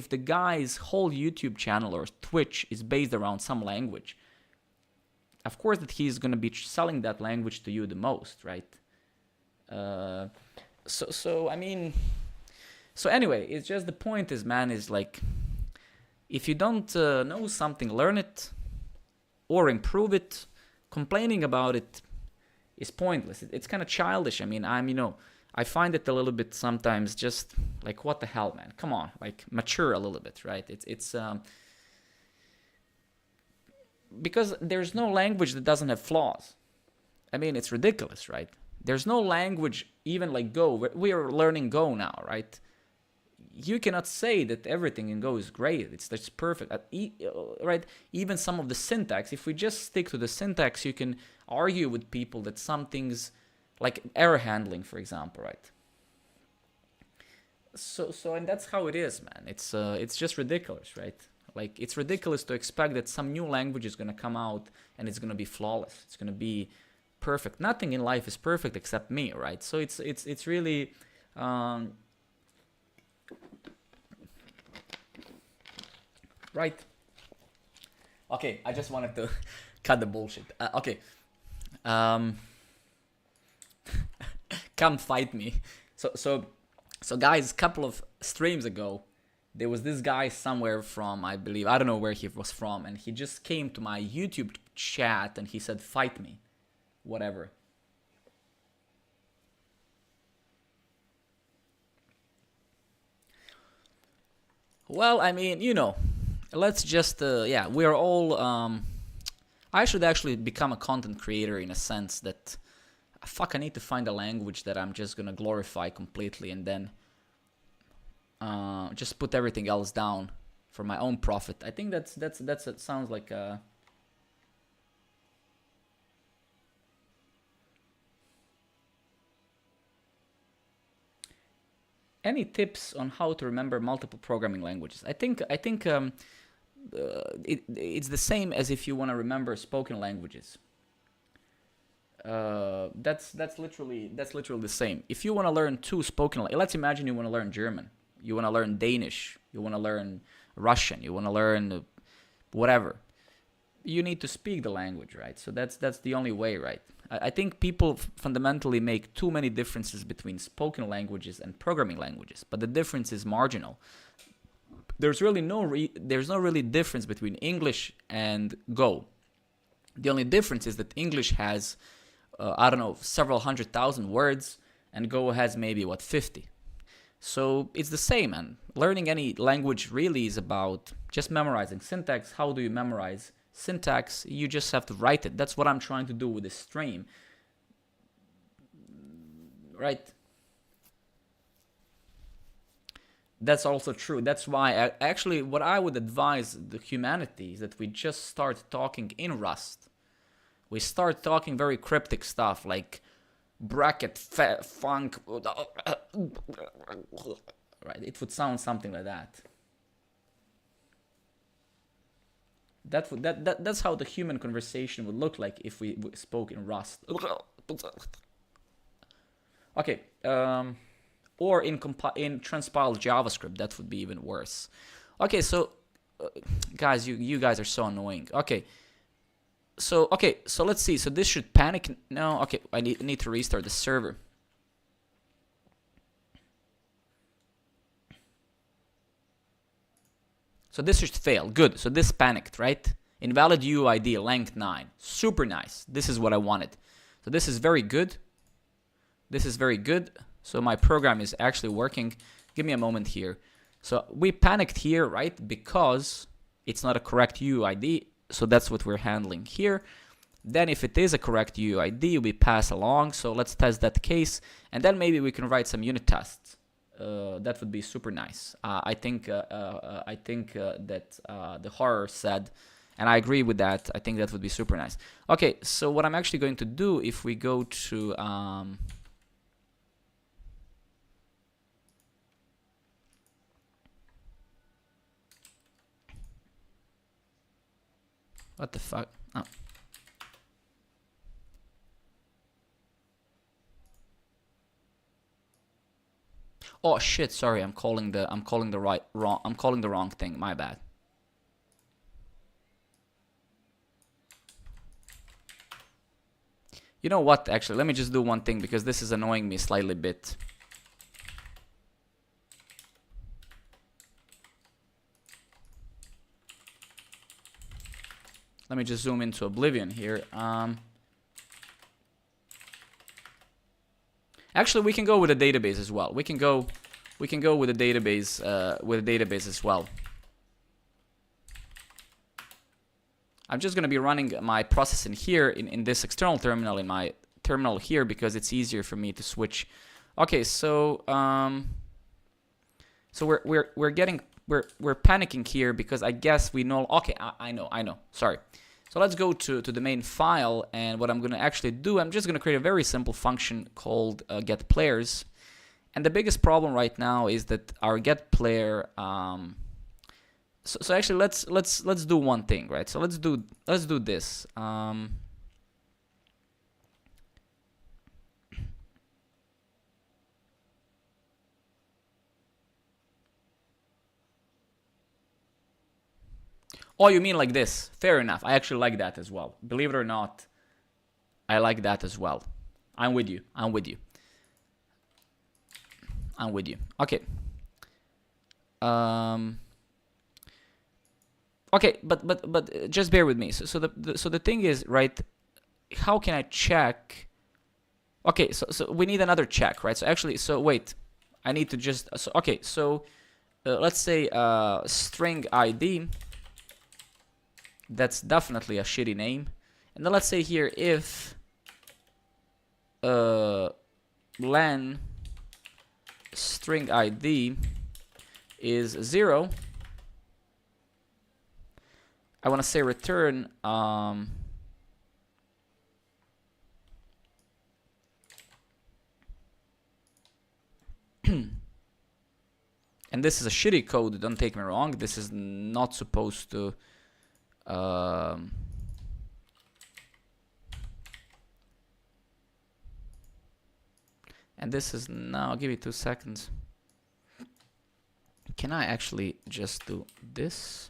the guy's whole YouTube channel or Twitch is based around some language, of course that he's going to be selling that language to you the most, right? So I mean, so anyway, it's just the point is, man, is like, if you don't know something, learn it or improve it. Complaining about it is pointless. It's kind of childish. I mean, I find it a little bit sometimes just like, what the hell, man? Come on, like, mature a little bit, right? It's because there's no language that doesn't have flaws. I mean, it's ridiculous, right? There's no language, even like Go. We are learning Go now, right? You cannot say that everything in Go is great. That's perfect, right? Even some of the syntax. If we just stick to the syntax, you can argue with people that some things, like error handling, for example, right? So and that's how it is, man. It's just ridiculous, right? Like, it's ridiculous to expect that some new language is gonna come out and it's gonna be flawless. It's gonna be perfect. Nothing in life is perfect except me, right? So it's really right. Okay, I just wanted to cut the bullshit. Okay. Come fight me. So guys, a couple of streams ago, there was this guy somewhere from, I believe, I don't know where he was from, and he just came to my YouTube chat and he said, "Fight me," whatever. Well, I mean, you know, let's just, yeah, we're all, I should actually become a content creator in a sense that, fuck, I need to find a language that I'm just gonna glorify completely and then just put everything else down for my own profit. I think that sounds like a... Any tips on how to remember multiple programming languages? I think it's the same as if you want to remember spoken languages. That's literally the same. If you want to learn two spoken, let's imagine you want to learn German, you want to learn Danish, you want to learn Russian, you want to learn whatever. You need to speak the language, right? So that's the only way, right? I think people fundamentally make too many differences between spoken languages and programming languages, but the difference is marginal. There's really no really difference between English and Go. The only difference is that English has I don't know, several 100,000 words, and Go has maybe 50. So it's the same, and learning any language really is about just memorizing syntax. How do you memorize syntax? You just have to write it. That's what I'm trying to do with this stream, right? That's also true. That's why actually what I would advise the humanity is that we just start talking in Rust. We start talking very cryptic stuff like bracket funk, right? It would sound something like that. That's how the human conversation would look like if we spoke in Rust. Okay, or in transpiled JavaScript, that would be even worse. Okay, so guys, you guys are so annoying. Okay, so let's see. So this should panic. No, okay, I need to restart the server. So this should fail. Good. So this panicked, right? Invalid UUID length 9. Super nice. This is what I wanted. So this is very good. This is very good. So my program is actually working. Give me a moment here. So we panicked here, right? Because it's not a correct UUID. So that's what we're handling here. Then if it is a correct UUID, we pass along. So let's test that case. And then maybe we can write some unit tests. That would be super nice. I think that the horror said, and I agree with that. I think that would be super nice. Okay, so what I'm actually going to do, if we go to what the fuck? Oh. Oh shit! Sorry, I'm calling the wrong thing. My bad. You know what? Actually, let me just do one thing because this is annoying me slightly bit. Let me just zoom into Oblivion here. Actually, we can go with a database as well. We can go with a database as well. I'm just gonna be running my process in here in this external terminal in my terminal here because it's easier for me to switch. Okay, so we're panicking here because I guess we know. Okay, I know. Sorry. So let's go to the main file, and what I'm going to actually do, I'm just going to create a very simple function called getPlayers. And the biggest problem right now is that our getPlayer. So actually, let's do one thing, right? So let's do this. Oh, you mean like this? Fair enough. I actually like that as well. Believe it or not, I like that as well. I'm with you. I'm with you. Okay. Okay, but just bear with me. So the thing is, right? How can I check? Okay, so we need another check, right? So actually, so wait, I need to just okay. So let's say string ID. That's definitely a shitty name. And then let's say here if len string ID is 0. I want to say return and this is a shitty code, don't take me wrong. This is not supposed to and this is now, give me 2 seconds. Can I actually just do this?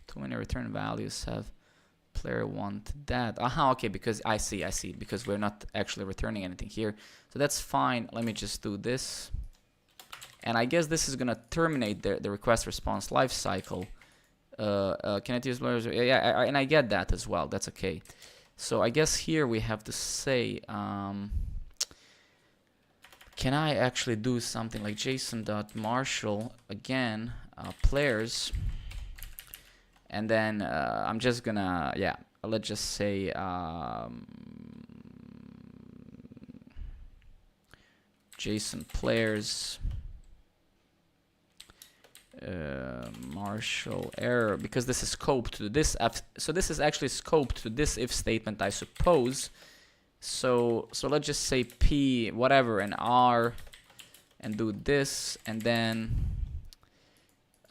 Too many return values have player want that. Aha, okay, because I see, because we're not actually returning anything here. So that's fine. Let me just do this. And I guess this is gonna terminate the request response lifecycle. Can I use players? Yeah, and I get that as well. That's okay. So I guess here we have to say, can I actually do something like JSON.marshal again, players, and then I'm just gonna, yeah, let's just say JSON players marshal error, because this is scoped to this so this is actually scoped to this if statement, I suppose. So let's just say p whatever and r and do this, and then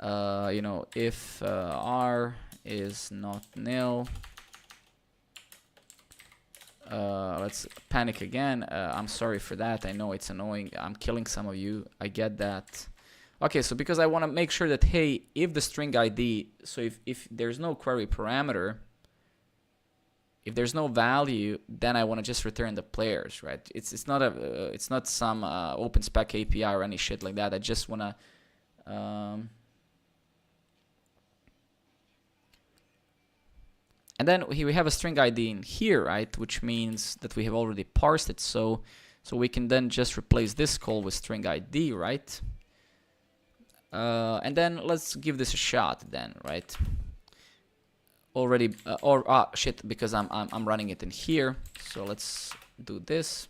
you know, if r is not nil, let's panic again. I'm sorry for that, I know it's annoying, I'm killing some of you, I get that. Okay, so because I want to make sure that, hey, if the string ID, so if there's no query parameter, if there's no value, then I want to just return the players, right? It's not a it's not some open spec API or any shit like that. I just want to and then we have a string ID in here, right? Which means that we have already parsed it. So we can then just replace this call with string ID, right? And then let's give this a shot then, right? Already shit, because I'm running it in here. So let's do this,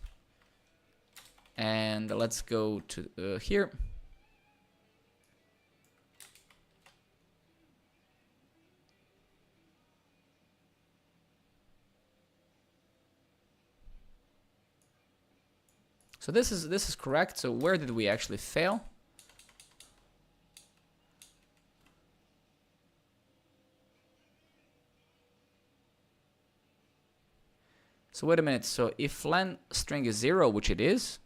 and let's go to here. So this is correct. So where did we actually fail? So wait a minute, so if len string is 0, which it is,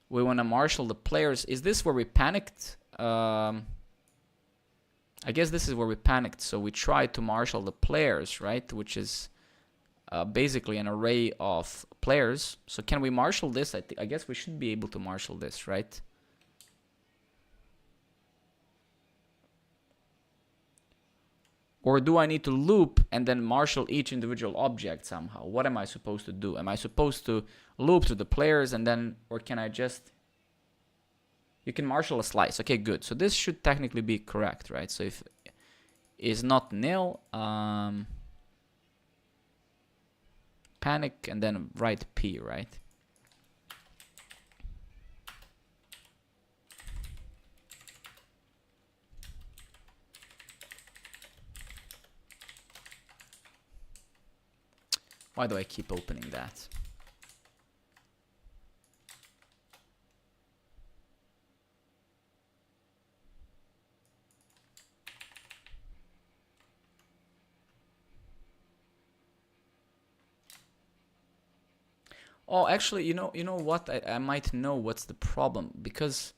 we want to marshal the players. Is this where we panicked? I guess this is where we panicked. So we tried to marshal the players, right? Which is basically an array of players. So can we marshal this? I guess we should be able to marshal this, right? Or do I need to loop and then marshal each individual object somehow? What am I supposed to do? Am I supposed to loop to the players and then, or can I just, you can marshal a slice. Okay, good. So this should technically be correct, right? So if is not nil, panic and then write p, right? Why do I keep opening that? Oh, actually, you know what? I might know what's the problem, because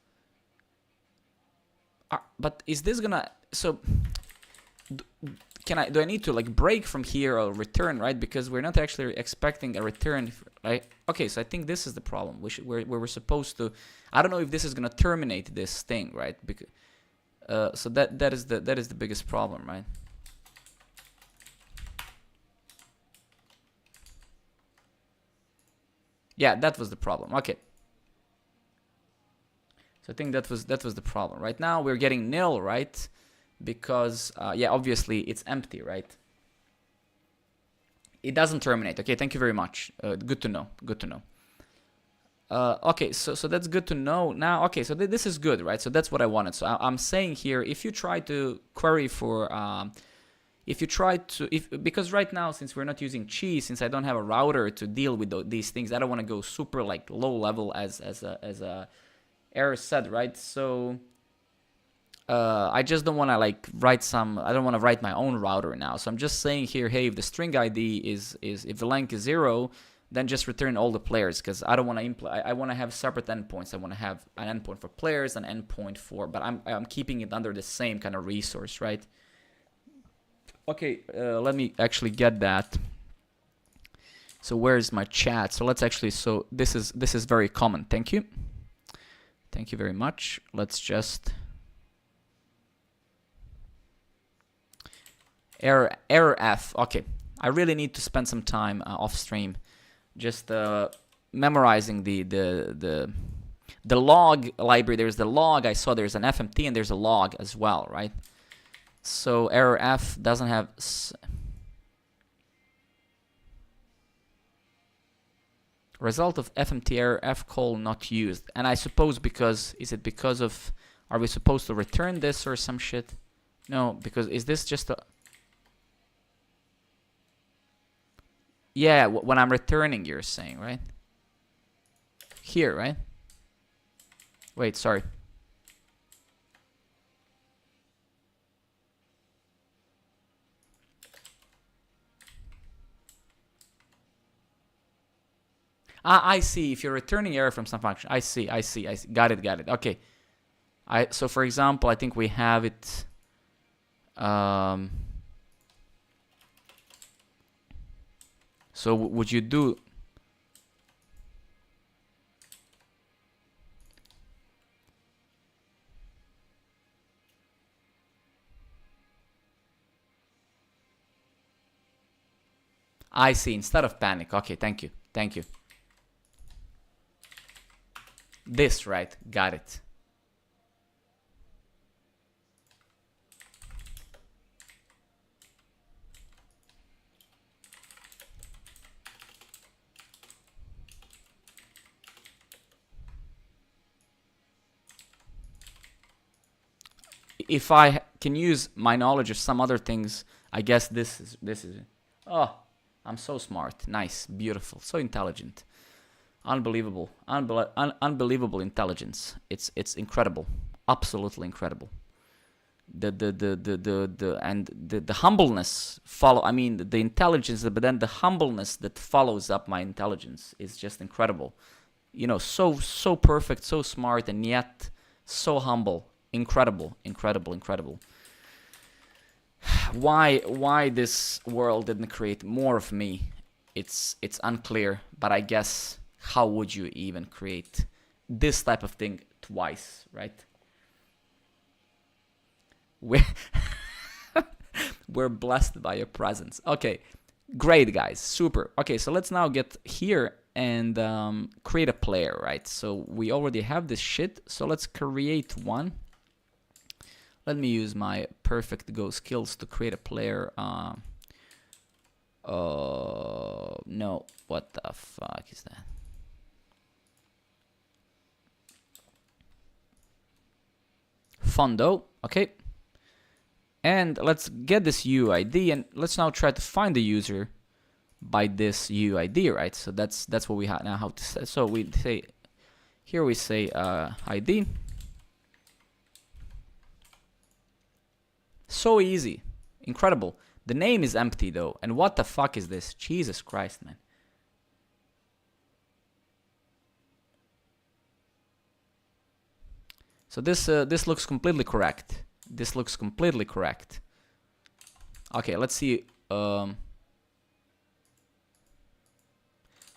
but is this gonna, so do I need to like break from here or return, right? Because we're not actually expecting a return, right? Okay, so I think this is the problem. Where we're supposed to, I don't know if this is gonna terminate this thing, right? Because so that is the biggest problem, right? Yeah, that was the problem. Okay. So I think that was the problem. Right now we're getting nil, right? Because yeah, obviously it's empty, right? It doesn't terminate. Okay, thank you very much. Good to know. Good to know. Okay, so that's good to know. Now, okay, so this is good, right? So that's what I wanted. So I'm saying here, if you try to query for, because right now, since we're not using cheese, since I don't have a router to deal with these things, I don't want to go super like low level as a error said, right? So I just don't want to like I don't want to write my own router now. So I'm just saying here, hey, if the string ID is if the length is 0, then just return all the players, because I don't want to I want to have separate endpoints. I want to have an endpoint for players, an endpoint for, but I'm keeping it under the same kind of resource, right? Okay, let me actually get that. So where's my chat? So let's actually, so this is very common. Thank you. Thank you very much. Let's just error F. Okay, I really need to spend some time off stream just memorizing the log library. There's the log. I saw there's an FMT and there's a log as well, right? So error F doesn't have result of FMT error F call not used. And I suppose because, is it because of, are we supposed to return this or some shit? No, because is this just a, yeah, when I'm returning, you're saying, right? Here, right? Wait, sorry. I see. If you're returning error from some function, I see. Got it. Okay. So for example, I think we have it. So would you do? I see. Instead of panic. Okay. Thank you. This, right? Got it. If I can use my knowledge of some other things, I guess this is it. Oh, I'm so smart. Nice, beautiful, so intelligent. Unbelievable, unbelievable intelligence. It's incredible, absolutely incredible. The humbleness follow. I mean the intelligence, but then the humbleness that follows up my intelligence is just incredible. You know, so perfect, so smart, and yet so humble. Incredible. Why this world didn't create more of me? It's unclear, but I guess. How would you even create this type of thing twice, right? We're blessed by your presence. Okay, great, guys, super. Okay, so let's now get here and create a player, right? So we already have this shit, so let's create one. Let me use my perfect Go skills to create a player. No, what the fuck is that? Fondo, okay, and let's get this UUID, and let's now try to find the user by this UUID, right? So that's what we have now. How to set? So we say here, we say ID. So easy, incredible. The name is empty though, and what the fuck is this? Jesus Christ, man. So this looks completely correct. Okay, let's see.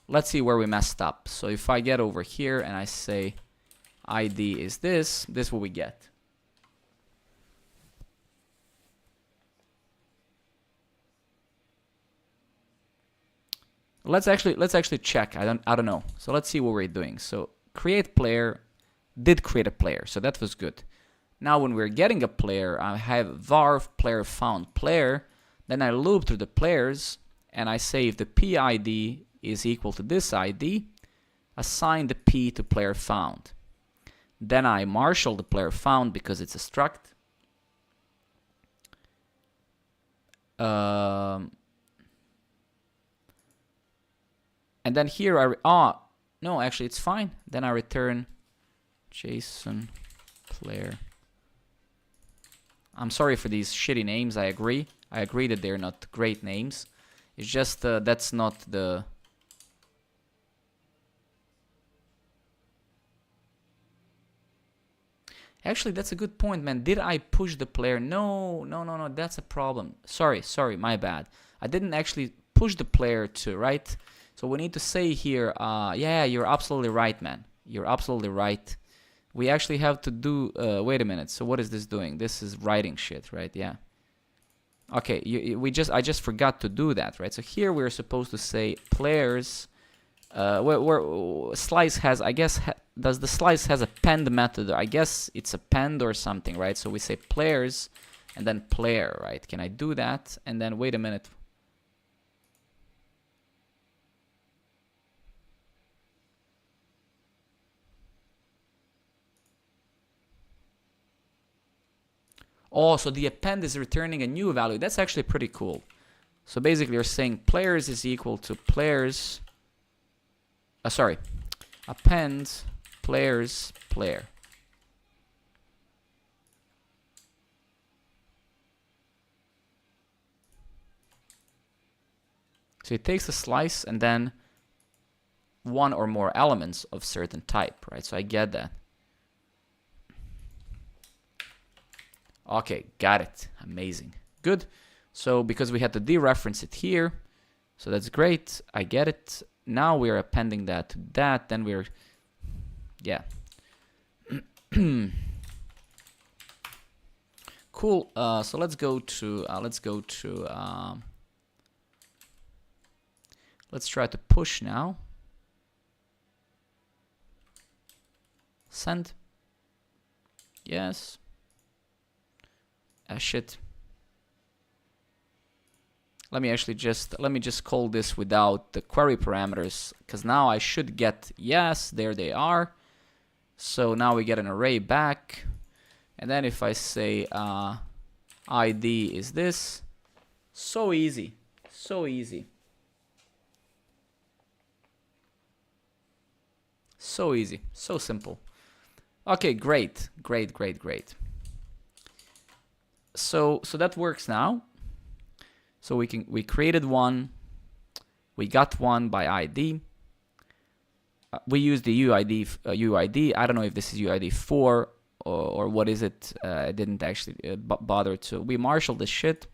Let's see where we messed up. So if I get over here and I say ID is this is what we get. Let's actually check. I don't know. So let's see what we're doing. So create player did create a player, so that was good. Now when we're getting a player, I have var player found player, then I loop through the players and I say if the PID is equal to this ID, assign the P to player found. Then I marshal the player found because it's a struct. And then here no, actually it's fine. Then I return JSON player. I'm sorry for these shitty names. I agree that they're not great names. It's just that's not the. Actually, that's a good point, man. Did I push the player? No, that's a problem. Sorry, my bad. I didn't actually push the player to, right? So we need to say here, yeah, you're absolutely right, man. You're absolutely right. We actually have to do, wait a minute. So what is this doing? This is writing shit, right? Yeah. Okay, I just forgot to do that, right? So here we're supposed to say players, where slice has, I guess, does the slice has a pend method? I guess it's a pend or something, right? So we say players and then player, right? Can I do that? And then wait a minute. Oh, so the append is returning a new value. That's actually pretty cool. So basically you're saying players is equal to players, append players player. So it takes a slice and then one or more elements of certain type, right? So I get that. Okay, got it. Amazing. Good. So because we had to dereference it here, so that's great. I get it. Now we're appending that to that. Then we're, yeah. Cool. So let's go to let's try to push now. Send. Yes. Shit. Let me just call this without the query parameters, because now I should get, yes, there they are. So now we get an array back. And then if I say ID is this, so easy, so easy. So easy, so simple. Okay, great. So that works now. So we created one, we got one by ID. We use the UUID. I don't know if this is UUID 4 or what is it. I didn't actually bother to. We marshal this shit.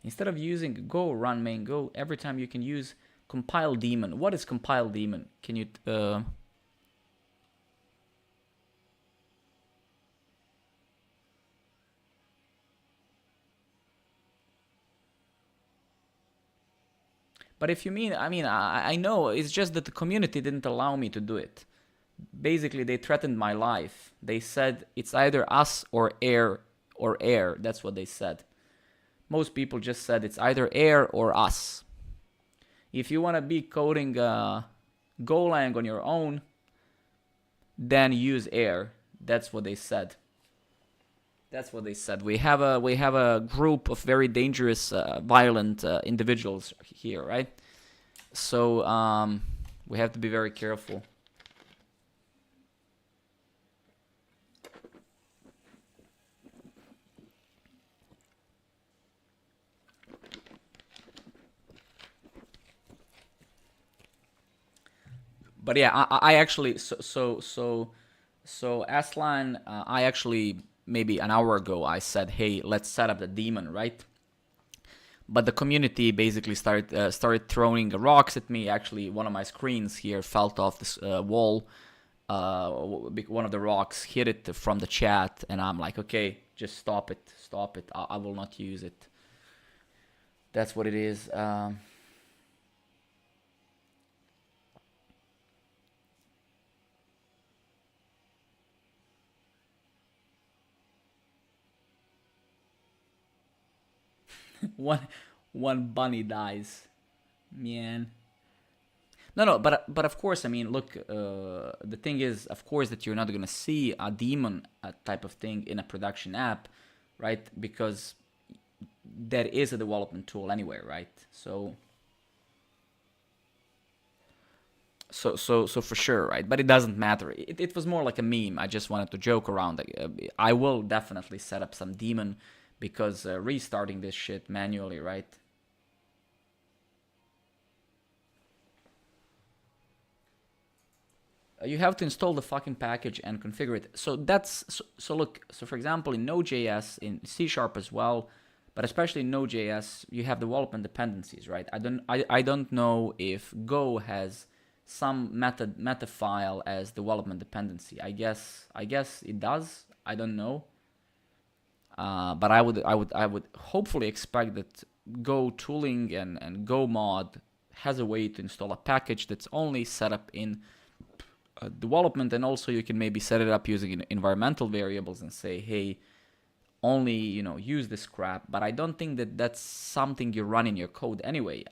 Instead of using go run main go, every time you can use compile daemon. What is compile daemon? Can you But if you mean, I know, it's just that the community didn't allow me to do it. Basically, they threatened my life. They said it's either us or air or air. That's what they said. Most people just said it's either air or us. If you want to be coding Golang on your own, then use air. That's what they said. That's what they said. We have a group of very dangerous, violent individuals here, right? So we have to be very careful. But yeah, I actually so Aslan, I actually maybe an hour ago I said, hey, let's set up the daemon, right? But the community basically started throwing rocks at me. Actually, one of my screens here fell off this wall. One of the rocks hit it from the chat, and I'm like, okay, just stop it. I will not use it. That's what it is. One bunny dies, man. No, but of course, I mean, look, the thing is, of course, that you're not gonna see a daemon type of thing in a production app, right? Because that is a development tool anyway, right? So for sure, right? But it doesn't matter. It was more like a meme. I just wanted to joke around. I will definitely set up some daemon because restarting this shit manually, right? You have to install the fucking package and configure it. So that's so look. So for example, in Node.js, in C# as well, but especially in Node.js, you have development dependencies, right? I don't know if Go has some meta file as development dependency. I guess it does. I don't know. But I would hopefully expect that Go tooling and Go mod has a way to install a package that's only set up in development, and also you can maybe set it up using environmental variables and say, hey, only use this crap. But I don't think that that's something you run in your code anyway.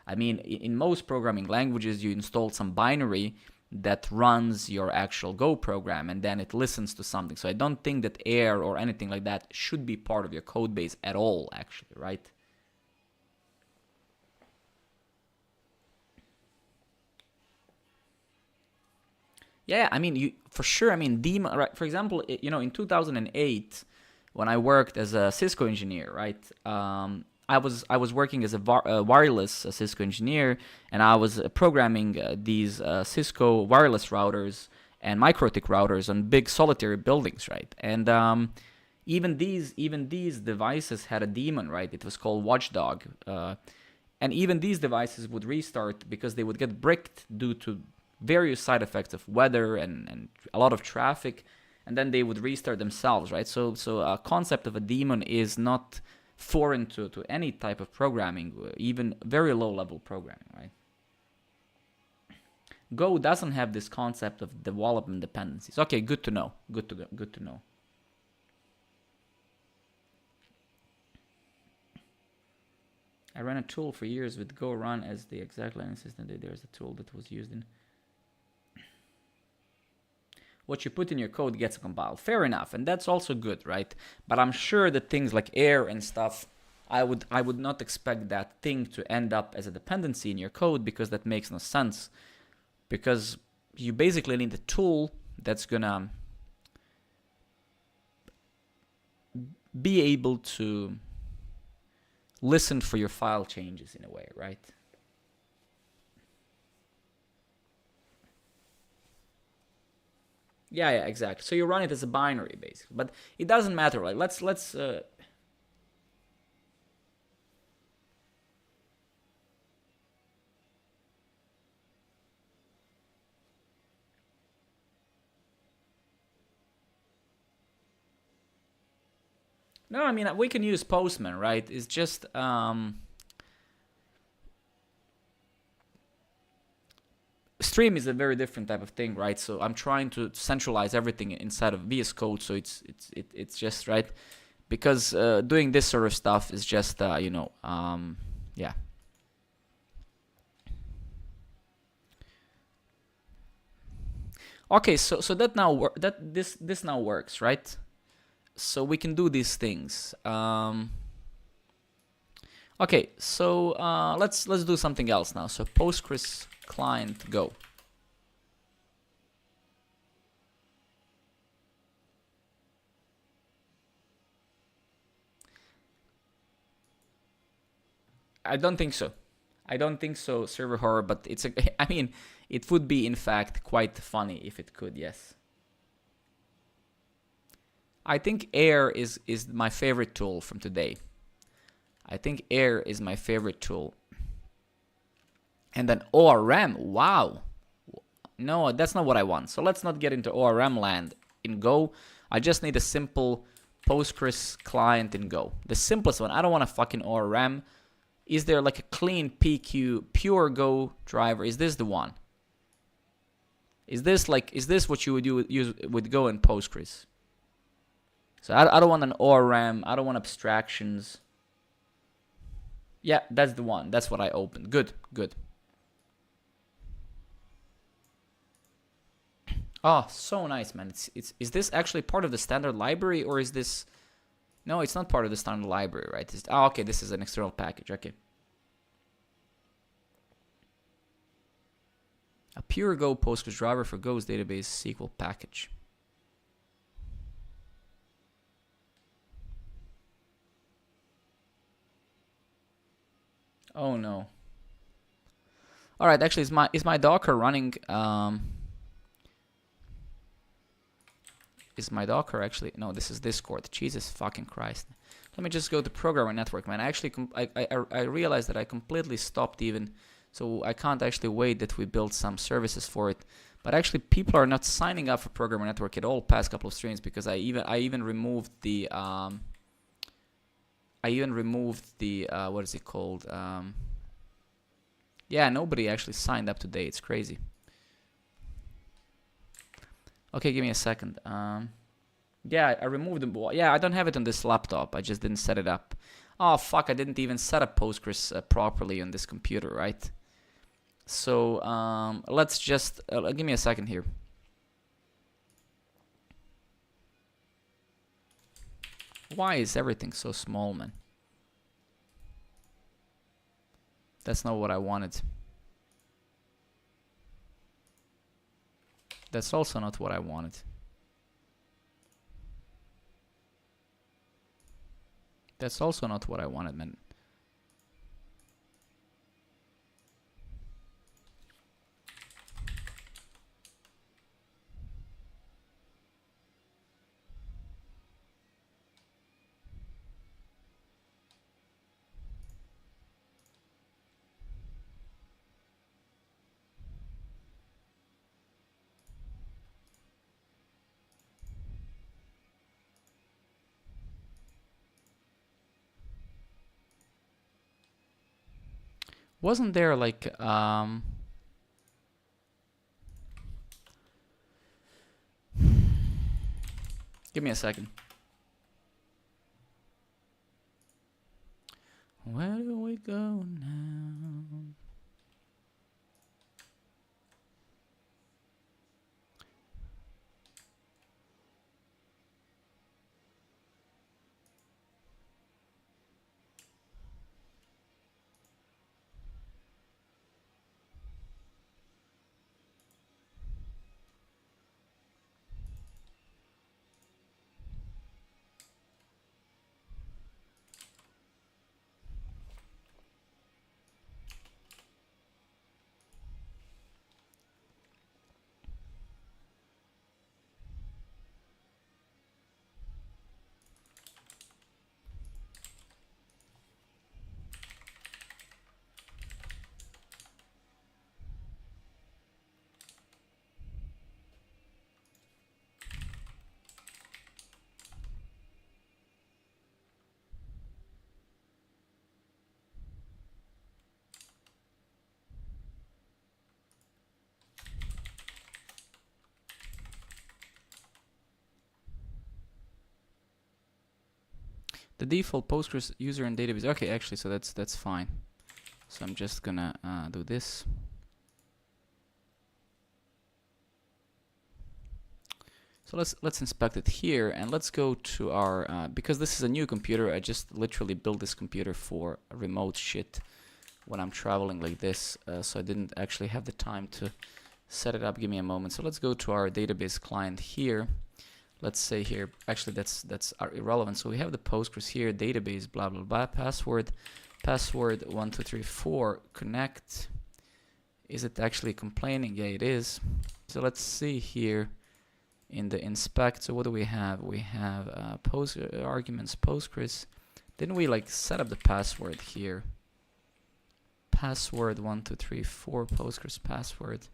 I mean, in most programming languages, you install some binary that runs your actual Go program, and then it listens to something. So I don't think that air or anything like that should be part of your code base at all, actually, right? Yeah, I mean, you for sure. I mean, daemon, right? For example, in 2008, when I worked as a Cisco engineer, right? I was working as a wireless Cisco engineer, and I was programming these Cisco wireless routers and MikroTik routers on big solitary buildings, right? And even these devices had a daemon, right? It was called Watchdog, and even these devices would restart because they would get bricked due to various side effects of weather and a lot of traffic, and then they would restart themselves, right? So a concept of a daemon is not foreign to any type of programming, even very low level programming, right? Go doesn't have this concept of development dependencies. Okay, good to know. Good to know. I ran a tool for years with Go run as the exact line assistant. There's a tool that was used in what you put in your code gets compiled. Fair enough, and that's also good, right? But I'm sure that things like air and stuff, I would not expect that thing to end up as a dependency in your code, because that makes no sense. Because you basically need a tool that's gonna be able to listen for your file changes in a way, right? Yeah, exactly. So you run it as a binary, basically, but it doesn't matter. Like let's. No, I mean we can use Postman, right? It's just Stream is a very different type of thing, right? So I'm trying to centralize everything inside of VS Code, so it's just right, because doing this sort of stuff is just yeah. Okay, so that now that this now works, right? So we can do these things. Okay, so let's do something else now. So Postgres client go. I don't think so. I don't think so, server horror, but it's a, I mean, it would be in fact quite funny if it could, yes. I think air is my favorite tool from today. I think air is my favorite tool. And then ORM, wow. No, that's not what I want. So let's not get into ORM land in Go. I just need a simple Postgres client in Go. The simplest one. I don't want a fucking ORM. Is there like a clean PQ, pure Go driver? Is this the one? Is this what you would use with Go and Postgres? So I don't want an ORM. I don't want abstractions. Yeah, that's the one. That's what I opened. Good, good. Oh, so nice, man. Is this actually part of the standard library, or is this... No, it's not part of the standard library, right? Oh, okay, this is an external package. Okay. A pure Go Postgres driver for Go's database SQL package. Oh no. All right, actually, is my Docker running? Is my Docker actually? No, this is Discord. Jesus fucking Christ. Let me just go to programmer network, man. I realized that I completely stopped even, so I can't actually wait that we build some services for it. But actually, people are not signing up for programmer network at all past couple of streams, because I even removed the what is it called? Yeah, nobody actually signed up today. It's crazy. Okay, give me a second. Yeah, I removed them. Yeah, I don't have it on this laptop. I just didn't set it up. Oh, fuck, I didn't even set up Postgres properly on this computer, right? So, let's just... give me a second here. Why is everything so small, man? That's not what I wanted. That's also not what I wanted. That's also not what I wanted, man. Wasn't there like give me a second. Where do we go now? The default Postgres user and database. Okay, actually, so that's fine. So I'm just gonna do this. So let's inspect it here, and let's go to our because this is a new computer. I just literally built this computer for remote shit when I'm traveling like this. So I didn't actually have the time to set it up. Give me a moment. So let's go to our database client here. Let's say here, actually that's irrelevant. So we have the Postgres here, database, blah, blah, blah, password, password 1234 connect. Is it actually complaining? Yeah, it is. So let's see here in the inspect. So what do we have? We have post arguments Postgres. Didn't we like set up the password here? Password 1234 Postgres password.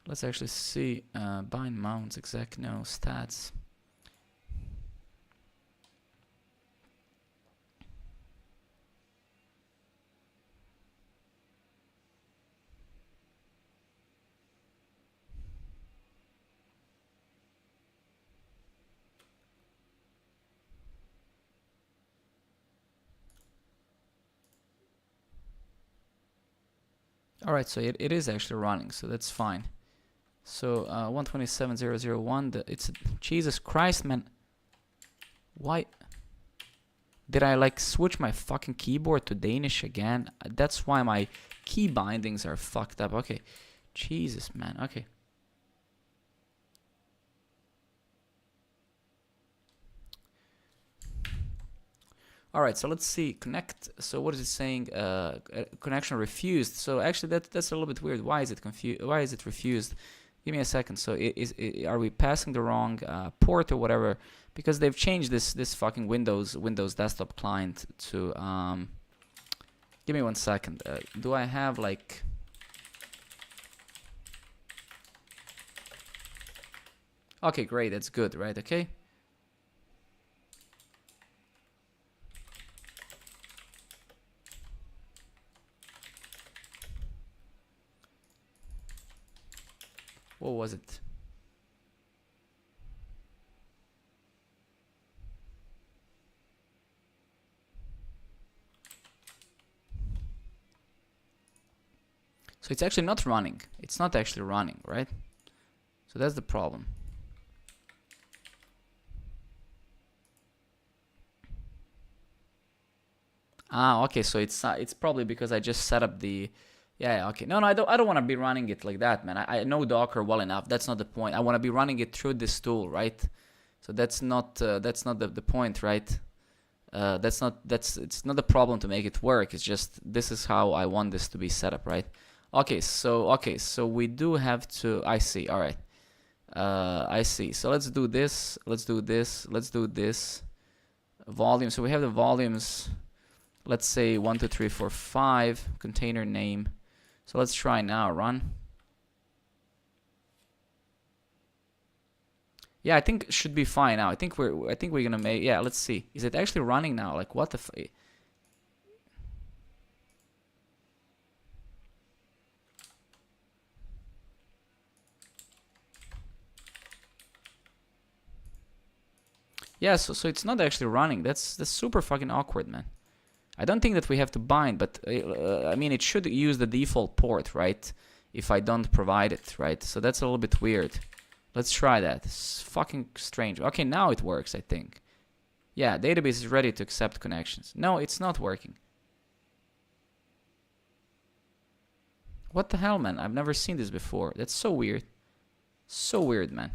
Let's actually see bind mounts exec no stats. All right, so it is actually running, so that's fine. So 127.0.0.1, it's Jesus Christ, man. Why did I like switch my fucking keyboard to Danish again? That's why my key bindings are fucked up. Okay, Jesus, man. Okay. All right, so let's see connect. So what is it saying? Connection refused. So actually that's a little bit weird. Why is it confused? Why is it refused? Give me a second. So are we passing the wrong port or whatever? Because they've changed this fucking Windows desktop client to give me 1 second. Do I have like okay, great, that's good, right? Okay. What was it? So it's actually not running. It's not actually running, right? So that's the problem. Ah, okay. So it's probably because I just set up the yeah, okay. No, I don't want to be running it like that, man. I know Docker well enough. That's not the point. I want to be running it through this tool, right? So that's not the point, right? It's not the problem to make it work. It's just this is how I want this to be set up, right? Okay, so we do have to. I see. All right. I see. So let's do this. Let's do this. Volume. So we have the volumes. Let's say 1, 2, 3, 4, 5. Container name. So let's try now. Run. Yeah, I think it should be fine now. I think we're gonna make. Yeah, let's see. Is it actually running now? Like what the? Yeah, so it's not actually running. That's super fucking awkward, man. I don't think that we have to bind, but I mean it should use the default port, right? If I don't provide it, right? So that's a little bit weird. Let's try that. It's fucking strange. Okay, now it works, I think. Yeah, database is ready to accept connections. No, it's not working. What the hell, man? I've never seen this before. That's so weird. So weird, man.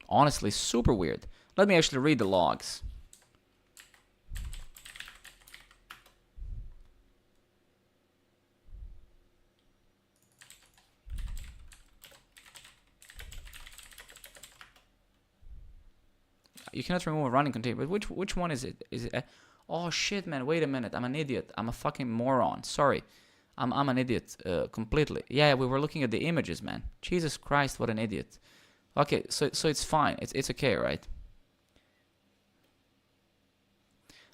Honestly, super weird. Let me actually read the logs. You cannot remove a running container. But which one is it? Is it? Oh shit, man! Wait a minute. I'm an idiot. I'm a fucking moron. Sorry, I'm an idiot completely. Yeah, we were looking at the images, man. Jesus Christ, what an idiot. Okay, so it's fine. It's okay, right?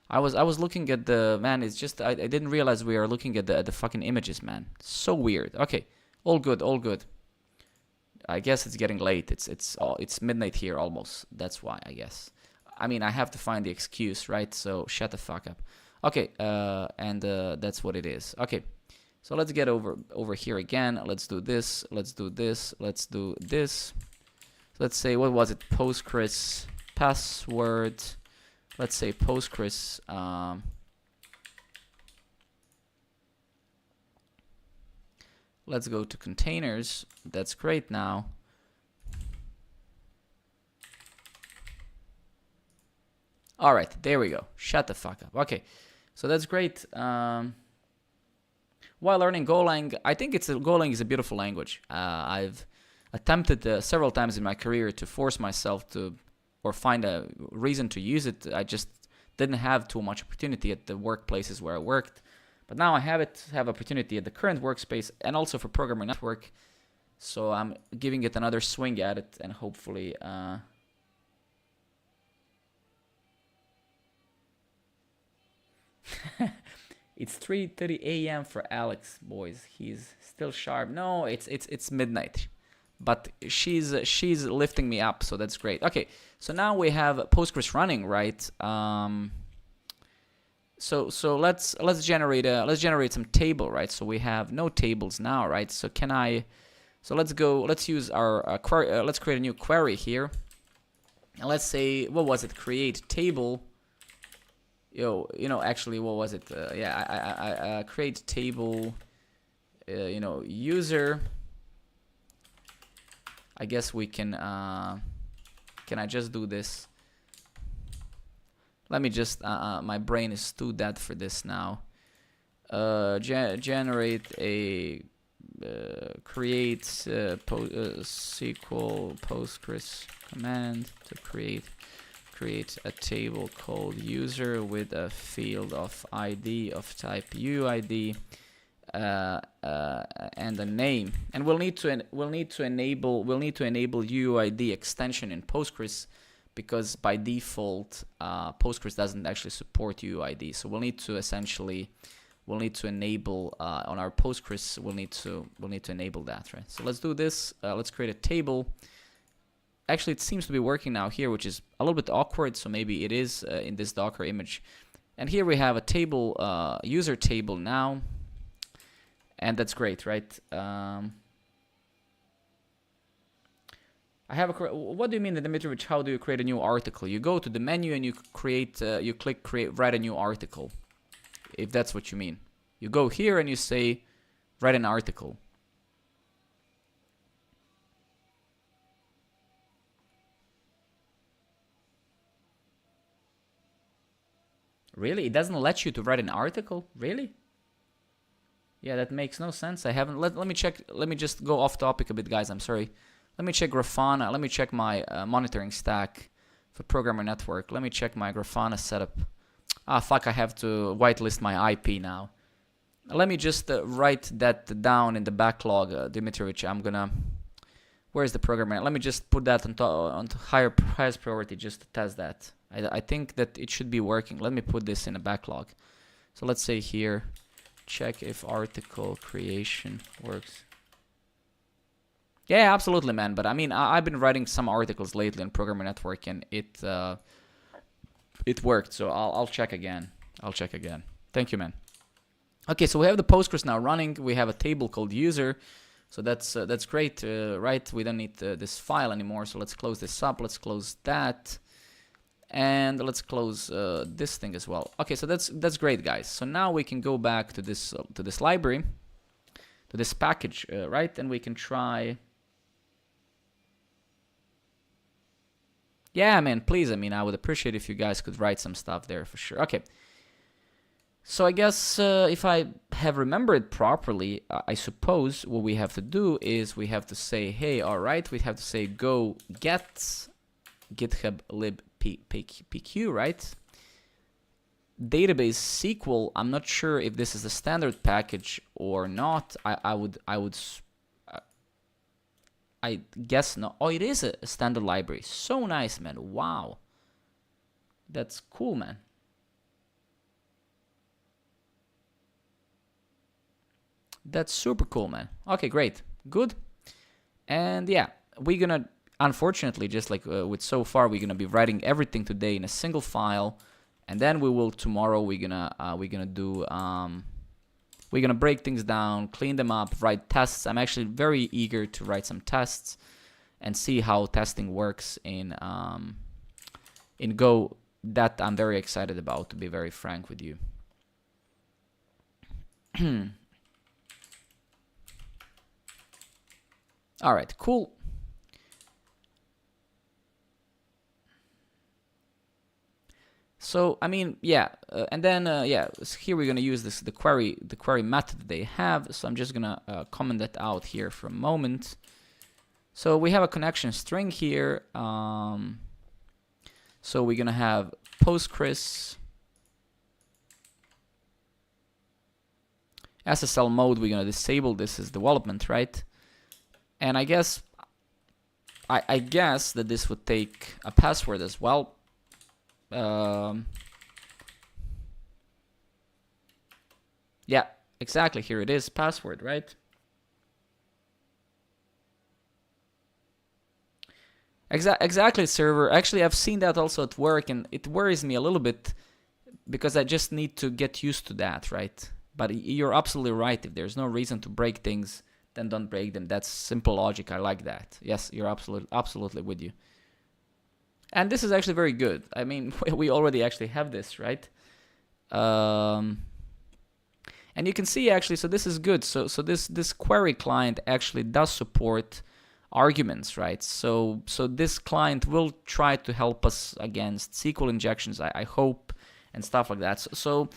I was looking at the man. It's just I didn't realize we are looking at the fucking images, man. So weird. Okay, all good, all good. I guess it's getting late. It's midnight here almost. That's why, I guess. I mean, I have to find the excuse, right? So shut the fuck up. Okay, and that's what it is. Okay, so let's get over here again. Let's do this. Let's do this. Let's do this. Let's say, what was it? Postgres password. Let's say Postgres. Let's go to containers. That's great now. All right, there we go. Shut the fuck up. Okay, so that's great. While learning Golang, I think Golang is a beautiful language. I've attempted several times in my career to force myself to, or find a reason to use it. I just didn't have too much opportunity at the workplaces where I worked. But now I have opportunity at the current workspace and also for Programmer Network. So I'm giving it another swing at it, and hopefully it's 3:30 a.m. for Alex, boys. He's still sharp. No, it's midnight. But she's lifting me up, so that's great. Okay, so now we have Postgres running, right? So let's generate some table, right? So we have no tables now, right? So let's use our query. Let's create a new query here, and let's say, what was it? Create table. Actually, what was it? I create table. User. I guess we can. Can I just do this? Let me just. My brain is too dead for this now. Generate a create SQL Postgres command to create a table called user with a field of ID of type UUID. And a name, and we'll need to enable UUID extension in Postgres, because by default Postgres doesn't actually support UUID. So we'll need to enable on our Postgres. We'll need to enable that, right? So let's do this. Let's create a table. Actually, it seems to be working now here, which is a little bit awkward. So maybe it is in this Docker image. And here we have a table, user table now. And that's great, right? I have what do you mean, Dimitrich? How do you create a new article? You go to the menu and you click write a new article. If that's what you mean. You go here and you say, write an article. Really? It doesn't let you to write an article? Really? Yeah, that makes no sense. I haven't. Let me check. Let me just go off topic a bit, guys. I'm sorry. Let me check Grafana. Let me check my monitoring stack for Programmer Network. Let me check my Grafana setup. Ah, fuck, I have to whitelist my IP now. Let me just write that down in the backlog, Dimitrich. I'm gonna... Where's the programmer? Let me just put that on highest priority just to test that. I think that it should be working. Let me put this in a backlog. So let's say here, check if article creation works. Yeah, absolutely, man. But I mean, I've been writing some articles lately on Programmer Network, and it worked. So I'll check again. Thank you, man. Okay, so we have the Postgres now running. We have a table called user. So that's great, right? We don't need this file anymore. So let's close this up. Let's close that, and let's close this thing as well. Okay, so that's great, guys. So now we can go back to this library, to this package, right? And we can try. Yeah, man, please. I mean, I would appreciate if you guys could write some stuff there for sure. Okay. So I guess if I have remembered properly, I suppose what we have to do is we have to say, hey, all right, we have to say go get GitHub lib pq, right? Database SQL. I'm not sure if this is a standard package or not. I guess not. Oh, it is a standard library. So nice, man. Wow. That's cool, man. That's super cool, man. Okay, great. Good. And yeah, we're gonna, unfortunately, just like with so far, we're gonna be writing everything today in a single file, and then we will tomorrow we're gonna break things down, clean them up, write tests. I'm actually very eager to write some tests and see how testing works in Go. That I'm very excited about, to be very frank with you. All right, cool. So I mean, yeah, and then yeah, so here we're gonna use the query method that they have. So I'm just gonna comment that out here for a moment. So we have a connection string here. So we're gonna have Postgres SSL mode. We're gonna disable this as development, right? And I guess I guess that this would take a password as well. Yeah, exactly. Here it is, password, right? Exactly, server. Actually, I've seen that also at work, and it worries me a little bit because I just need to get used to that, right? But you're absolutely right. If there's no reason to break things, then don't break them. That's simple logic. I like that. Yes, you're absolutely with you. And this is actually very good. I mean, we already actually have this, right? And you can see actually, so this is good. So this query client actually does support arguments, right? So this client will try to help us against SQL injections, I hope, and stuff like that. So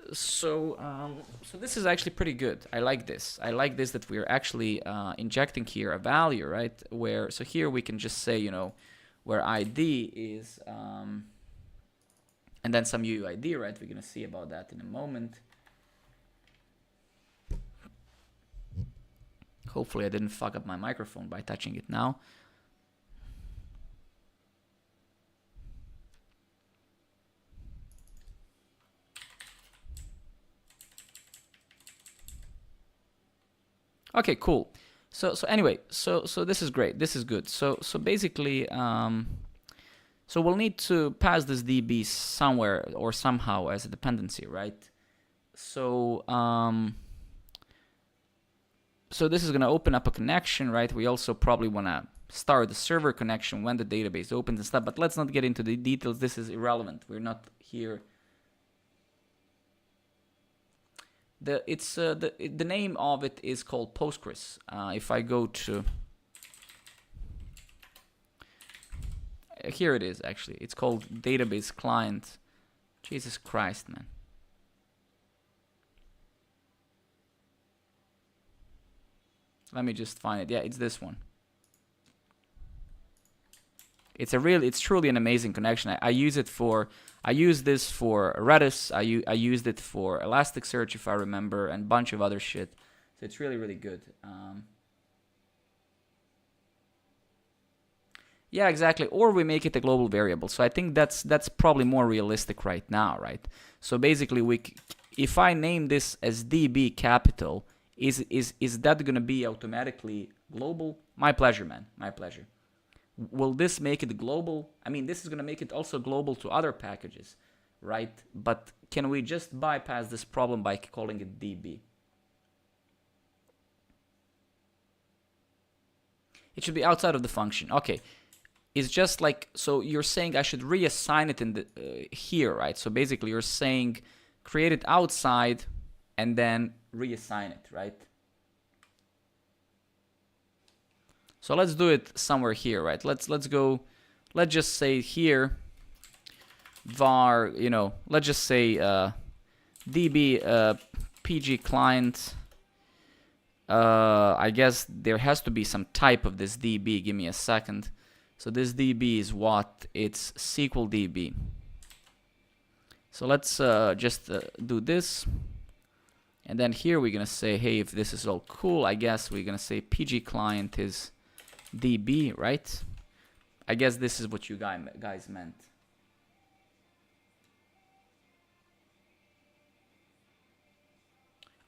this is actually pretty good. I like this. I like this that we're actually injecting here a value, right? Where so here we can just say, you know, where ID is, and then some UUID, right? We're gonna see about that in a moment. Hopefully I didn't fuck up my microphone by touching it now. Okay, cool. So anyway, so this is great. This is good. So basically, so we'll need to pass this DB somewhere or somehow as a dependency, right? So so this is gonna open up a connection, right? We also probably wanna start the server connection when the database opens and stuff, but let's not get into the details. This is irrelevant. We're not here. The name of it is called Postgres. If I go to here, it is actually. It's called database client. Jesus Christ, man. Let me just find it. Yeah, it's this one. It's truly an amazing connection. I use this for Redis. I used it for Elasticsearch, if I remember, and a bunch of other shit. So it's really good. Yeah, exactly. Or we make it a global variable. So I think that's probably more realistic right now, right? So basically, if I name this as DB capital, is that gonna be automatically global? My pleasure, man. My pleasure. Will this make it global? I mean, this is going to make it also global to other packages, right? But can we just bypass this problem by calling it DB? It should be outside of the function. Okay. It's just like, so you're saying I should reassign it in the here, right? So basically you're saying create it outside and then reassign it, right? So let's do it somewhere here, right? Let's go, let's just say here, var, you know, let's just say db pg client. I guess there has to be some type of this db. Give me a second. So this db is what? It's SQL db. So let's just do this. And then here we're gonna say, hey, if this is all cool, I guess we're gonna say pg client is DB, right? I guess this is what you guys meant.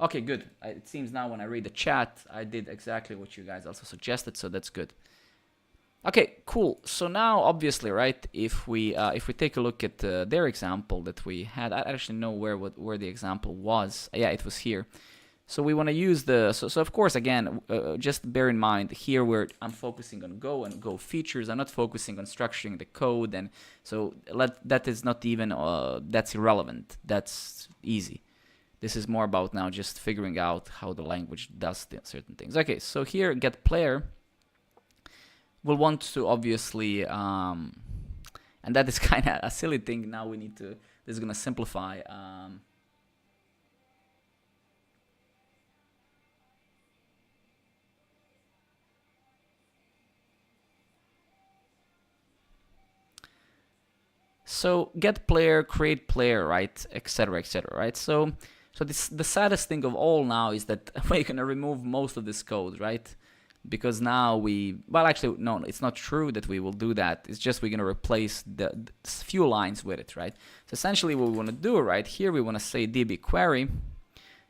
Okay, good. It seems now when I read the chat, I did exactly what you guys also suggested, so that's good. Okay, cool. So now, obviously, right? If we take a look at their example that we had, I actually know where the example was. Yeah, it was here. So we want to use the, so of course, again, just bear in mind here where I'm focusing on Go and Go features. I'm not focusing on structuring the code. And so that is not even, that's irrelevant. That's easy. This is more about now just figuring out how the language does certain things. Okay, so here get player. we'll want to obviously, and that is kind of a silly thing. Now we need to, this is going to simplify. So get player, create player, right, etc., right? So this, the saddest thing of all now is that we're gonna remove most of this code, right? Because now well, actually, no, it's not true that we will do that. It's just we're gonna replace the few lines with it, right? So essentially, what we want to do right here, we want to say db query,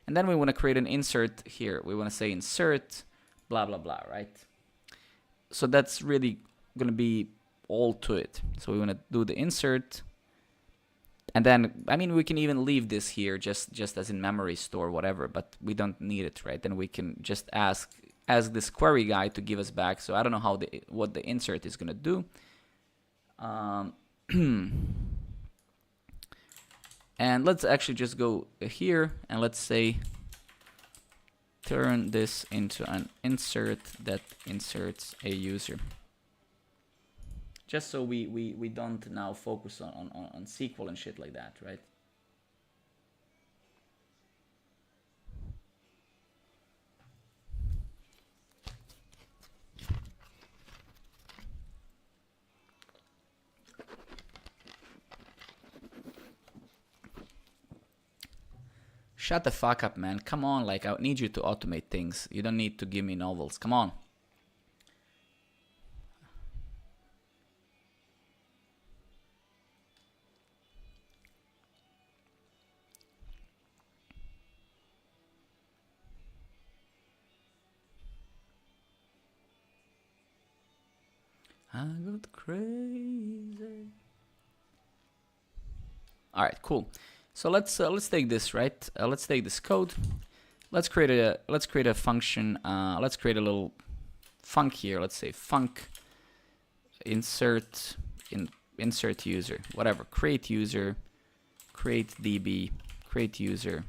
and then we want to create an insert here. We want to say insert, blah blah blah, right? So that's really gonna be all to it. So we want to do the insert, and then, I mean, we can even leave this here just as in memory store, whatever, but we don't need it, right? Then we can just ask this query guy to give us back. So I don't know how what the insert is gonna do. And let's actually just go here and let's say turn this into an insert that inserts a user. Just so we don't now focus on SQL and shit like that, right? Shut the fuck up, man. Come on, like, I need you to automate things. You don't need to give me novels. Come on. I got crazy. All right, cool. So let's take this, right? Let's take this code. Let's create a function. Let's create a little func here. Let's say func insert user, whatever. Create user, create db, create user,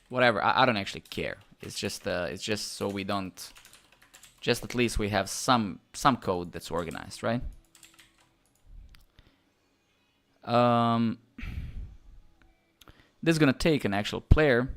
whatever. I don't actually care. It's just so we don't. Just at least we have some code that's organized, right? This is gonna take an actual player.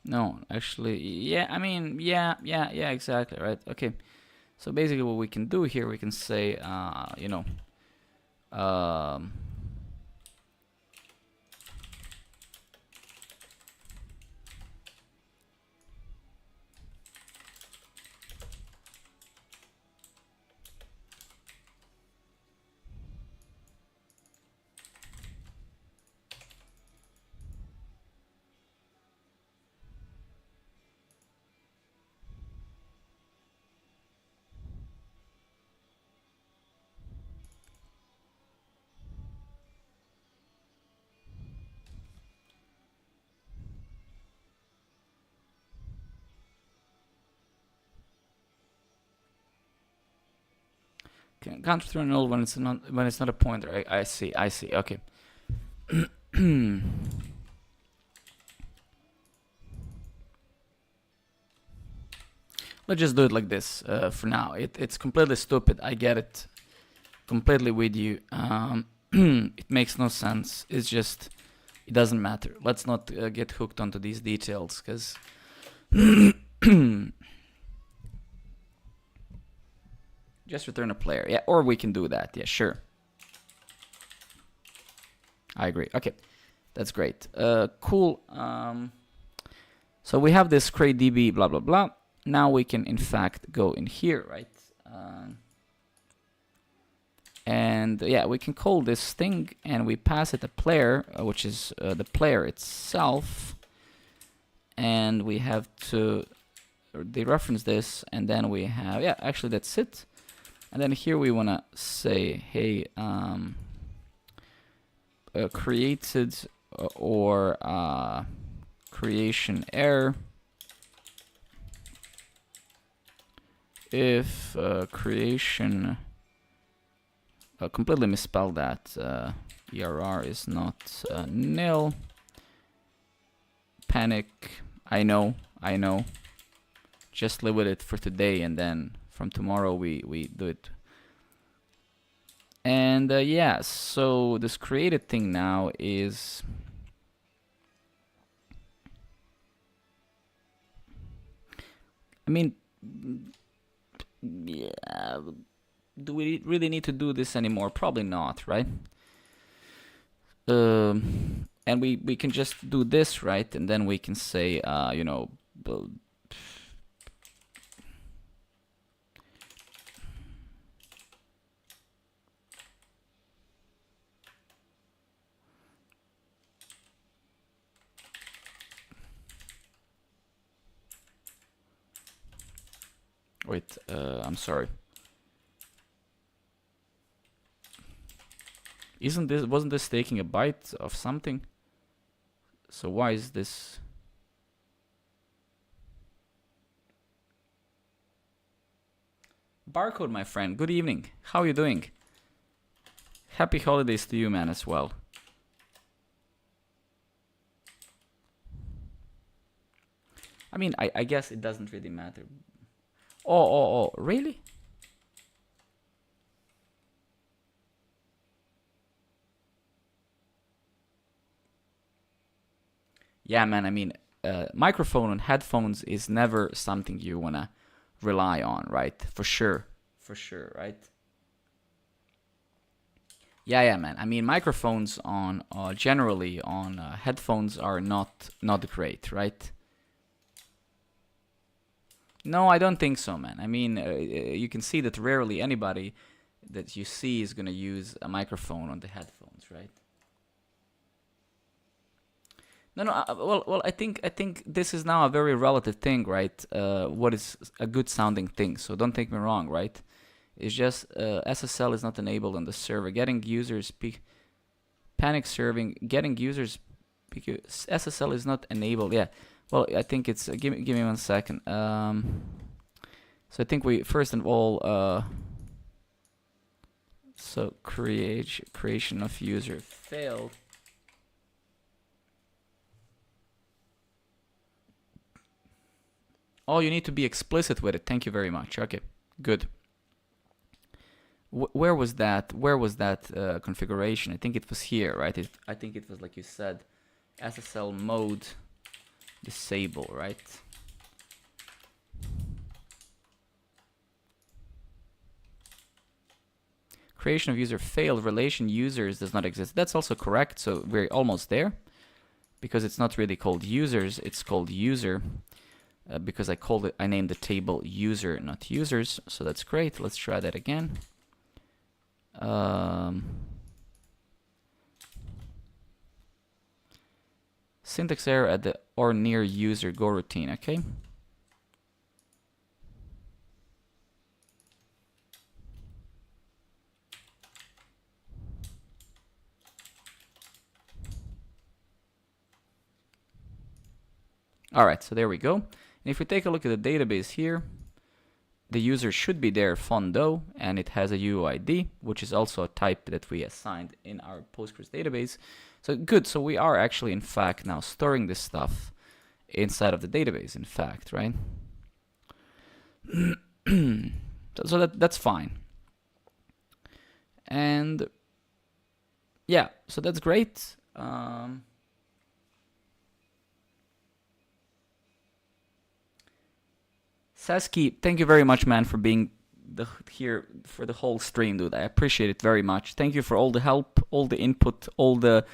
No, actually, yeah, I mean, yeah, exactly, right? Okay, so basically what we can do here, we can say, you know, can't return null when it's not a pointer. I see. Okay. Let's just do it like this for now. It's completely stupid. I get it completely with you. It makes no sense. It's just, it doesn't matter. Let's not get hooked onto these details, because just return a player. Yeah, or we can do that. Yeah, sure. I agree. Okay. That's great. Cool. So we have this create DB, blah, blah, blah. Now we can, in fact, go in here, right? And yeah, we can call this thing, and we pass it a player, which is the player itself. And we have to dereference this, and then we have, yeah, actually that's it. And then here we want to say, hey, created or creation error if creation completely misspelled that ERR is not nil. Panic. I know. Just live with it for today, and then from tomorrow we do it. And yeah, so this created thing now is, I mean, yeah, do we really need to do this anymore? Probably not, right? And we can just do this, right? And then we can say, you know, wait, I'm sorry. Wasn't this taking a byte of something? So why is this? Barcode, my friend, good evening. How are you doing? Happy holidays to you, man, as well. I mean, I guess it doesn't really matter. Oh, really? Yeah, man, I mean, microphone on headphones is never something you want to rely on, right? For sure, right? Yeah, man. I mean, microphones on generally on headphones are not great, right? No, I don't think so, man. I mean, you can see that rarely anybody that you see is gonna use a microphone on the headphones, right? No. Well, I think this is now a very relative thing, right? What is a good sounding thing? So don't take me wrong, right? It's just SSL is not enabled on the server. Getting users panic serving, getting users because SSL is not enabled. Yeah. Well, I think it's give me 1 second. So I think we first of all so creation of user failed. Oh, you need to be explicit with it. Thank you very much. Okay, good. Where was that? Where was that configuration? I think it was here, right? I think it was like you said, SSL mode disable, right? Creation of user failed. Relation users does not exist. That's also correct. So we're almost there, because it's not really called users. It's called user. Because I named the table user, not users. So that's great. Let's try that again. Syntax error at the or near user go routine. Okay. All right. So there we go. And if we take a look at the database here, the user should be there, fondo, and it has a UUID, which is also a type that we assigned in our Postgres database. So good. So we are actually, in fact, now storing this stuff inside of the database, in fact, right? So that's fine. And yeah, so that's great. Sasky, thank you very much, man, for being here for the whole stream, dude. I appreciate it very much. Thank you for all the help, all the input, all the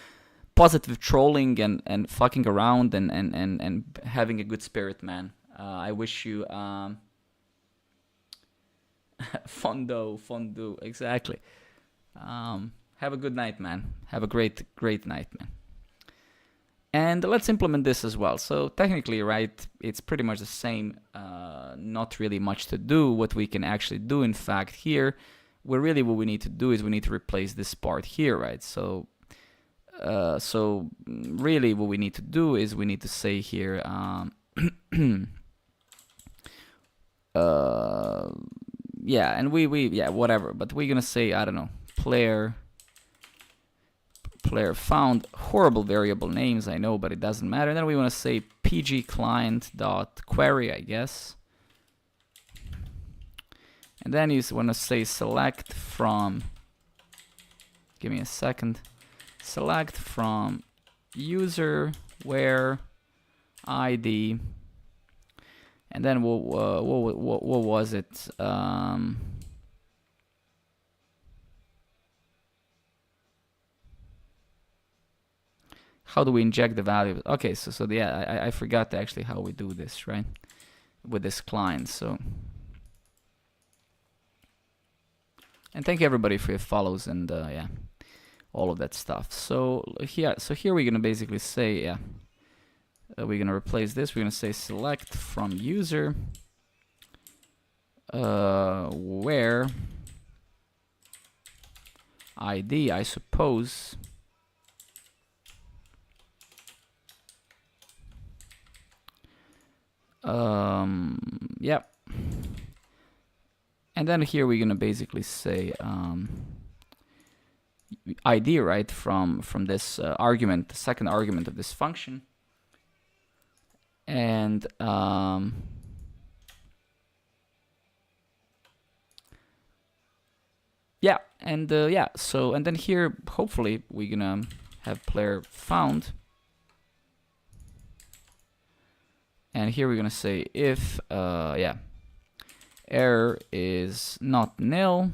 positive trolling and fucking around and having a good spirit, man. I wish you fondue, exactly. Have a good night, man. Have a great night, man. And let's implement this as well. So technically, right, it's pretty much the same. Not really much to do. What we can actually do, in fact, here, what we need to do is we need to replace this part here, right? So really what we need to do is we need to say here, yeah, and yeah, whatever. But we're gonna say, I don't know, player found. Horrible variable names, I know, but it doesn't matter. And then we want to say pg client dot query, I guess. And then you want to say select from, give me a second, select from user where ID, and then what was it? How do we inject the value? Okay, so yeah, I forgot actually how we do this, right? With this client. So, and thank you everybody for your follows and yeah, all of that stuff. So here we're gonna basically say, yeah, we're gonna replace this. We're gonna say select from user where ID, I suppose. Yeah, and then here we're gonna basically say ID, right, from this argument, the second argument of this function, and yeah, and yeah, so and then here hopefully we're gonna have player found. And here we're gonna say if yeah, error is not nil,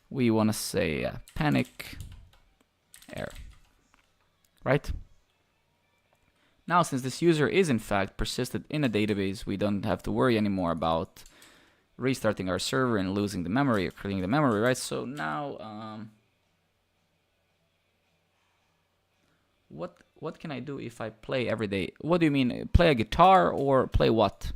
we want to say panic error, right? Now, since this user is in fact persisted in a database, we don't have to worry anymore about restarting our server and losing the memory or clearing the memory, right? So now, what can I do if I play every day? What do you mean, play a guitar or play what?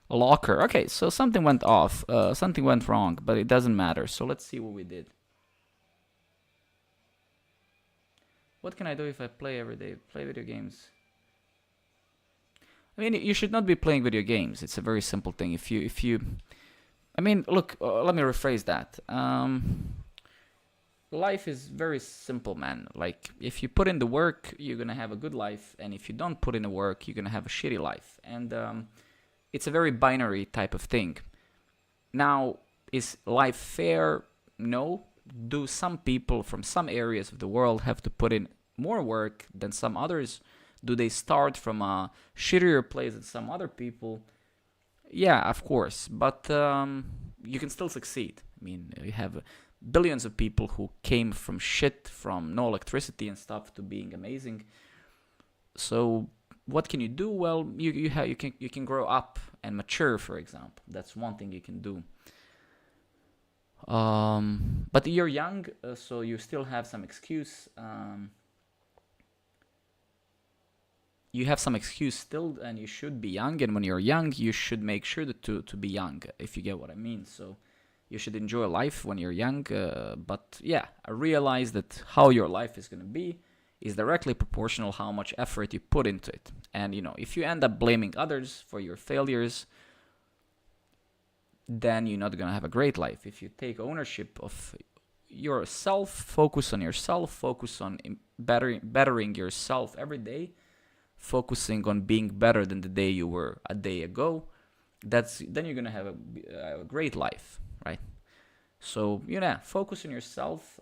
A locker. Okay, so something went off, something went wrong, but it doesn't matter. So let's see what we did. What can I do if I play every day? Play video games. I mean, you should not be playing video games. It's a very simple thing. If you, I mean, look, let me rephrase that. Life is very simple, man. Like, if you put in the work, you're gonna have a good life, and if you don't put in the work, you're gonna have a shitty life. And it's a very binary type of thing. Now, is life fair? No. Do some people from some areas of the world have to put in more work than some others? Do they start from a shittier place than some other people? Yeah, of course, but you can still succeed. I mean, you have billions of people who came from shit, from no electricity and stuff, to being amazing. So what can you do? Well, you can grow up and mature, for example. That's one thing you can do. But you're young, so you still have some excuse. You have some excuse still, and you should be young. And when you're young, you should make sure to be young, if you get what I mean. So you should enjoy life when you're young. But yeah, I realize that how your life is going to be is directly proportional how much effort you put into it. And, you know, if you end up blaming others for your failures, then you're not going to have a great life. If you take ownership of yourself, focus on yourself, focus on bettering yourself every day, focusing on being better than the day you were a day ago, then you're going to have a great life, right? So, you know, focus on yourself,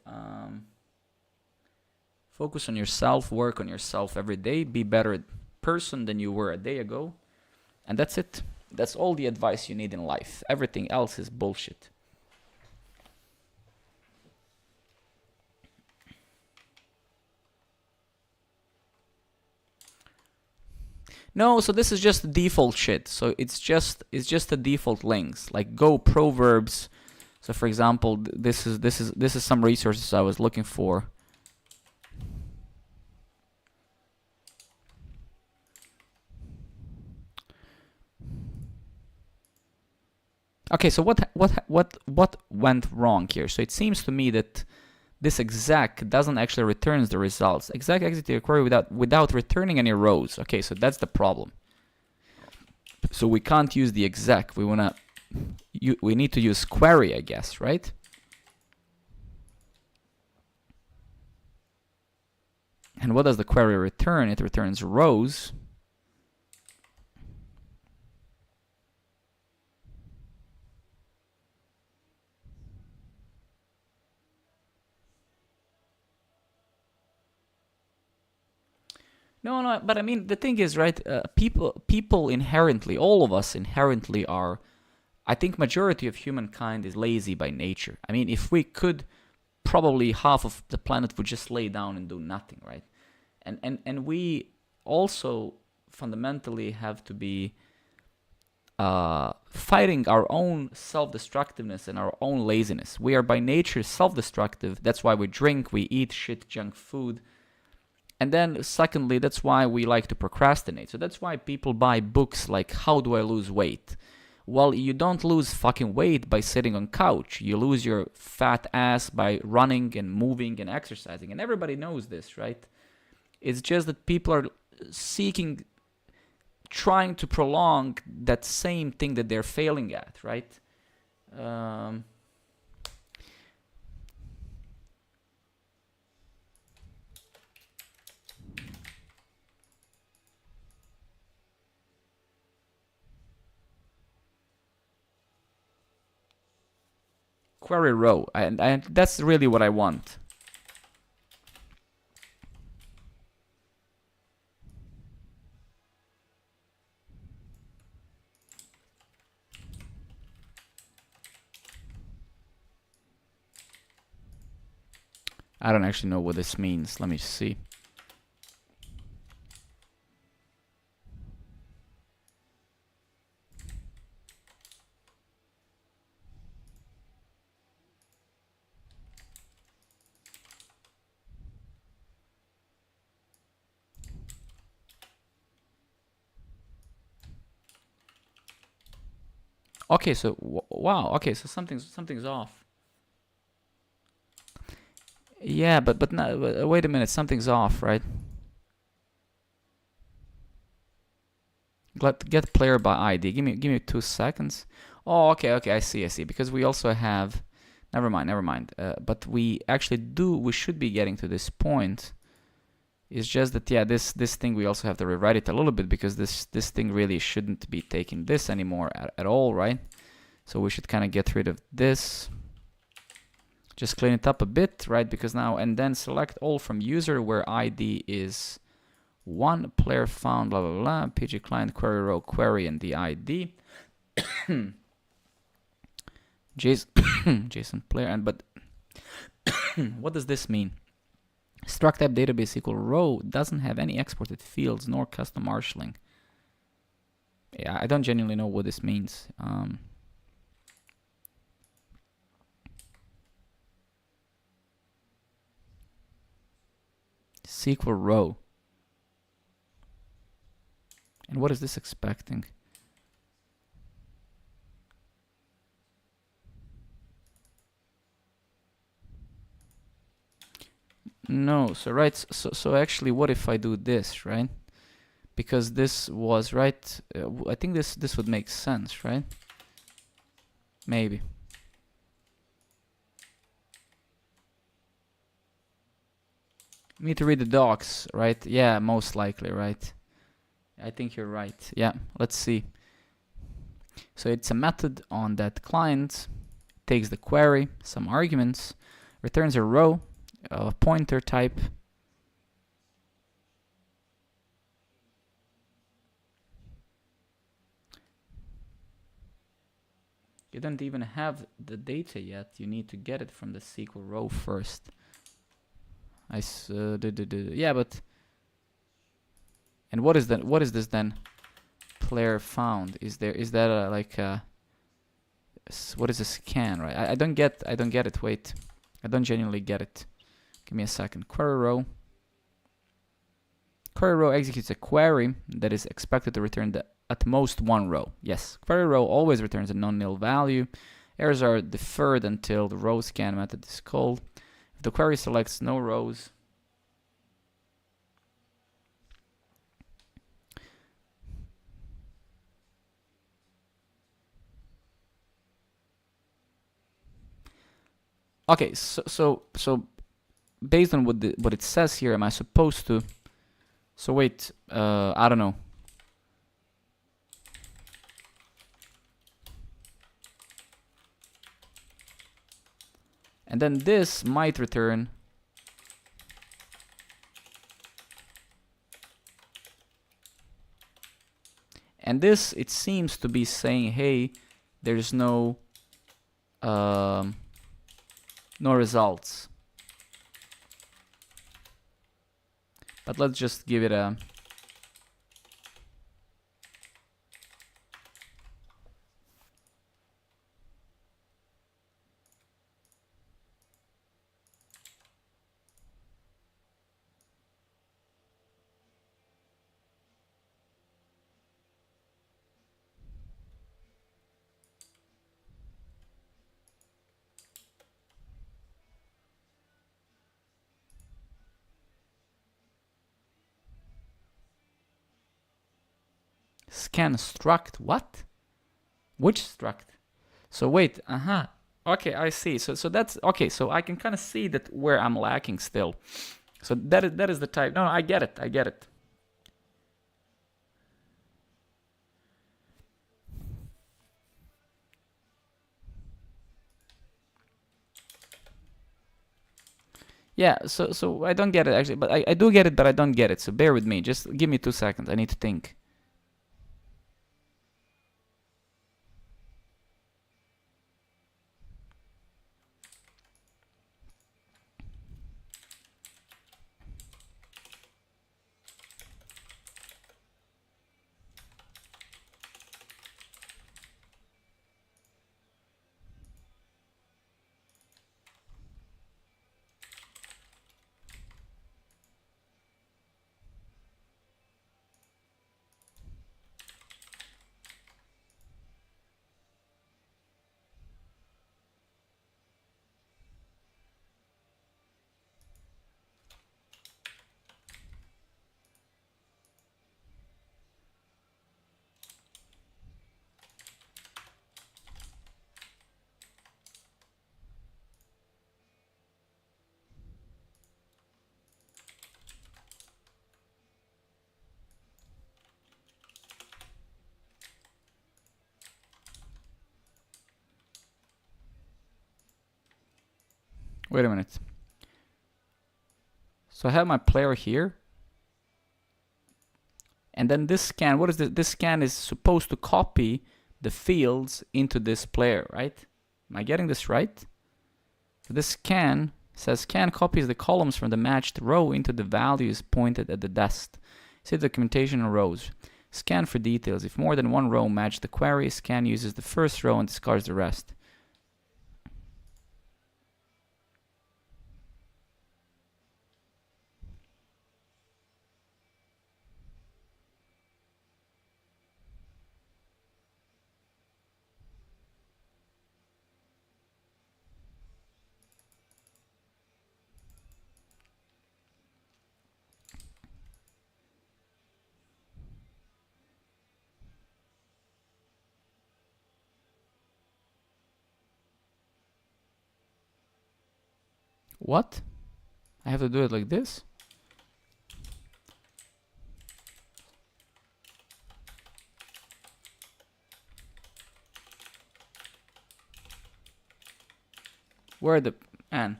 work on yourself every day, be better person than you were a day ago, and that's it. That's all the advice you need in life. Everything else is bullshit. No, so this is just default shit. So it's just the default links, like Go proverbs. So for example, this is some resources I was looking for. Okay, so what went wrong here? So it seems to me that this exec doesn't actually returns the results. Exec exit your query without returning any rows. Okay, so that's the problem. So we can't use the exec. We need to use query, I guess, right? And what does the query return? It returns rows. No, but I mean, the thing is, right, people inherently, all of us inherently are, I think majority of humankind is lazy by nature. I mean, if we could, probably half of the planet would just lay down and do nothing, right? And we also fundamentally have to be fighting our own self-destructiveness and our own laziness. We are by nature self-destructive. That's why we drink, we eat shit, junk food. And then secondly, that's why we like to procrastinate. So that's why people buy books like How Do I Lose Weight? Well, you don't lose fucking weight by sitting on couch. You lose your fat ass by running and moving and exercising. And everybody knows this, right? It's just that people are trying to prolong that same thing that they're failing at, right? Query row, and that's really what I want. I don't actually know what this means. Let me see. Okay, so wow. Okay, so something's off. Yeah, but no, wait a minute. Something's off, right? Get player by ID. Give me 2 seconds. Oh, okay. I see. Because we also have. Never mind. But we actually we should be getting to this point. It's just that, yeah, this thing we also have to rewrite it a little bit, because this thing really shouldn't be taking this anymore at all, right? So we should kind of get rid of this. Just clean it up a bit, right? Because now, and then select all from user where ID is 1, player found, blah, blah, blah, PG client, query row, query, and the ID. JSON player, and but what does this mean? Struct type database equal row doesn't have any exported fields nor custom marshalling. Yeah, I don't genuinely know what this means. SQL row. And what is this expecting? No, so right, so actually what if I do this, right? Because this was right, I think this would make sense, right? Maybe. You need to read the docs, right? Yeah, most likely, right? I think you're right. Yeah, let's see. So it's a method on that client, takes the query, some arguments, returns a row, a pointer type. You don't even have the data yet. You need to get it from the SQL row first. Yeah, but and what is that? What is this then? Player found. Is that like a what is a scan, right? I don't get it. Wait, I don't genuinely get it. Give me a second. Query row. Query row executes a query that is expected to return at most one row. Yes, query row always returns a non-nil value. Errors are deferred until the row scan method is called. If the query selects no rows, okay, so based on what it says here, am I supposed to? So wait, I don't know. And then this might return. And this, it seems to be saying, hey, there's no results. But let's just give it a... Scan struct, what? Which struct? So wait, okay, I see. So that's okay. So I can kind of see that where I'm lacking still. So that is the type. No, I get it. Yeah. So I don't get it actually, but I do get it, but I don't get it. So bear with me. Just give me 2 seconds. I need to think. Wait a minute. So I have my player here. And then this scan, what is this? This scan is supposed to copy the fields into this player, right? Am I getting this right? So this scan says scan copies the columns from the matched row into the values pointed at the desk. See the documentation in rows. Scan for details. If more than one row match the query, scan uses the first row and discards the rest. What? I have to do it like this? Where are the... man.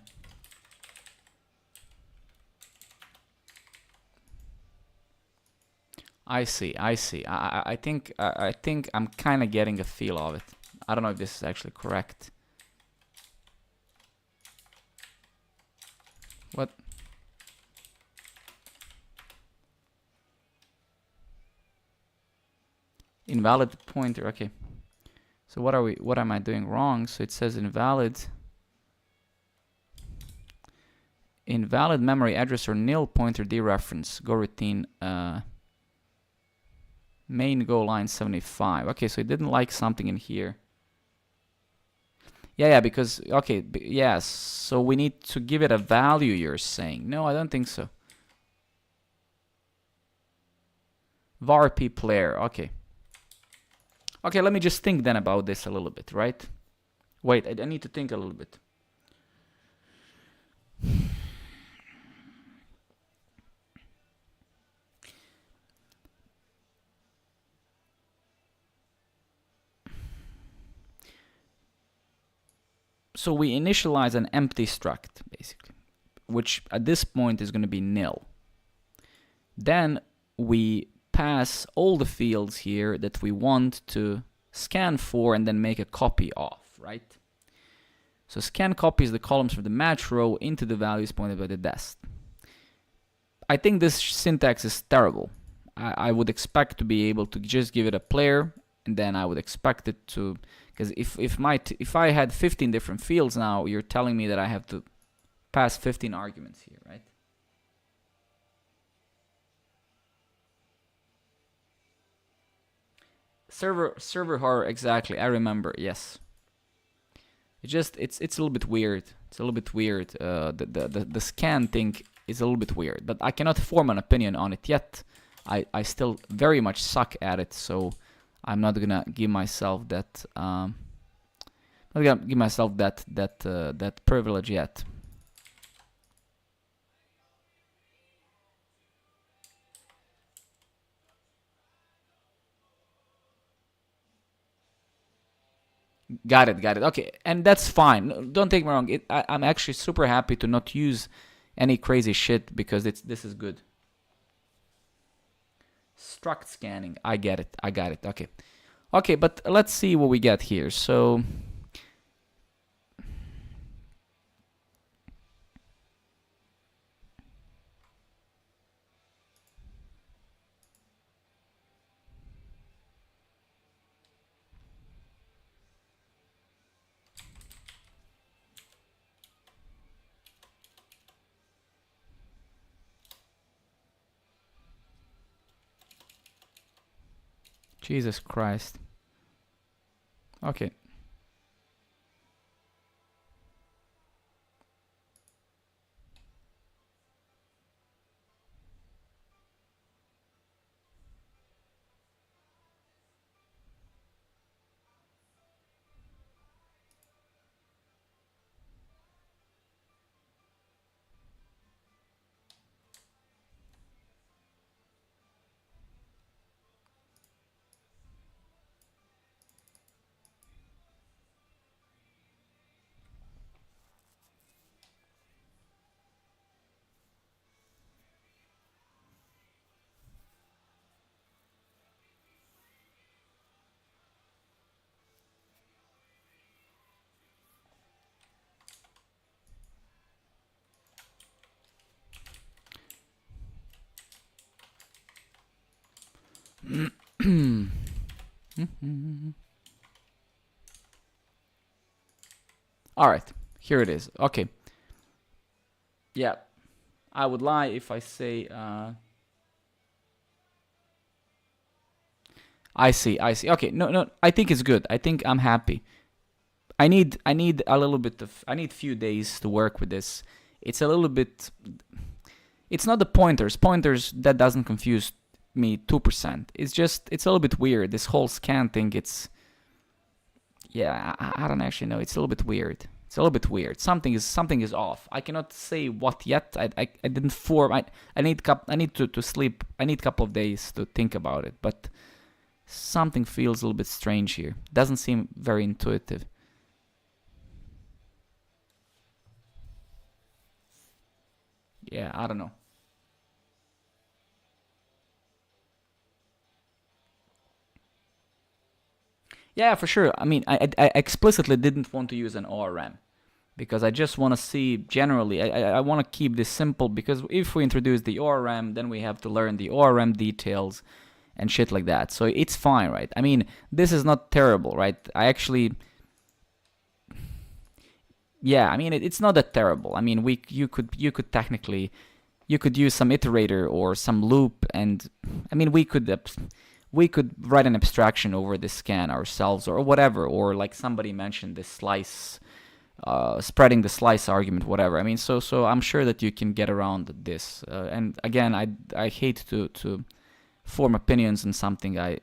I see. I think I'm kind of getting a feel of it. I don't know if this is actually correct. What? Invalid pointer. Okay. So what am I doing wrong? So it says invalid memory address or nil pointer dereference. Go routine main go line 75. Okay, so it didn't like something in here. Yeah, because okay, yes. So we need to give it a value, you're saying. No, I don't think so. var p player. Okay. Okay, let me just think then about this a little bit, right? Wait, I need to think a little bit. So we initialize an empty struct, basically, which at this point is going to be nil. Then we pass all the fields here that we want to scan for and then make a copy of, right? So scan copies the columns from the match row into the values pointed by the dest. I think this syntax is terrible. I would expect to be able to just give it a player, and then I would expect it to, because if I had 15 different fields now, you're telling me that I have to pass 15 arguments here, right? Server horror, exactly. I remember. Yes. It's a little bit weird. It's a little bit weird. The scan thing is a little bit weird, but I cannot form an opinion on it yet. I still very much suck at it, so I'm not gonna give myself that that privilege yet. Got it. Okay, and that's fine. Don't take me wrong. I'm actually super happy to not use any crazy shit because this is good. Struct scanning. I get it. I got it. Okay. Okay, but let's see what we get here. So Jesus Christ. Okay. All right, here it is. Okay. Yeah, I would lie if I say. I see. Okay, no. I think it's good. I think I'm happy. I need a little bit of. I need few days to work with this. It's a little bit. It's not the pointers. Pointers that doesn't confuse me 2%. It's just it's a little bit weird. This whole scan thing. It's. Yeah, I don't actually know. It's a little bit weird. It's a little bit weird. Something is off. I cannot say what yet. I didn't form. I need to sleep. I need a couple of days to think about it. But something feels a little bit strange here. Doesn't seem very intuitive. Yeah, I don't know. Yeah, for sure. I mean, I explicitly didn't want to use an ORM because I just want to see generally. I want to keep this simple because if we introduce the ORM, then we have to learn the ORM details and shit like that. So it's fine, right? I mean, this is not terrible, right? I actually, yeah, I mean, it's not that terrible. I mean, you could technically, you could use some iterator or some loop, and I mean, we could write an abstraction over this scan ourselves or whatever, or like somebody mentioned this slice, spreading the slice argument, whatever. I mean, so I'm sure that you can get around this. And again, I hate to form opinions on something I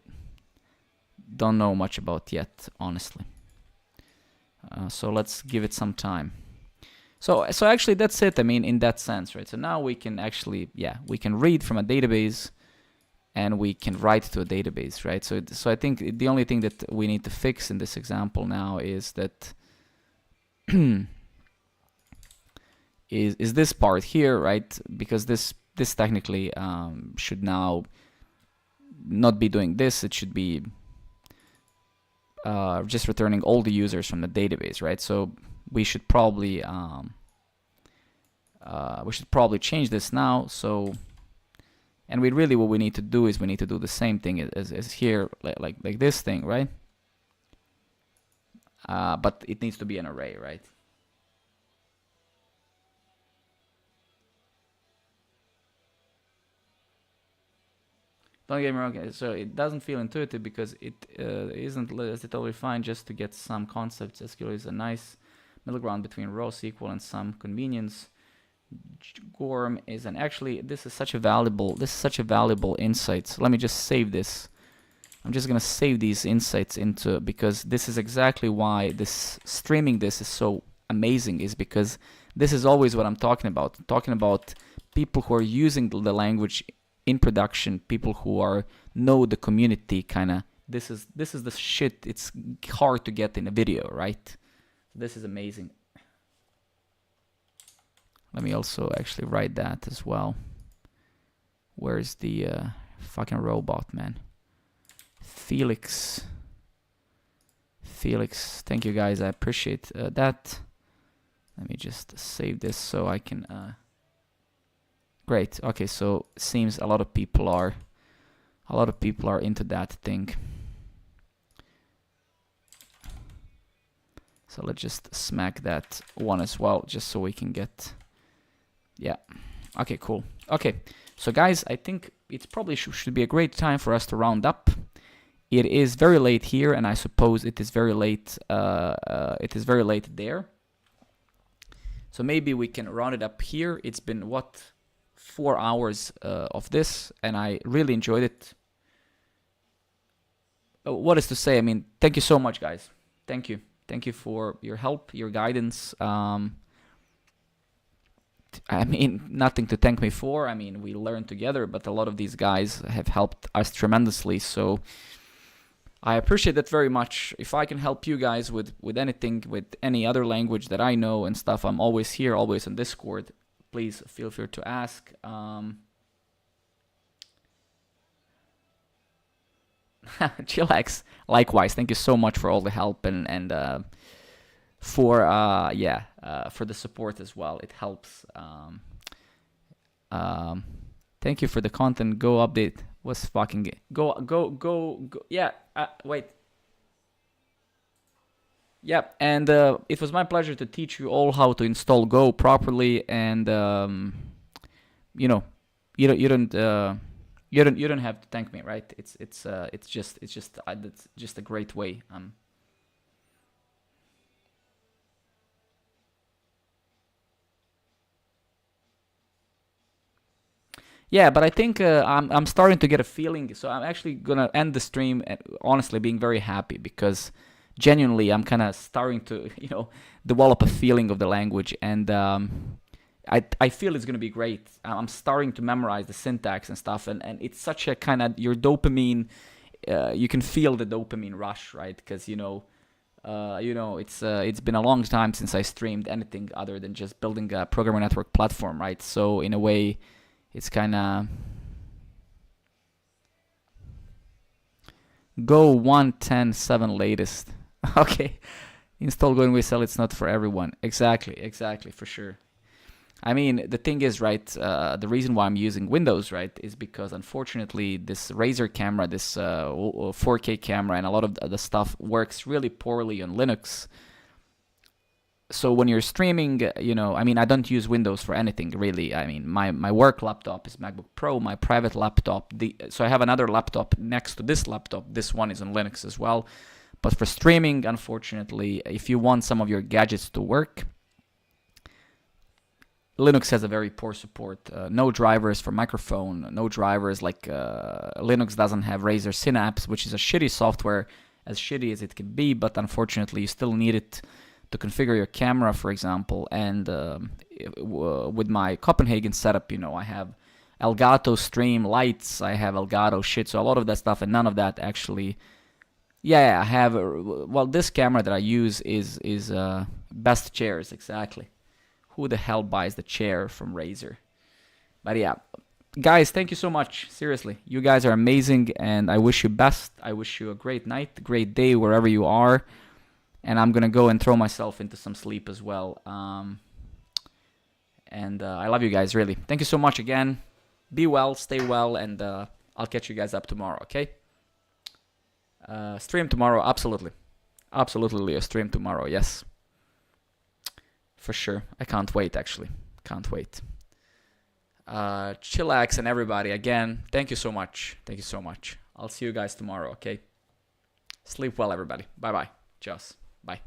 don't know much about yet, honestly. So let's give it some time. So actually that's it. I mean, in that sense, right? So now we can actually, yeah, we can read from a database and we can write to a database, right? So I think the only thing that we need to fix in this example now is that is this part here, right? Because this technically should now not be doing this. It should be just returning all the users from the database, right? So we should probably change this now. So, and what we need to do is we need to do the same thing as here, like this thing, right? But it needs to be an array, right? Don't get me wrong. So it doesn't feel intuitive because it isn't totally fine just to get some concepts. SQL is a nice middle ground between raw SQL and some convenience. Gorm is this is such a valuable insight. So let me just save this. I'm just gonna save these insights because this is exactly why streaming this is so amazing, is because this is always what I'm talking about. I'm talking about people who are using the language in production, people who know the community kind of. This is the shit. It's hard to get in a video, right? This is amazing. Let me also actually write that as well. Where's the fucking robot, man? Felix, thank you guys. I appreciate that. Let me just save this so I can. Great. Okay, so seems a lot of people are into that thing. So let's just smack that one as well, just so we can get. Yeah. Okay, cool. Okay, so guys, I think it's probably should be a great time for us to round up. It is very late here, and I suppose it is very late. It is very late there. So maybe we can round it up here. It's been 4 hours of this, and I really enjoyed it. What is to say? I mean, thank you so much, guys. Thank you for your help, your guidance. I mean, nothing to thank me for. I mean, we learned together, but a lot of these guys have helped us tremendously. So I appreciate that very much. If I can help you guys with anything, with any other language that I know and stuff, I'm always here, always on Discord. Please feel free to ask. Chillax, likewise. Thank you so much for all the help and for the support as well. It helps. Thank you for the content. Go update. What's fucking go? Yeah. Wait. Yeah, and it was my pleasure to teach you all how to install Go properly. And you don't have to thank me, right? It's just a great way. Yeah, but I think I'm starting to get a feeling. So I'm actually gonna end the stream, honestly being very happy because genuinely I'm kind of starting to develop a feeling of the language, and I feel it's gonna be great. I'm starting to memorize the syntax and stuff, and it's such a kind of your dopamine. You can feel the dopamine rush, right? Because it's been a long time since I streamed anything other than just building a programmer network platform, right? So in a way, it's kind of Go 1.10.7 latest. Okay. Install Go and resell, it's not for everyone. Exactly, for sure. I mean, the thing is, right, the reason why I'm using Windows, right, is because unfortunately this Razer camera, this 4K camera, and a lot of the stuff works really poorly on Linux. So when you're streaming, you know, I mean, I don't use Windows for anything, really. I mean, my work laptop is MacBook Pro, my private laptop, so I have another laptop next to this laptop. This one is on Linux as well. But for streaming, unfortunately, if you want some of your gadgets to work, Linux has a very poor support. No drivers for microphone, no drivers, like Linux doesn't have Razer Synapse, which is a shitty software, as shitty as it can be, but unfortunately you still need it to configure your camera, for example. And with my Copenhagen setup, you know, I have Elgato Stream lights, I have Elgato shit, so a lot of that stuff, and none of that actually... Yeah, I have, well, this camera that I use is Best Chairs, exactly. Who the hell buys the chair from Razer? But yeah, guys, thank you so much. Seriously, you guys are amazing, and I wish you best. I wish you a great night, great day, wherever you are. And I'm gonna go and throw myself into some sleep as well. And I love you guys, really. Thank you so much again. Be well, stay well, and I'll catch you guys up tomorrow, okay? Stream tomorrow, absolutely. Absolutely, Leo, stream tomorrow, yes. For sure. I can't wait, actually. Can't wait. Chillax and everybody, again, thank you so much. Thank you so much. I'll see you guys tomorrow, okay? Sleep well, everybody. Bye-bye. Cheers. Bye.